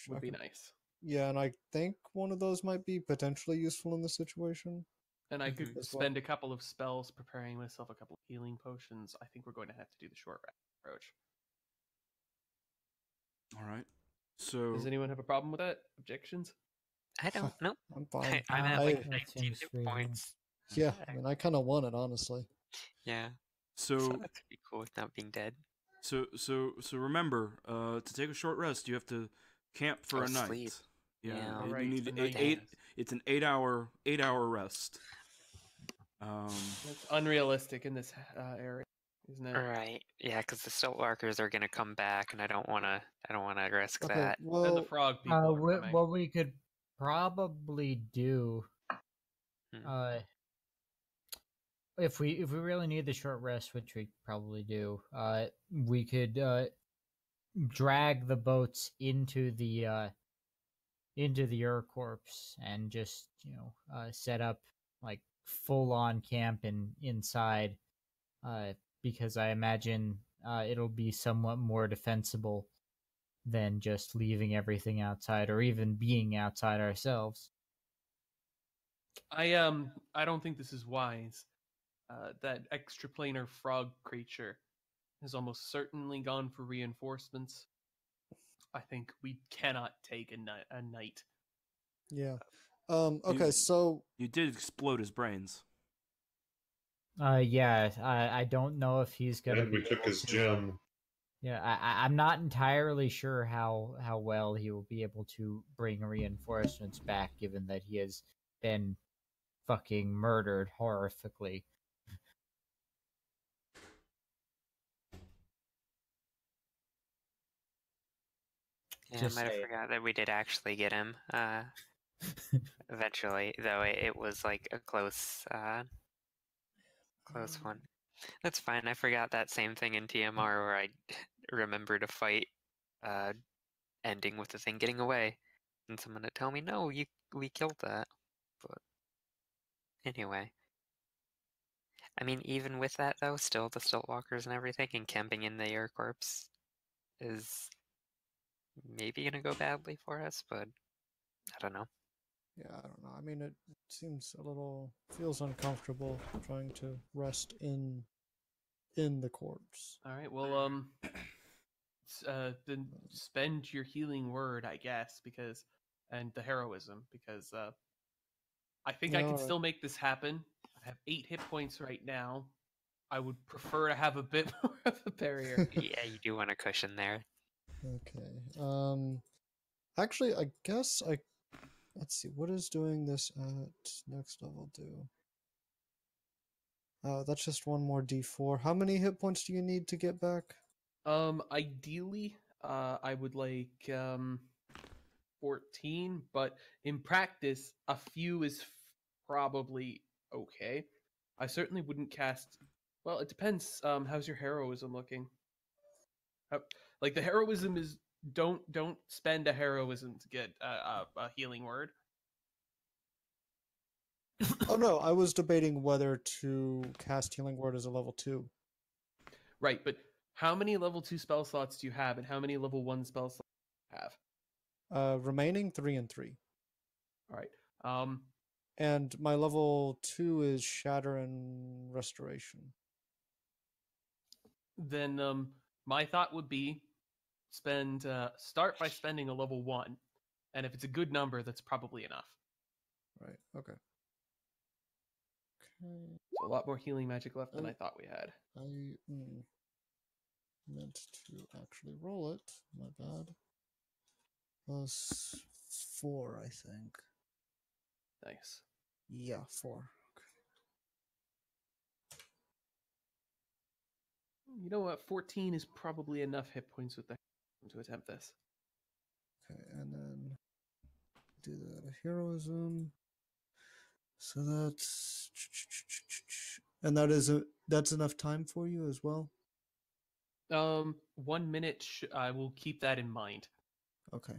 would be nice. Yeah, and I think one of those might be potentially useful in this situation. And I could spend a couple of spells preparing myself a couple of healing potions. I think we're going to have to do the short rest approach. All right. So does anyone have a problem with that? Objections? I don't know. I'm fine. I'm at like 19 hit points. Yeah, I mean, I kind of want it, honestly. Yeah. So that's pretty cool with not being dead. So remember, to take a short rest, you have to camp for a night. Sleep. Yeah, Yeah. you Alright, need a night eight. rest. It's an 8-hour rest. That's unrealistic in this area, isn't it? Right. Yeah, because the Stiltwalkers are gonna come back, and I don't wanna risk Okay, that. And the well, frog people are coming. What we could probably do, Hmm. if we really need the short rest, which we probably do, we could drag the boats into the Urcorpse and just set up like full on camp inside, because I imagine it'll be somewhat more defensible than just leaving everything outside or even being outside ourselves. I don't think this is wise. That extraplanar frog creature has almost certainly gone for reinforcements. I think we cannot take a night. yeah. Okay, You- so You did explode his brains. Yeah, I don't know if he's gonna. And we be took able his to, gem. Yeah, I'm not entirely sure how well he will be able to bring reinforcements back, given that he has been fucking murdered horrifically. Yeah, Just I might have saying. forgot that we did actually get him. Eventually, though it was like a close one. That's fine. I forgot that same thing in TMR where I remembered a fight ending with the thing getting away, and someone would tell me, "No, we killed that." But anyway, I mean, even with that though, still the Stiltwalkers and everything, and camping in the Air Corps is maybe gonna go badly for us, but I don't know. yeah, I don't know. I mean, it seems feels uncomfortable trying to rest in the corpse. All right. Well, then spend your healing word, I guess, and the heroism, because I think I Yeah, can alright. still make this happen. I have 8 hit points right now. I would prefer to have a bit more of a barrier. Yeah, you do want a cushion there. Okay. Actually, I guess let's see. What is doing this at next level do? That's just one more D4. How many hit points do you need to get back? Ideally, I would like 14, but in practice, a few is probably okay. I certainly wouldn't cast. Well, it depends. How's your heroism looking? Like the heroism is don't spend a heroism to get a healing word. Oh no, I was debating whether to cast Healing Word as a level 2. Right, but how many level 2 spell slots do you have, and how many level 1 spell slots do you have? Remaining 3 and 3. All right. And my level 2 is Shatter and Restoration. Then my thought would be start by spending a level 1, and if it's a good number, that's probably enough. Right. Okay. Okay. So a lot more healing magic left than I thought we had. I meant to actually roll it. My bad. Plus 4, I think. Nice. Yeah, 4. You know what? 14 is probably enough hit points with the to attempt this. Okay, and then do the heroism. So that's and that's enough time for you as well. 1 minute. I will keep that in mind. Okay.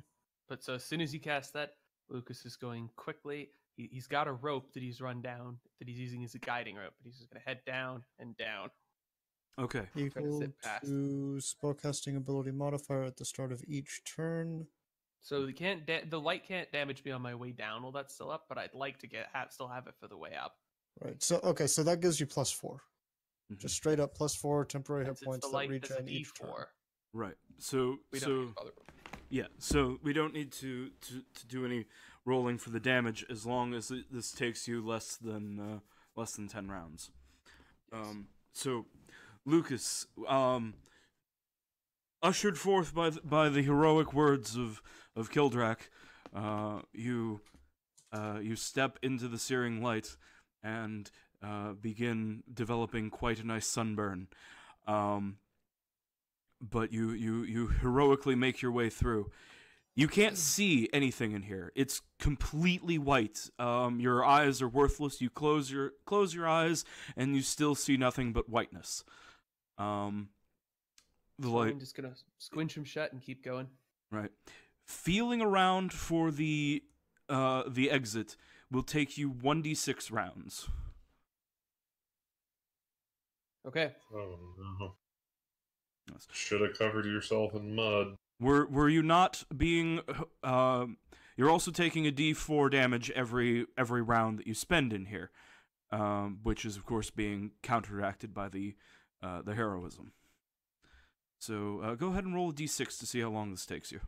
But so as soon as you cast that, Lucas is going quickly. He's got a rope that he's run down that he's using as a guiding rope, but he's just going to head down and down. Okay. Equal zip past. to spellcasting ability modifier at the start of each turn. So the light can't damage me on my way down while that's still up, but I'd like to still have it for the way up. Right. So okay, so that gives you plus 4. Mhm. Just straight up plus 4 temporary hit Since it's points the that light that's a regen each turn. D4. Right. So We don't need to bother. yeah. So we don't need to do any rolling for the damage as long as this takes you less than 10 rounds. Yes. So Lucas, ushered forth by the heroic words of Kildrak, you step into the searing light and begin developing quite a nice sunburn. But you heroically make your way through. You can't see anything in here. It's completely white. Your eyes are worthless. You close your eyes, and you still see nothing but whiteness. The light. I'm just gonna squinch them shut and keep going. Right. Feeling around for the exit will take you 1d6 rounds. Okay. Oh no! Yes. Should have covered yourself in mud. Were you not being? You're also taking a d4 damage every round that you spend in here, which is of course being counteracted by the heroism. So go ahead and roll a d6 to see how long this takes you.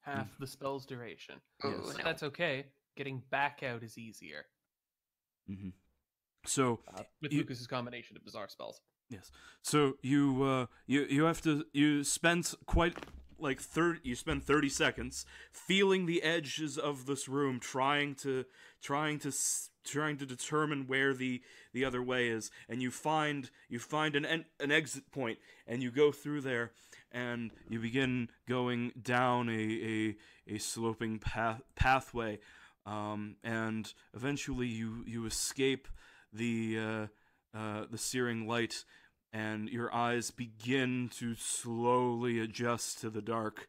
Half the spell's duration. Oh, Yes. no. That's okay. Getting back out is easier. Mm-hmm. So With You- Lucas's combination of bizarre spells. yes, so you have to spend quite like 30 seconds feeling the edges of this room, trying to determine where the other way is, and you find an exit point, and you go through there, and you begin going down a sloping pathway, and eventually you escape the searing light, and your eyes begin to slowly adjust to the dark.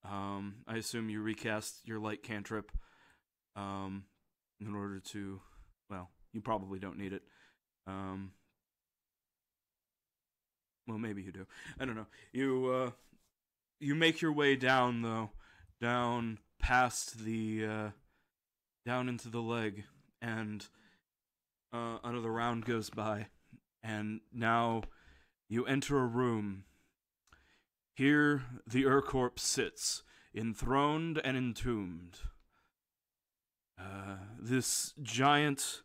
I assume you recast your light cantrip in order to, well, you probably don't need it. Well, maybe you do. I don't know. You make your way down, though, down past the down into the leg, and another round goes by, and now you enter a room. Here the Urcorpse sits, enthroned and entombed. This giant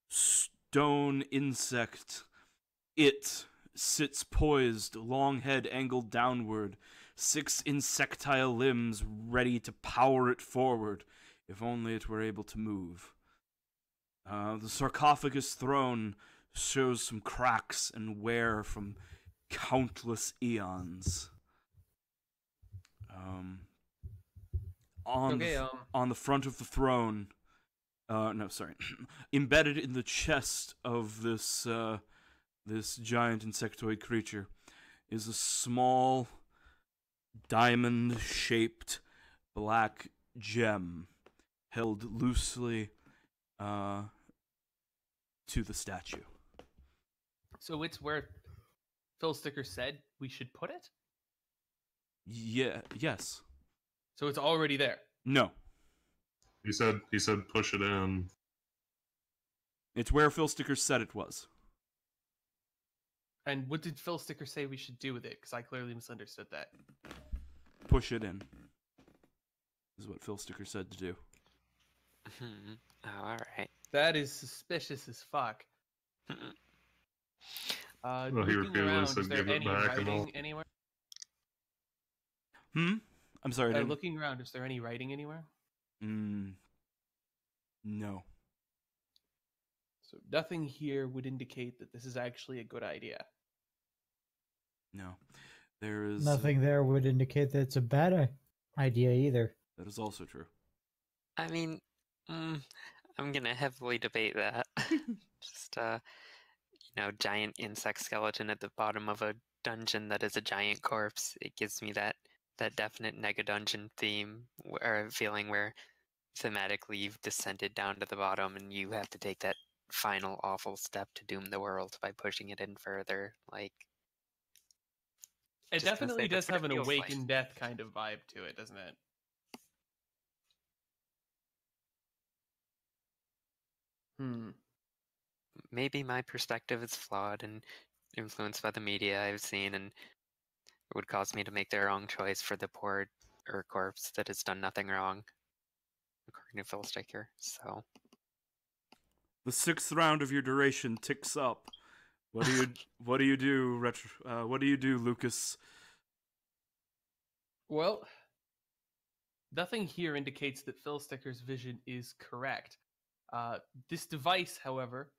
stone insect, it sits poised, long head angled downward, 6 insectile limbs ready to power it forward, if only it were able to move. The sarcophagus throne shows some cracks and wear from countless eons. On the front of the throne, embedded in the chest of this giant insectoid creature is a small diamond-shaped black gem held loosely to the statue. So it's where Phil Sticker said we should put it? Yes. So it's already there. No. He said push it in. It's where Phil Sticker said it was. And what did Phil Sticker say we should do with it? Because I clearly misunderstood that. Push it in. This is what Phil Sticker said to do. Oh, alright. That is suspicious as fuck. Well, he Looking repeatedly around, said is there give it any back and all. writing anywhere? I'm sorry. Looking around, is there any writing anywhere? No. So nothing here would indicate that this is actually a good idea. No. There is Nothing there would indicate that it's a bad idea either. That is also true. I mean, I'm gonna heavily debate that. Just giant insect skeleton at the bottom of a dungeon that is a giant corpse. It gives me that definite Nega Dungeon theme or feeling where thematically you've descended down to the bottom and you have to take that final awful step to doom the world by pushing it in further. Like, It just gonna definitely say does that's what have it an feels like. awakened death kind of vibe to it, doesn't it? Maybe my perspective is flawed and influenced by the media I've seen, and it would cause me to make the wrong choice for the poor corpse that has done nothing wrong, according to Phil Sticker. So The 6th round of your duration ticks up. What do you what do you do, what do you do, Lucas? Well, nothing here indicates that Philsticker's vision is correct. This device, however,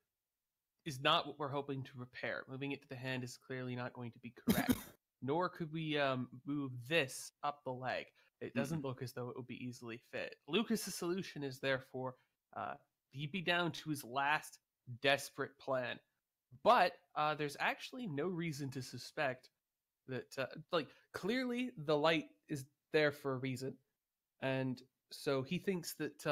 is not what we're hoping to repair. Moving it to the hand is clearly not going to be correct. Nor could we move this up the leg. It doesn't look as though it would be easily fit. Lucas's solution is therefore he'd be down to his last desperate plan. But there's actually no reason to suspect that, clearly the light is there for a reason. And so he thinks that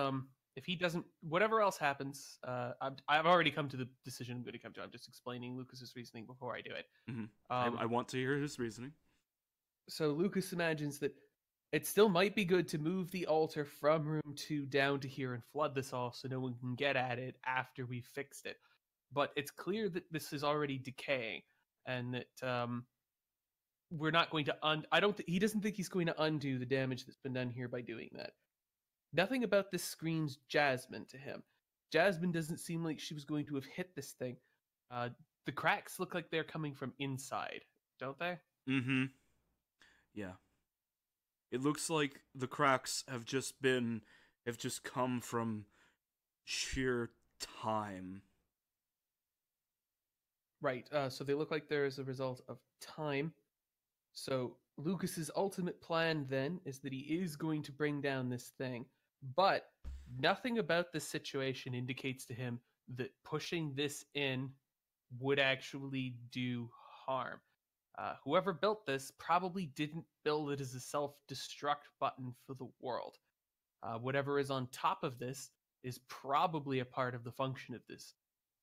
if he doesn't, whatever else happens, I've already come to the decision I'm going to come to. I'm just explaining Lucas's reasoning before I do it. I want to hear his reasoning. So Lucas imagines that it still might be good to move the altar from room 2 down to here and flood this all so no one can get at it after we've fixed it. But it's clear that this is already decaying, and that we're not going to he doesn't think he's going to undo the damage that's been done here by doing that. Nothing about this screams Jasmine to him. Jasmine doesn't seem like she was going to have hit this thing. The cracks look like they're coming from inside, don't they? Mm-hmm. Yeah. It looks like the cracks have just come from sheer time. Right, so they look like they're as a result of time. So Lucas's ultimate plan then is that he is going to bring down this thing, but nothing about this situation indicates to him that pushing this in would actually do harm. Whoever built this probably didn't build it as a self-destruct button for the world. Whatever is on top of this is probably a part of the function of this.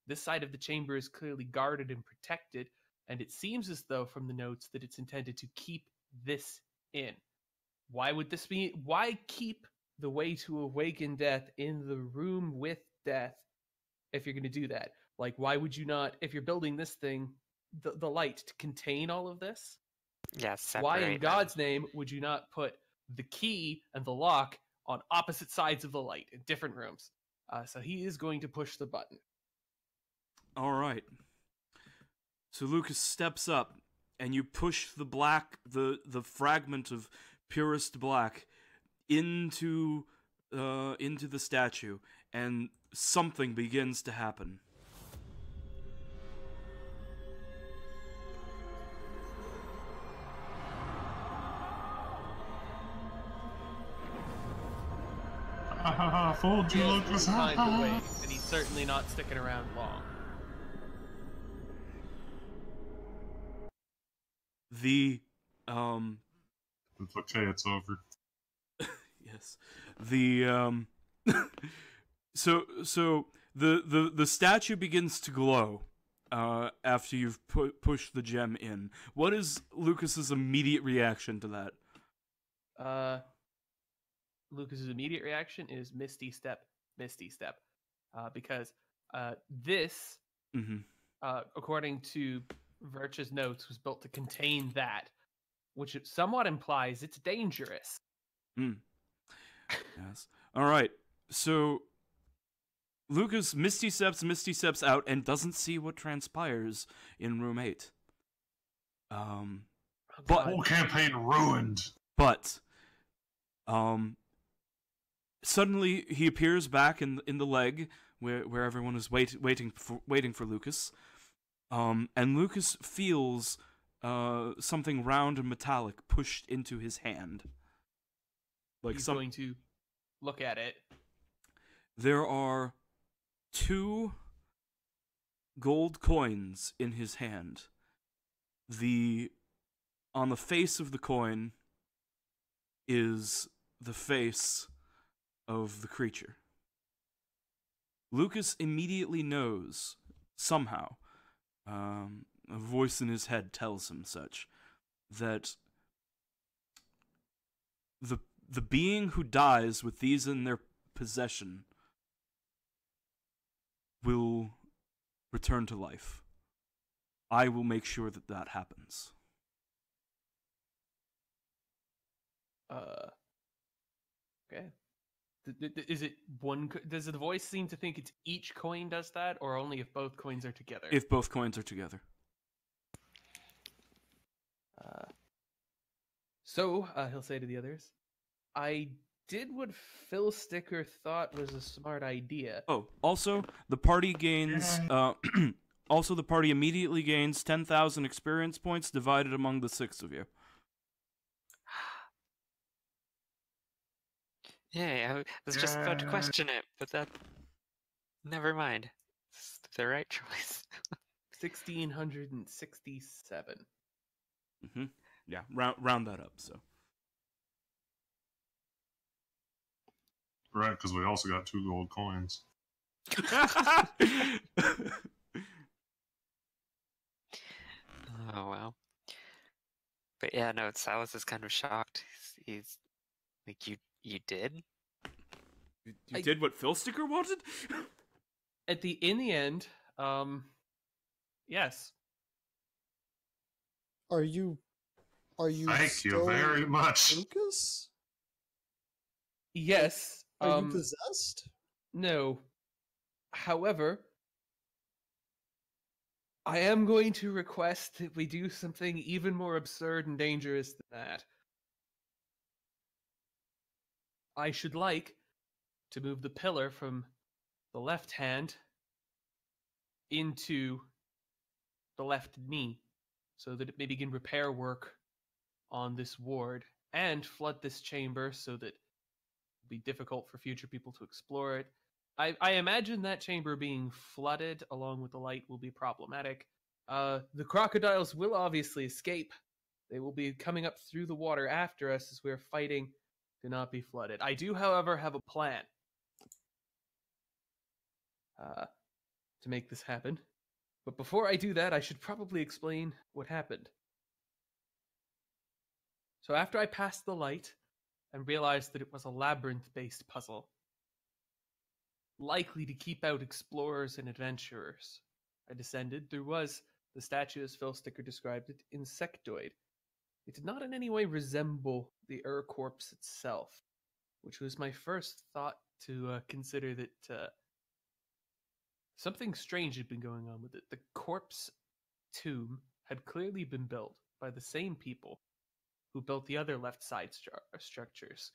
This side of the chamber is clearly guarded and protected, and it seems as though from the notes that it's intended to keep this in. Why would this be? Why keep the way to awaken death in the room with death if you're going to do that? Like, why would you not, if you're building this thing, the light to contain all of this? Yes. Why in God's name would you not put the key and the lock on opposite sides of the light in different rooms? So he is going to push the button. All right. So Lucas steps up, and you push the the fragment of purest black into the statue, and something begins to happen. Fooled you, Lucas. Time to wait, and he's certainly not sticking around long. It's okay, it's over. Yes. So the statue begins to glow after you've pushed the gem in. What is Lucas's immediate reaction to that? Lucas's immediate reaction is Misty Step, because this, according to Virtue's notes, was built to contain that, which it somewhat implies it's dangerous. Yes. All right. So Lucas misty steps out and doesn't see what transpires in room 8. But whole campaign ruined. But suddenly he appears back in the leg where everyone is waiting for Lucas. And Lucas feels something round and metallic pushed into his hand. He's going to look at it. There are 2 gold coins in his hand. On the face of the coin is the face of the creature. Lucas immediately knows, somehow, a voice in his head tells him such, that the being who dies with these in their possession will return to life. I will make sure that happens. Okay. Is it one? Does the voice seem to think it's each coin does that, or only if both coins are together? If both coins are together. So he'll say to the others, "I did what Phil Sticker thought was a smart idea." Oh, also the party gains. Also, the party immediately gains 10,000 experience points divided among the 6 of you. Yeah, I was just about to question it, but that. Never mind. It's the right choice. 1,667. Yeah, round that up. So. Right, because we also got 2 gold coins. Oh wow. But yeah, no, Silas is kind of shocked. He's like, you did? You did what Phil Sticker wanted? In the end, yes. Are you Thank you very much. Lucas? Yes. Are you possessed? No. However, I am going to request that we do something even more absurd and dangerous than that. I should like to move the pillar from the left hand into the left knee so that it may begin repair work on this ward and flood this chamber so that it'll be difficult for future people to explore it. I imagine that chamber being flooded along with the light will be problematic. The crocodiles will obviously escape. They will be coming up through the water after us as we're fighting to not be flooded. I do, however, have a plan to make this happen. But before I do that, I should probably explain what happened. So after I passed the light and realized that it was a labyrinth-based puzzle, likely to keep out explorers and adventurers, I descended. There was, the statue as Phil Sticker described it, insectoid. It did not in any way resemble the corpse itself, which was my first thought to consider that something strange had been going on with it. The corpse tomb had clearly been built by the same people who built the other left side structures.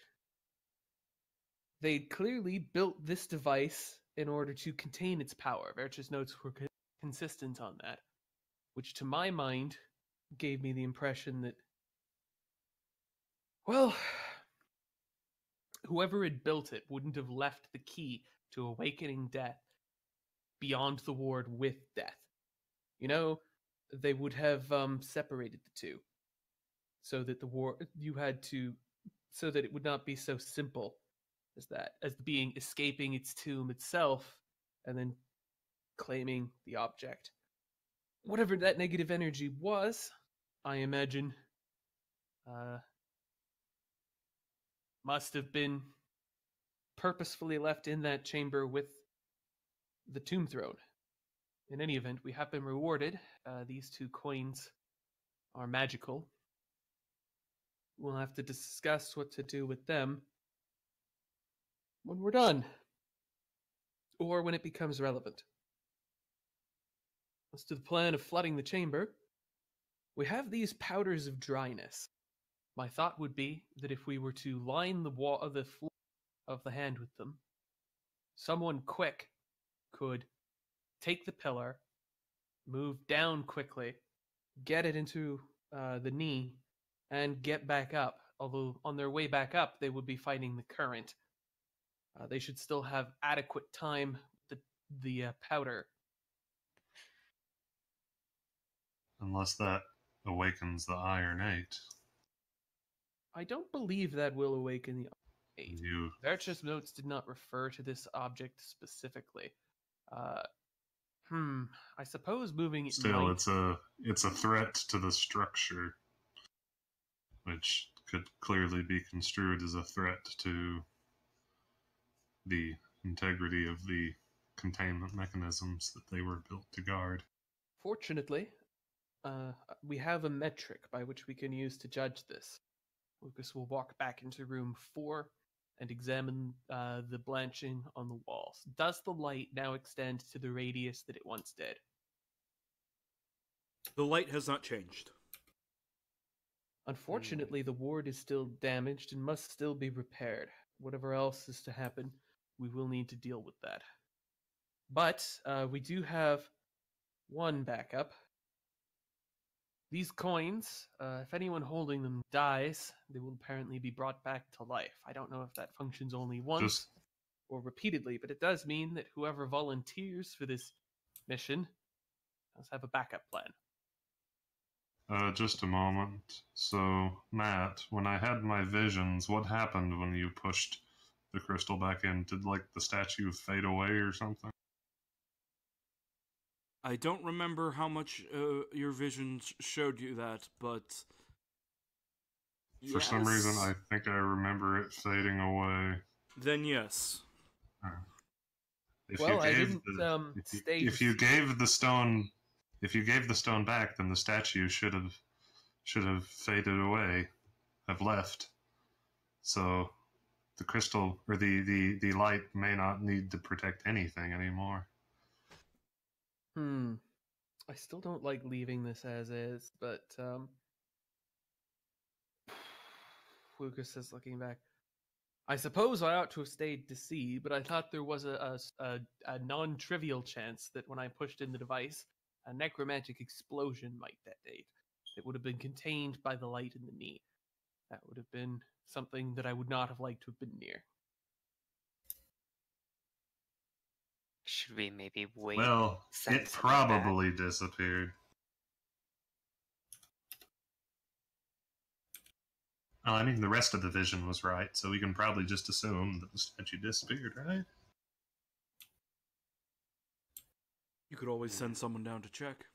They clearly built this device in order to contain its power. Verch's notes were consistent on that, which to my mind gave me the impression that, well, whoever had built it wouldn't have left the key to awakening death beyond the ward with death. You know, they would have separated the two so that so that it would not be so simple as that, as the being escaping its tomb itself and then claiming the object. Whatever that negative energy was, I imagine, must have been purposefully left in that chamber with the tomb throne. In any event, we have been rewarded. These 2 coins are magical. We'll have to discuss what to do with them when we're done, or when it becomes relevant. As to the plan of flooding the chamber, we have these powders of dryness. My thought would be that if we were to line the wall of the floor of the hand with them, someone quick could take the pillar, move down quickly, get it into the knee, and get back up. Although on their way back up, they would be fighting the current. They should still have adequate time with the powder. Unless that awakens the Iron 8. I don't believe that will awaken the Iron 8. Verch's notes did not refer to this object specifically. I suppose moving it Still, might... it's a threat to the structure, which could clearly be construed as a threat to the integrity of the containment mechanisms that they were built to guard. Fortunately, we have a metric by which we can use to judge this. Lucas will walk back into room 4 and examine the blanching on the walls. Does the light now extend to the radius that it once did? The light has not changed. Unfortunately, the ward is still damaged and must still be repaired. Whatever else is to happen, we will need to deal with that. But we do have one backup. These coins, if anyone holding them dies, they will apparently be brought back to life. I don't know if that functions only once or repeatedly, but it does mean that whoever volunteers for this mission does have a backup plan. Just a moment. So, Matt, when I had my visions, what happened when you pushed the crystal back in? Did, like, the statue fade away or something? I don't remember how much your visions showed you that, but... For some reason, I think I remember it fading away. Then yes. If you gave the stone back, then the statue should have faded away, have left. So the crystal or the light may not need to protect anything anymore. I still don't like leaving this as is, but Lucas is looking back. I suppose I ought to have stayed to see, but I thought there was a non-trivial chance that when I pushed in the device, a necromantic explosion might detonate. It would have been contained by the light in the knee. That would have been something that I would not have liked to have been near. Should we maybe wait? Well, it probably disappeared. Well, I mean, the rest of the vision was right, so we can probably just assume that the statue disappeared, right? You could always send someone down to check.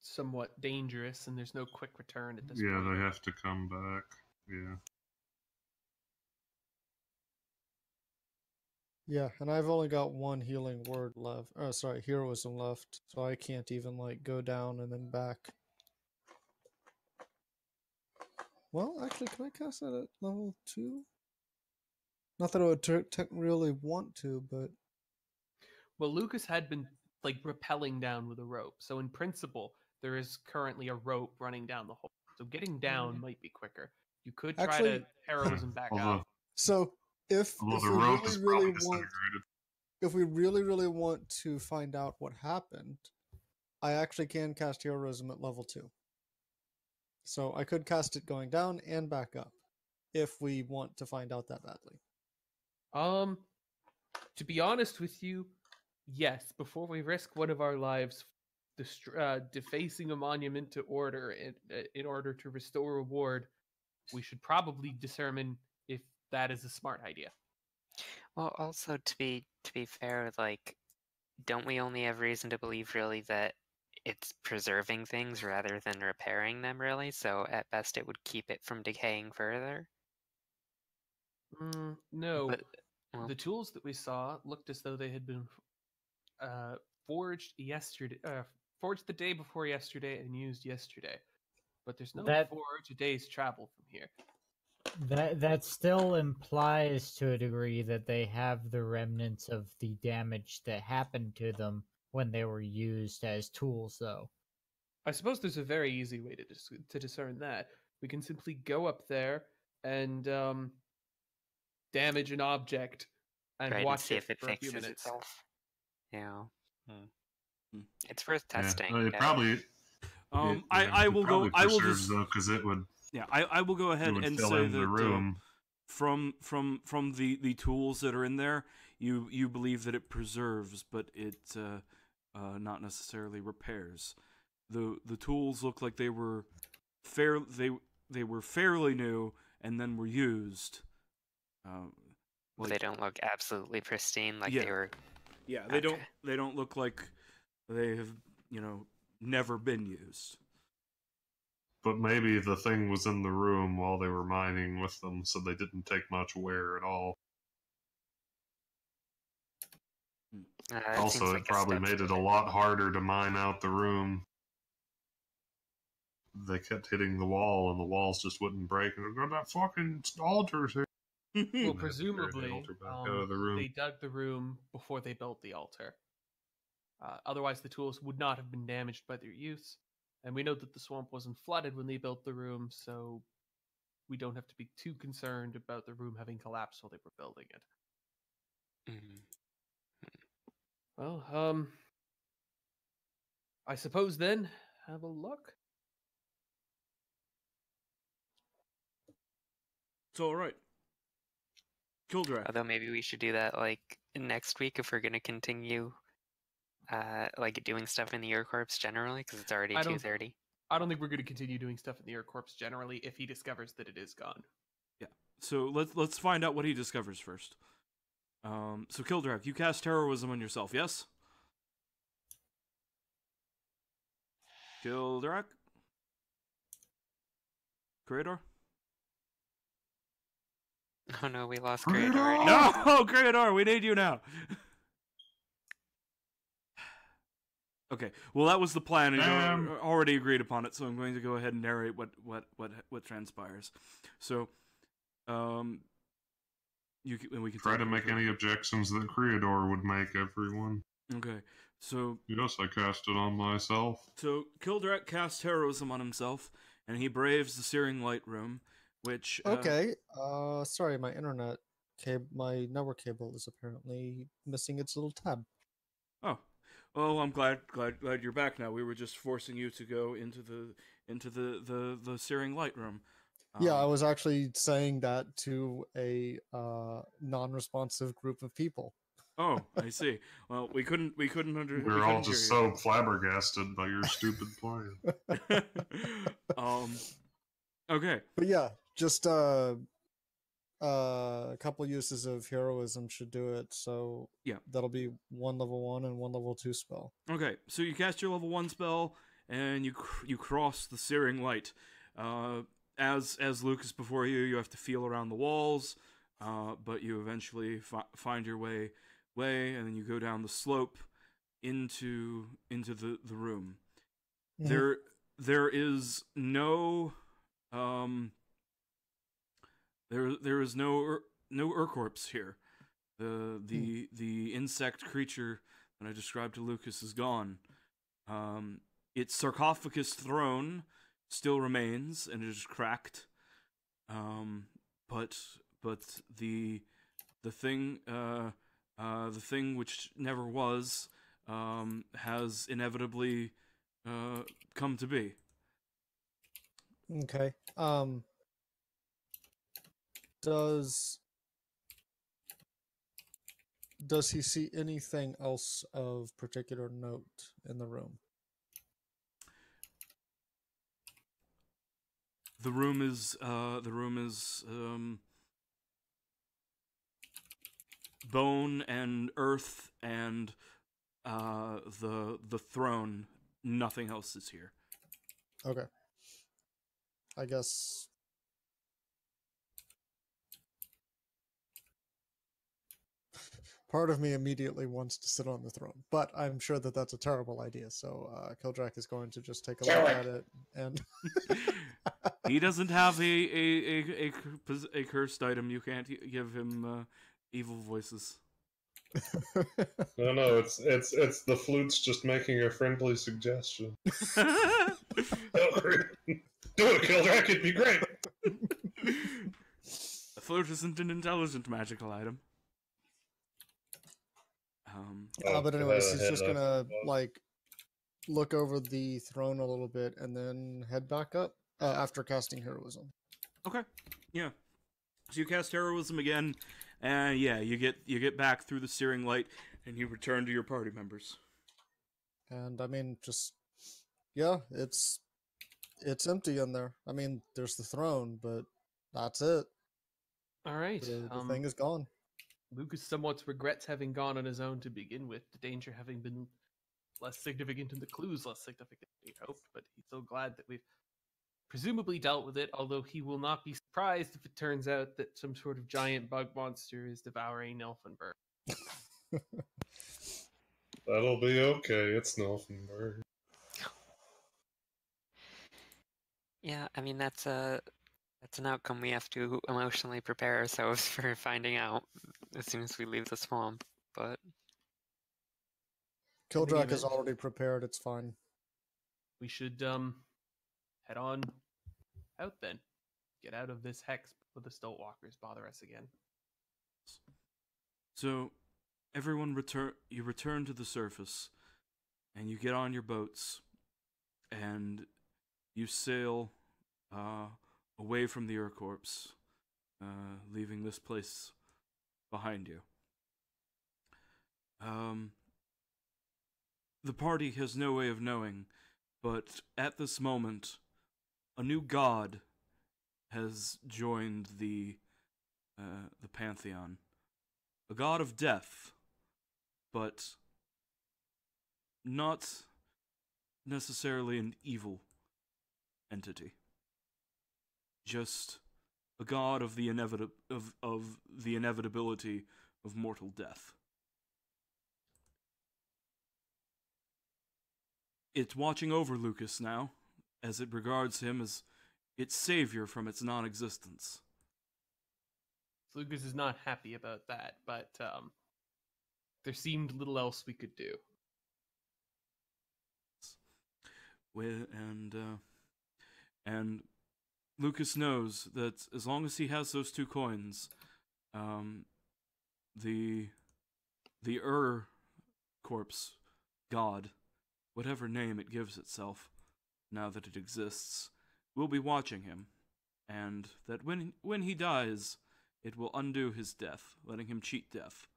Somewhat dangerous, and there's no quick return at this point. Yeah, they have to come back. Yeah. Yeah, and I've only got one healing word left. Oh, sorry, heroism left, so I can't even like go down and then back. Well, actually, can I cast that at level 2? Not that I would really want to, but... Well, Lucas had been, like, rappelling down with a rope. So, in principle, there is currently a rope running down the hole. So, getting down might be quicker. You could try to heroism back up. So, if we really want to find out what happened, I actually can cast heroism at level 2. So I could cast it going down and back up, if we want to find out that badly. To be honest with you, yes. Before we risk one of our lives, defacing a monument to order in order to restore a ward, we should probably determine if that is a smart idea. Well, also to be fair, like, don't we only have reason to believe really that it's preserving things rather than repairing them, really? So at best it would keep it from decaying further? No. But, the tools that we saw looked as though they had been forged yesterday, forged the day before yesterday and used yesterday. But there's no forge a day's travel from here. That still implies to a degree that they have the remnants of the damage that happened to them when they were used as tools, though. I suppose there's a very easy way to discern that. We can simply go up there and damage an object and watch and see it for a few minutes. Itself. Yeah. It's worth testing. Yeah, probably. I will go. I will just because it would. Yeah, I will go ahead and say that from the tools that are in there, you believe that it preserves, but it not necessarily repairs. The tools look like they were fairly new and then were used. They don't look absolutely pristine like they were. Yeah, they don't look like they have never been used. But maybe the thing was in the room while they were mining with them, so they didn't take much wear at all. Also, it probably made it a lot harder to mine out the room. they kept hitting the wall, and the walls just wouldn't break. And they're that fucking altar's here. Well, And they had to carry the presumably, altar back out of the room. they dug the room before they built the altar. Otherwise, the tools would not have been damaged by their use. And we know that the swamp wasn't flooded when they built the room, so we don't have to be too concerned about the room having collapsed while they were building it. Well, I suppose then, have a look. It's all right. Kildrak. Although maybe we should do that like next week if we're going to continue like doing stuff in the Air Corps generally, because it's already 2:30. I don't think we're going to continue doing stuff in the Air Corps generally if he discovers that it is gone. Yeah. So let's find out what he discovers first. So Kildrak, you cast heroism on yourself, yes? Kildrak? Creator? Oh no, we lost Creator already. No, Creator, we need you now. Okay, well that was the plan, and you already agreed upon it. So I'm going to go ahead and narrate what transpires. So, we can try to make any objections that Creador would make. Everyone. Okay, so yes, I cast it on myself. So Kildrak casts heroism on himself, and he braves the Searing Light Room, which okay. Sorry, my my network cable is apparently missing its little tab. Oh. Oh, I'm glad you're back now. We were just forcing you to go into the Searing Light Room. Yeah, I was actually saying that to a non-responsive group of people. Oh, I see. Well, we couldn't We're all just so flabbergasted by your stupid plan. Okay. But yeah, just a couple uses of heroism should do it. So yeah, that'll be one level 1 and one level 2 spell. Okay, so you cast your level 1 spell, and you cross the Searing Light. As Lucas before you, you have to feel around the walls, but you eventually find your way, and then you go down the slope into the room. Mm-hmm. There is no there is no Urcorpse here. The insect creature that I described to Lucas is gone. Its sarcophagus throne still remains and it is cracked. But the thing which never was has inevitably come to be. Okay. Does he see anything else of particular note in the room? The room is bone and earth and the throne. Nothing else is here. Okay. I guess part of me immediately wants to sit on the throne, but I'm sure that that's a terrible idea. So Kildrak is going to just take a look at it, and he doesn't have a cursed item. You can't give him evil voices. No, it's the flutes just making a friendly suggestion. Do it, Kildrak, it'd be great. A flute isn't an intelligent magical item. But anyways, he's just gonna look over the throne a little bit and then head back up after casting heroism. Okay, yeah. So you cast heroism again, and yeah, you get back through the Searing Light, and you return to your party members. And I mean, it's empty in there. I mean, there's the throne, but that's it. All right, the thing is gone. Lucas somewhat regrets having gone on his own to begin with, the danger having been less significant and the clues less significant than he hoped, but he's so glad that we've presumably dealt with it, although he will not be surprised if it turns out that some sort of giant bug monster is devouring Nilfenberg. That'll be okay, it's Nilfenberg. Yeah, I mean that's an outcome we have to emotionally prepare ourselves for finding out as soon as we leave the swamp. But Kildrak is already prepared. It's fine. We should head on out then. Get out of this hex before the Stoltwalkers bother us again. So, everyone return to the surface, and you get on your boats, and you sail away from the Urcorps, leaving this place behind you. The party has no way of knowing, but at this moment, a new god has joined the pantheon. A god of death, but not necessarily an evil entity. Just a god of the the inevitability of mortal death. It's watching over Lucas now, as it regards him as its savior from its non-existence. Lucas is not happy about that, but there seemed little else we could do. And Lucas knows that as long as he has those 2 coins, the Corpse god, whatever name it gives itself, now that it exists, will be watching him, and that when he dies, it will undo his death, letting him cheat death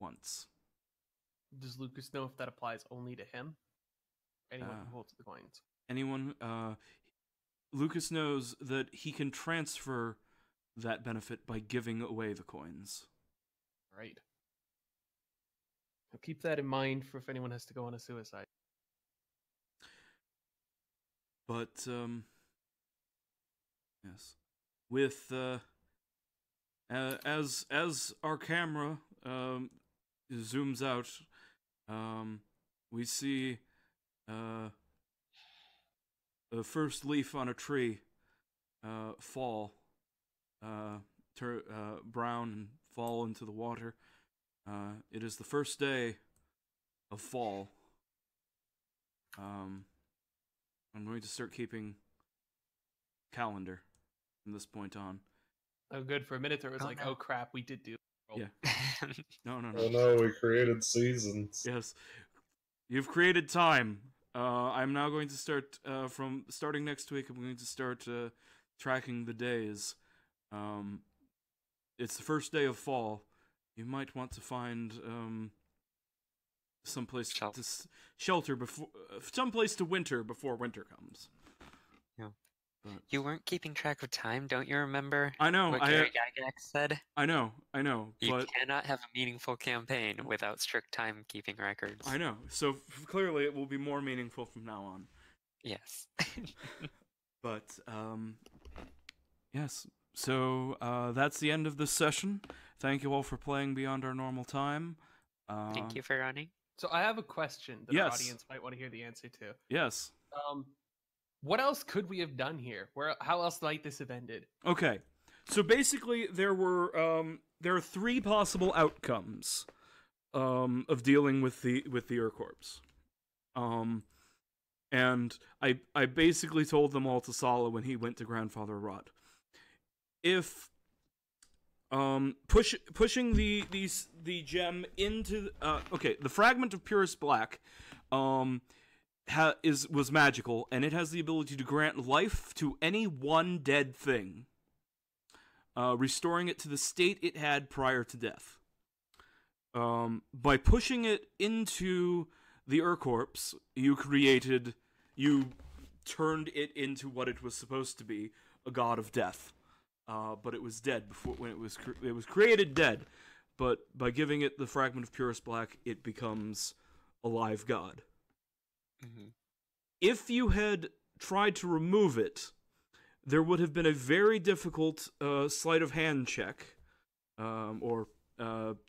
once. Does Lucas know if that applies only to him? Anyone who holds the coins? Anyone, Lucas knows that he can transfer that benefit by giving away the coins. Right. I'll keep that in mind for if anyone has to go on a suicide. But, yes. With, as our camera, zooms out, we see, the first leaf on a tree, fall, brown and fall into the water. It is the first day of fall. I'm going to start keeping calendar from this point on. Oh, good. For a minute there was oh crap, we did do it. Yeah. No. Oh no, we created seasons. Yes. You've created time. I'm now going to start, starting next week, I'm going to start tracking the days. It's the first day of fall. You might want to find someplace to shelter before, someplace to winter before winter comes. Yeah. But you weren't keeping track of time, don't you remember? I know. What Gary Gygax said. I know. You cannot have a meaningful campaign without strict timekeeping records. I know. So clearly, it will be more meaningful from now on. Yes. But yes. So that's the end of this session. Thank you all for playing Beyond Our Normal Time. Thank you for running. So I have a question that our audience might want to hear the answer to. Yes. What else could we have done here? How else might this have ended? Okay. So basically, there are 3 possible outcomes of dealing with the Urcorps. And I basically told them all to Sala when he went to Grandfather Rot. If pushing the gem into the fragment of purest black was magical, and it has the ability to grant life to any one dead thing, restoring it to the state it had prior to death. By pushing it into the Urcorps, you turned it into what it was supposed to be, a god of death. But it was dead before when it was created dead. But by giving it the fragment of purest black, it becomes a live god. Mm-hmm. If you had tried to remove it, there would have been a very difficult sleight of hand check, or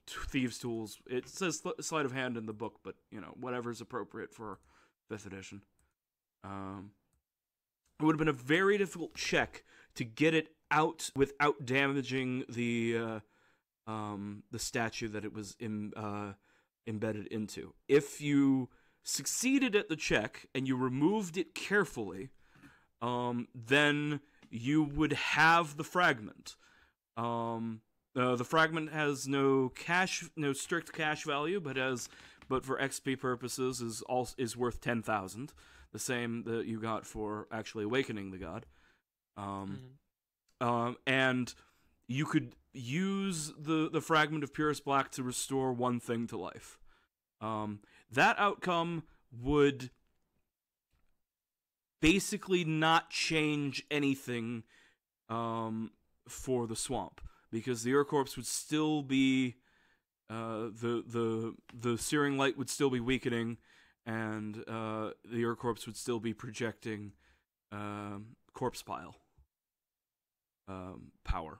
thieves' tools. It says sleight of hand in the book, but whatever's appropriate for 5th edition. it would have been a very difficult check to get it out without damaging the statue that it was embedded into. If you succeeded at the check and you removed it carefully, then you would have the fragment. The fragment has no strict cash value, but for XP purposes is worth 10,000, the same that you got for actually awakening the god. And you could use the fragment of purest black to restore one thing to life. That outcome would basically not change anything for the swamp, because the Ur-Corpse would still be the searing light would still be weakening, and the Ur-Corpse would still be projecting corpse pile power.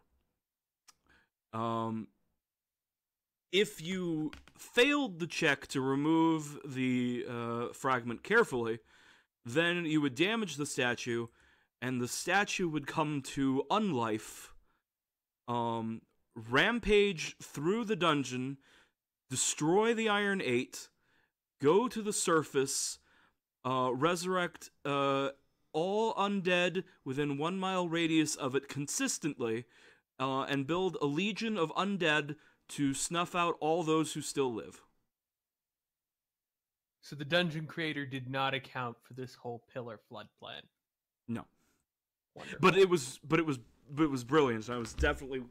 If you failed the check to remove the fragment carefully, then you would damage the statue, and the statue would come to unlife, rampage through the dungeon, destroy the Iron 8, go to the surface, resurrect all undead within 1 mile radius of it consistently, and build a legion of undead to snuff out all those who still live. So the dungeon creator did not account for this whole pillar flood plan. No. Wonderful. But it was brilliant. So I was definitely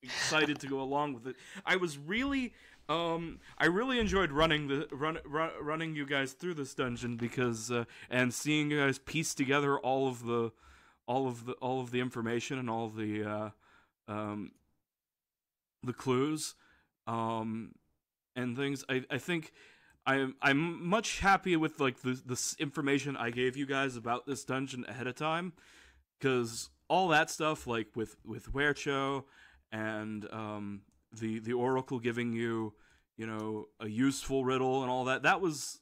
excited to go along with it. I really enjoyed running you guys through this dungeon, because and seeing you guys piece together all of the information and all the clues and things. I think I'm much happier with like the information I gave you guys about this dungeon ahead of time, because all that stuff, like with Wercho and the Oracle giving you, a useful riddle and all that, that was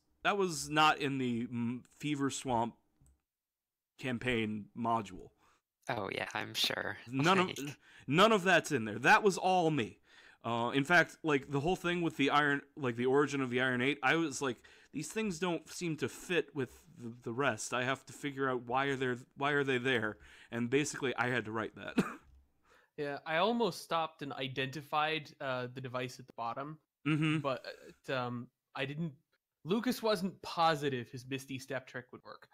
not in the Fever Swamp campaign module. Oh yeah, I'm sure. None of that's in there. That was all me. In fact, like the whole thing with the Iron, like the origin of the Iron 8, I was like, these things don't seem to fit with the rest. I have to figure out why are they there, and basically I had to write that. Yeah, I almost stopped and identified the device at the bottom, but I didn't. Lucas wasn't positive his Misty Step trick would work.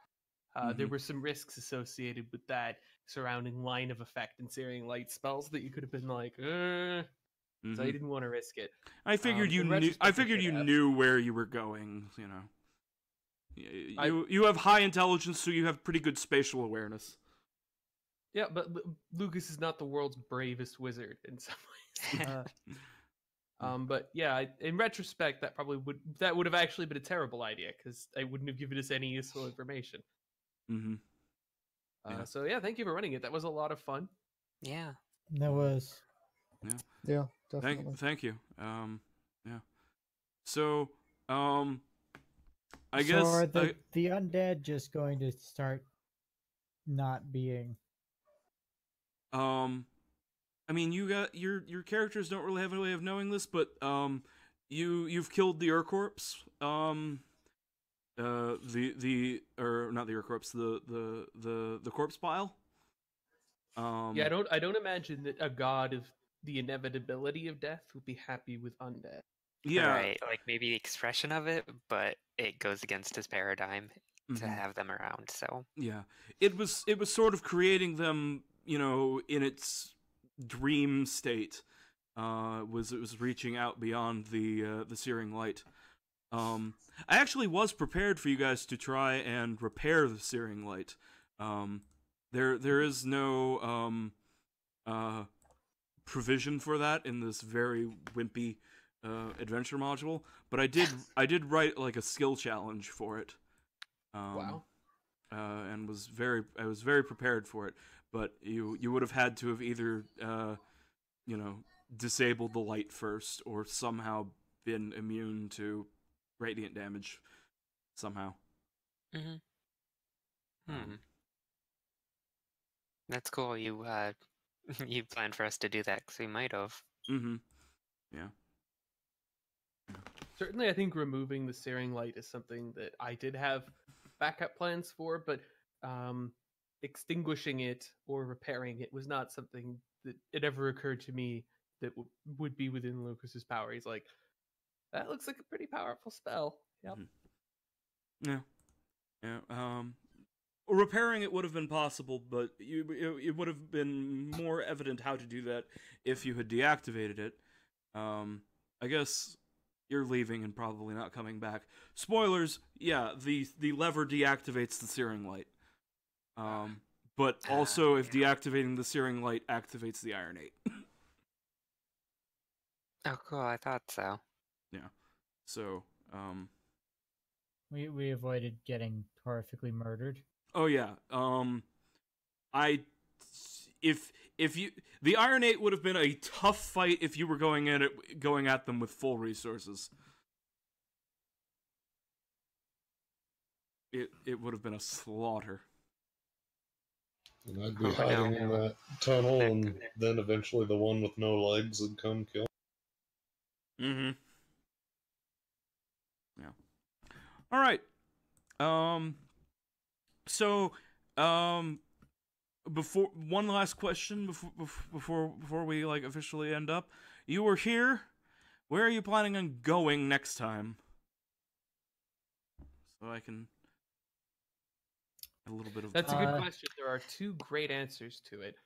There were some risks associated with that surrounding line of effect and searing light spells that you could have been like, so I didn't want to risk it. I figured you knew. I figured you knew where you were going. You have high intelligence, so you have pretty good spatial awareness. Yeah, but Lucas is not the world's bravest wizard in some ways. But yeah, in retrospect, that would have actually been a terrible idea, because I wouldn't have given us any useful information. So yeah, thank you for running it. That was a lot of fun. Yeah, that was. Yeah, definitely. Thank you. Yeah. So, I guess are the undead just going to start not being? I mean, you got your characters don't really have a way of knowing this, but you've killed the Ur-Corpse. Not the Ur-Corpse, the corpse pile. Yeah, I don't imagine that a god of the inevitability of death would be happy with undead. Yeah, right. Like maybe the expression of it, but it goes against his paradigm to have them around. So yeah, it was sort of creating them, in its dream state. It was reaching out beyond the searing light. I actually was prepared for you guys to try and repair the searing light. There is no provision for that in this very wimpy adventure module, but I did write like a skill challenge for it. Wow. And I was very prepared for it, but you would have had to have either disabled the light first, or somehow been immune to radiant damage somehow. That's cool. You you planned for us to do that because we might have. Mm-hmm. Yeah. Certainly, I think removing the searing light is something that I did have backup plans for, but extinguishing it or repairing it was not something that it ever occurred to me that would be within Lucas's power. He's like, that looks like a pretty powerful spell. Yep. Yeah. Yeah. Repairing it would have been possible, but it would have been more evident how to do that if you had deactivated it. I guess you're leaving and probably not coming back. Spoilers, yeah, the lever deactivates the searing light. But also, if deactivating the searing light activates the ironate. Oh, cool. I thought so. Yeah. So, We avoided getting horrifically murdered. oh yeah. If you the ironate would have been a tough fight if you were going at them with full resources. It would have been a slaughter. And I'd be hiding in that tunnel, and then eventually the one with no legs would come kill. Mm-hmm. Yeah. All right. So, before one last question before we like officially end up, you were here. Where are you planning on going next time? So I can a little bit of. That's a good question. There are two great answers to it,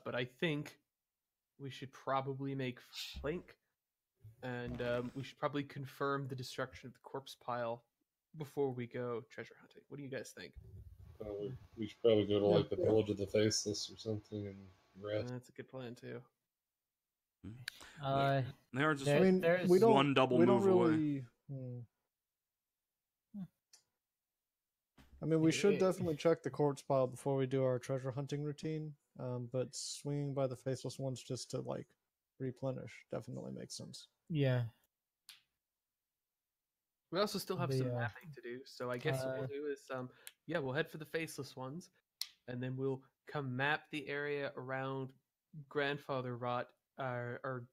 but I think we should probably make Flink, and we should probably confirm the destruction of the corpse pile before we go treasure hunting. What do you guys think? We should probably go to like the Village of the Faceless or something and rest. That's a good plan too. They are just we don't, one double we don't move really, away. I mean, we should definitely check the corpse pile before we do our treasure hunting routine. But swinging by the Faceless ones just to like replenish definitely makes sense. Yeah. We also still have some mapping to do, so I guess what we'll do is, we'll head for the Faceless ones, and then we'll come map the area around Grandfather Rot, or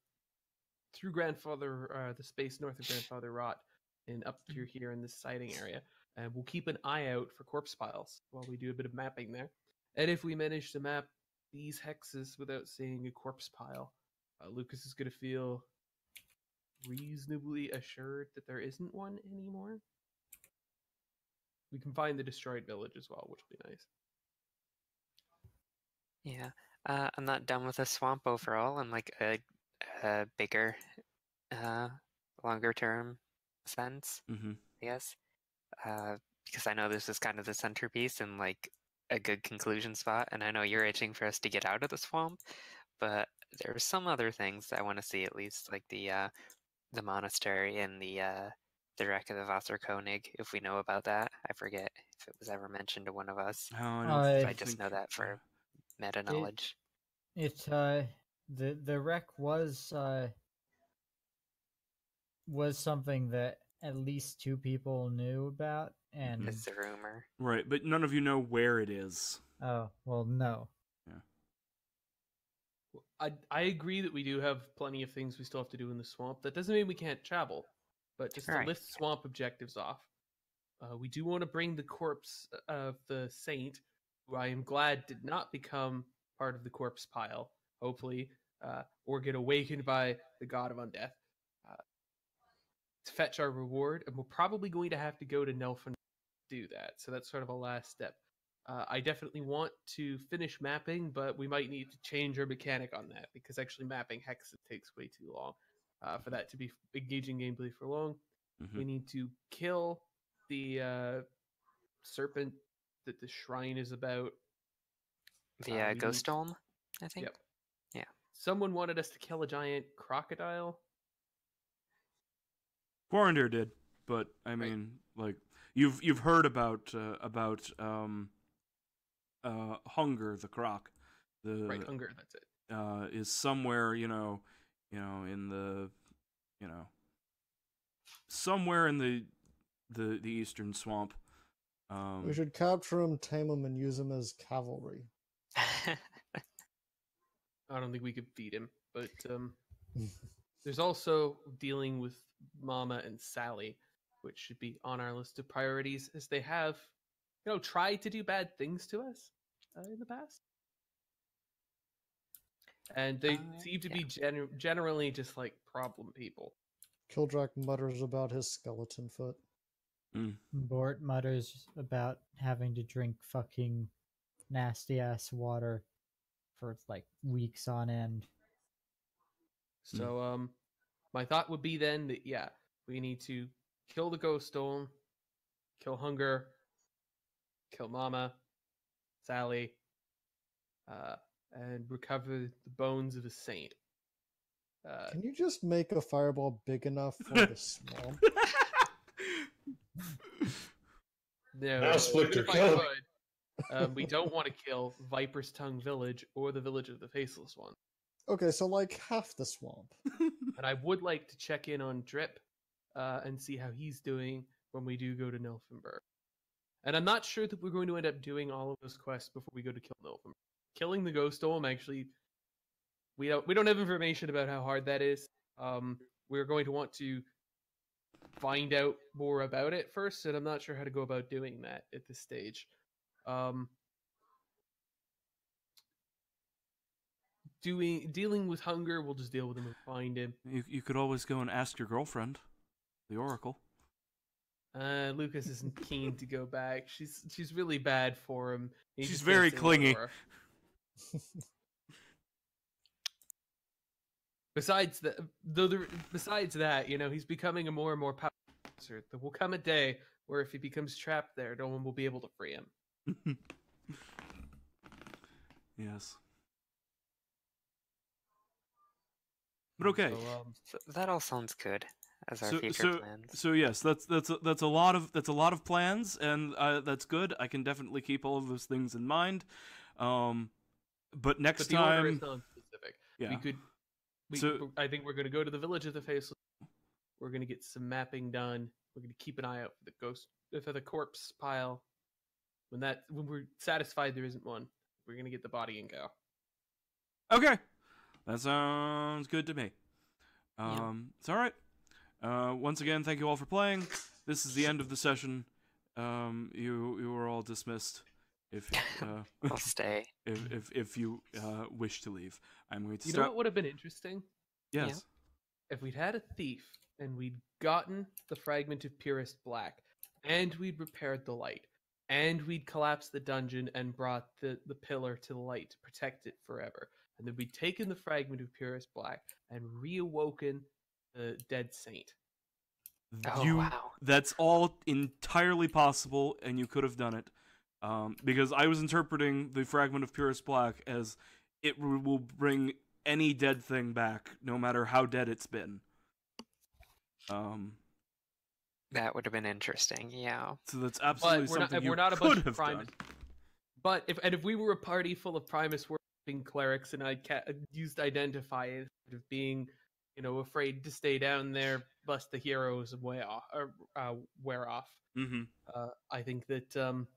through Grandfather, the space north of Grandfather Rot, and up through here in this sighting area. And we'll keep an eye out for corpse piles while we do a bit of mapping there. And if we manage to map these hexes without seeing a corpse pile, Lucas is going to feel reasonably assured that there isn't one anymore. We can find the destroyed village as well, which will be nice. Yeah, I'm not done with the swamp overall. I'm like a bigger, longer term sense, I guess. Because I know this is kind of the centerpiece and like a good conclusion spot, and I know you're itching for us to get out of the swamp, but there are some other things I want to see at least, like the monastery and the wreck of the Wasserkönig, if we know about that. I forget if it was ever mentioned to one of us. I just know that for meta knowledge. The wreck was something that at least two people knew about, and it's a rumor, right? But none of you know where it is. Oh well, no. I agree that we do have plenty of things we still have to do in the swamp. That doesn't mean we can't travel, but just to list swamp objectives off. We do want to bring the corpse of the saint, who I am glad did not become part of the corpse pile, hopefully, or get awakened by the god of undeath, to fetch our reward. And we're probably going to have to go to Nelfin to do that. So that's sort of a last step. I definitely want to finish mapping, but we might need to change our mechanic on that, because actually mapping hexes takes way too long for that to be engaging gameplay for long. We need to kill the serpent that the shrine is about. The Ghost Dome, I think? Yep. Yeah. Someone wanted us to kill a giant crocodile. Quarandir did, but I mean, like you've heard about Hunger the Croc. Hunger, that's it. Is somewhere, somewhere in the eastern swamp. We should capture him, tame him, and use him as cavalry. I don't think we could feed him, but there's also dealing with Mama and Sally, which should be on our list of priorities, as they have, tried to do bad things to us in the past. And they seem to be generally just like problem people. Kildrak mutters about his skeleton foot. Bort mutters about having to drink fucking nasty ass water for like weeks on end. So my thought would be then that we need to kill the Ghost Stone, kill Hunger, kill Mama, Sally, and recover the bones of a saint. Can you just make a fireball big enough for the swamp? No, split your if I kill. could, we don't want to kill Viper's Tongue Village or the Village of the Faceless One. Okay, so like half the swamp. And I would like to check in on Drip and see how he's doing when we do go to Nilfenburg. And I'm not sure that we're going to end up doing all of those quests before we go to kill Nilfenburg. Killing the Ghost Dome, actually, we don't have information about how hard that is. We're going to want to find out more about it first, and I'm not sure how to go about doing that at this stage. Dealing with Hunger, we'll just deal with him and find him. You could always go and ask your girlfriend, the Oracle. Lucas isn't keen to go back. She's really bad for him. She's very clingy. Besides that, he's becoming a more and more powerful monster. There will come a day where if he becomes trapped there, no one will be able to free him. Yes. But okay. So, that all sounds good as our future plans. So yes, that's a lot of plans, and that's good. I can definitely keep all of those things in mind. But next the time, order is non-specific. Yeah. I think we're going to go to the Village of the Faceless. We're going to get some mapping done. We're going to keep an eye out for the corpse pile. When we're satisfied there isn't one, we're going to get the body and go. Okay, that sounds good to me. It's all right. Once again, thank you all for playing. This is the end of the session. You are all dismissed. If I'll stay. If you wish to leave, I'm going to You start. know what would have been interesting? Yes. Yeah. If we'd had a thief and we'd gotten the fragment of purest black, and we'd repaired the light, and we'd collapsed the dungeon and brought the pillar to the light to protect it forever, and then we'd taken the fragment of purest black and reawoken the dead saint. Wow. That's all entirely possible, and you could have done it. Because I was interpreting the fragment of purest black as it will bring any dead thing back, no matter how dead it's been. That would have been interesting, yeah. So that's absolutely something you could have done. But if we were a party full of Primus worshipping clerics, and I used Identify instead of being, afraid to stay down there, lest the heroes wear off. Mm-hmm. I think that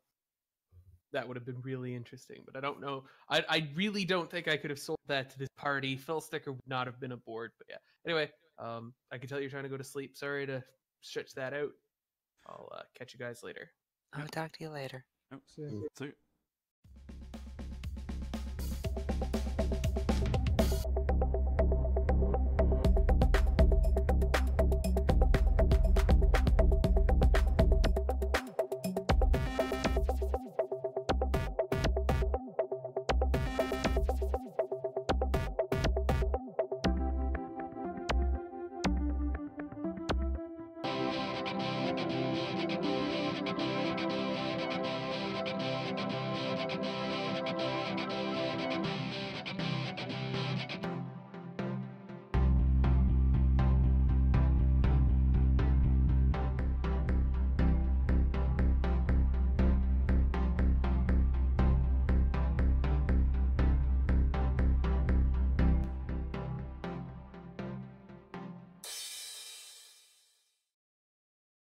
that would have been really interesting, but I don't know. I really don't think I could have sold that to this party. Phil Sticker would not have been aboard, but yeah. Anyway, I can tell you're trying to go to sleep. Sorry to stretch that out. I'll catch you guys later. I'll talk to you later. Oh, see you.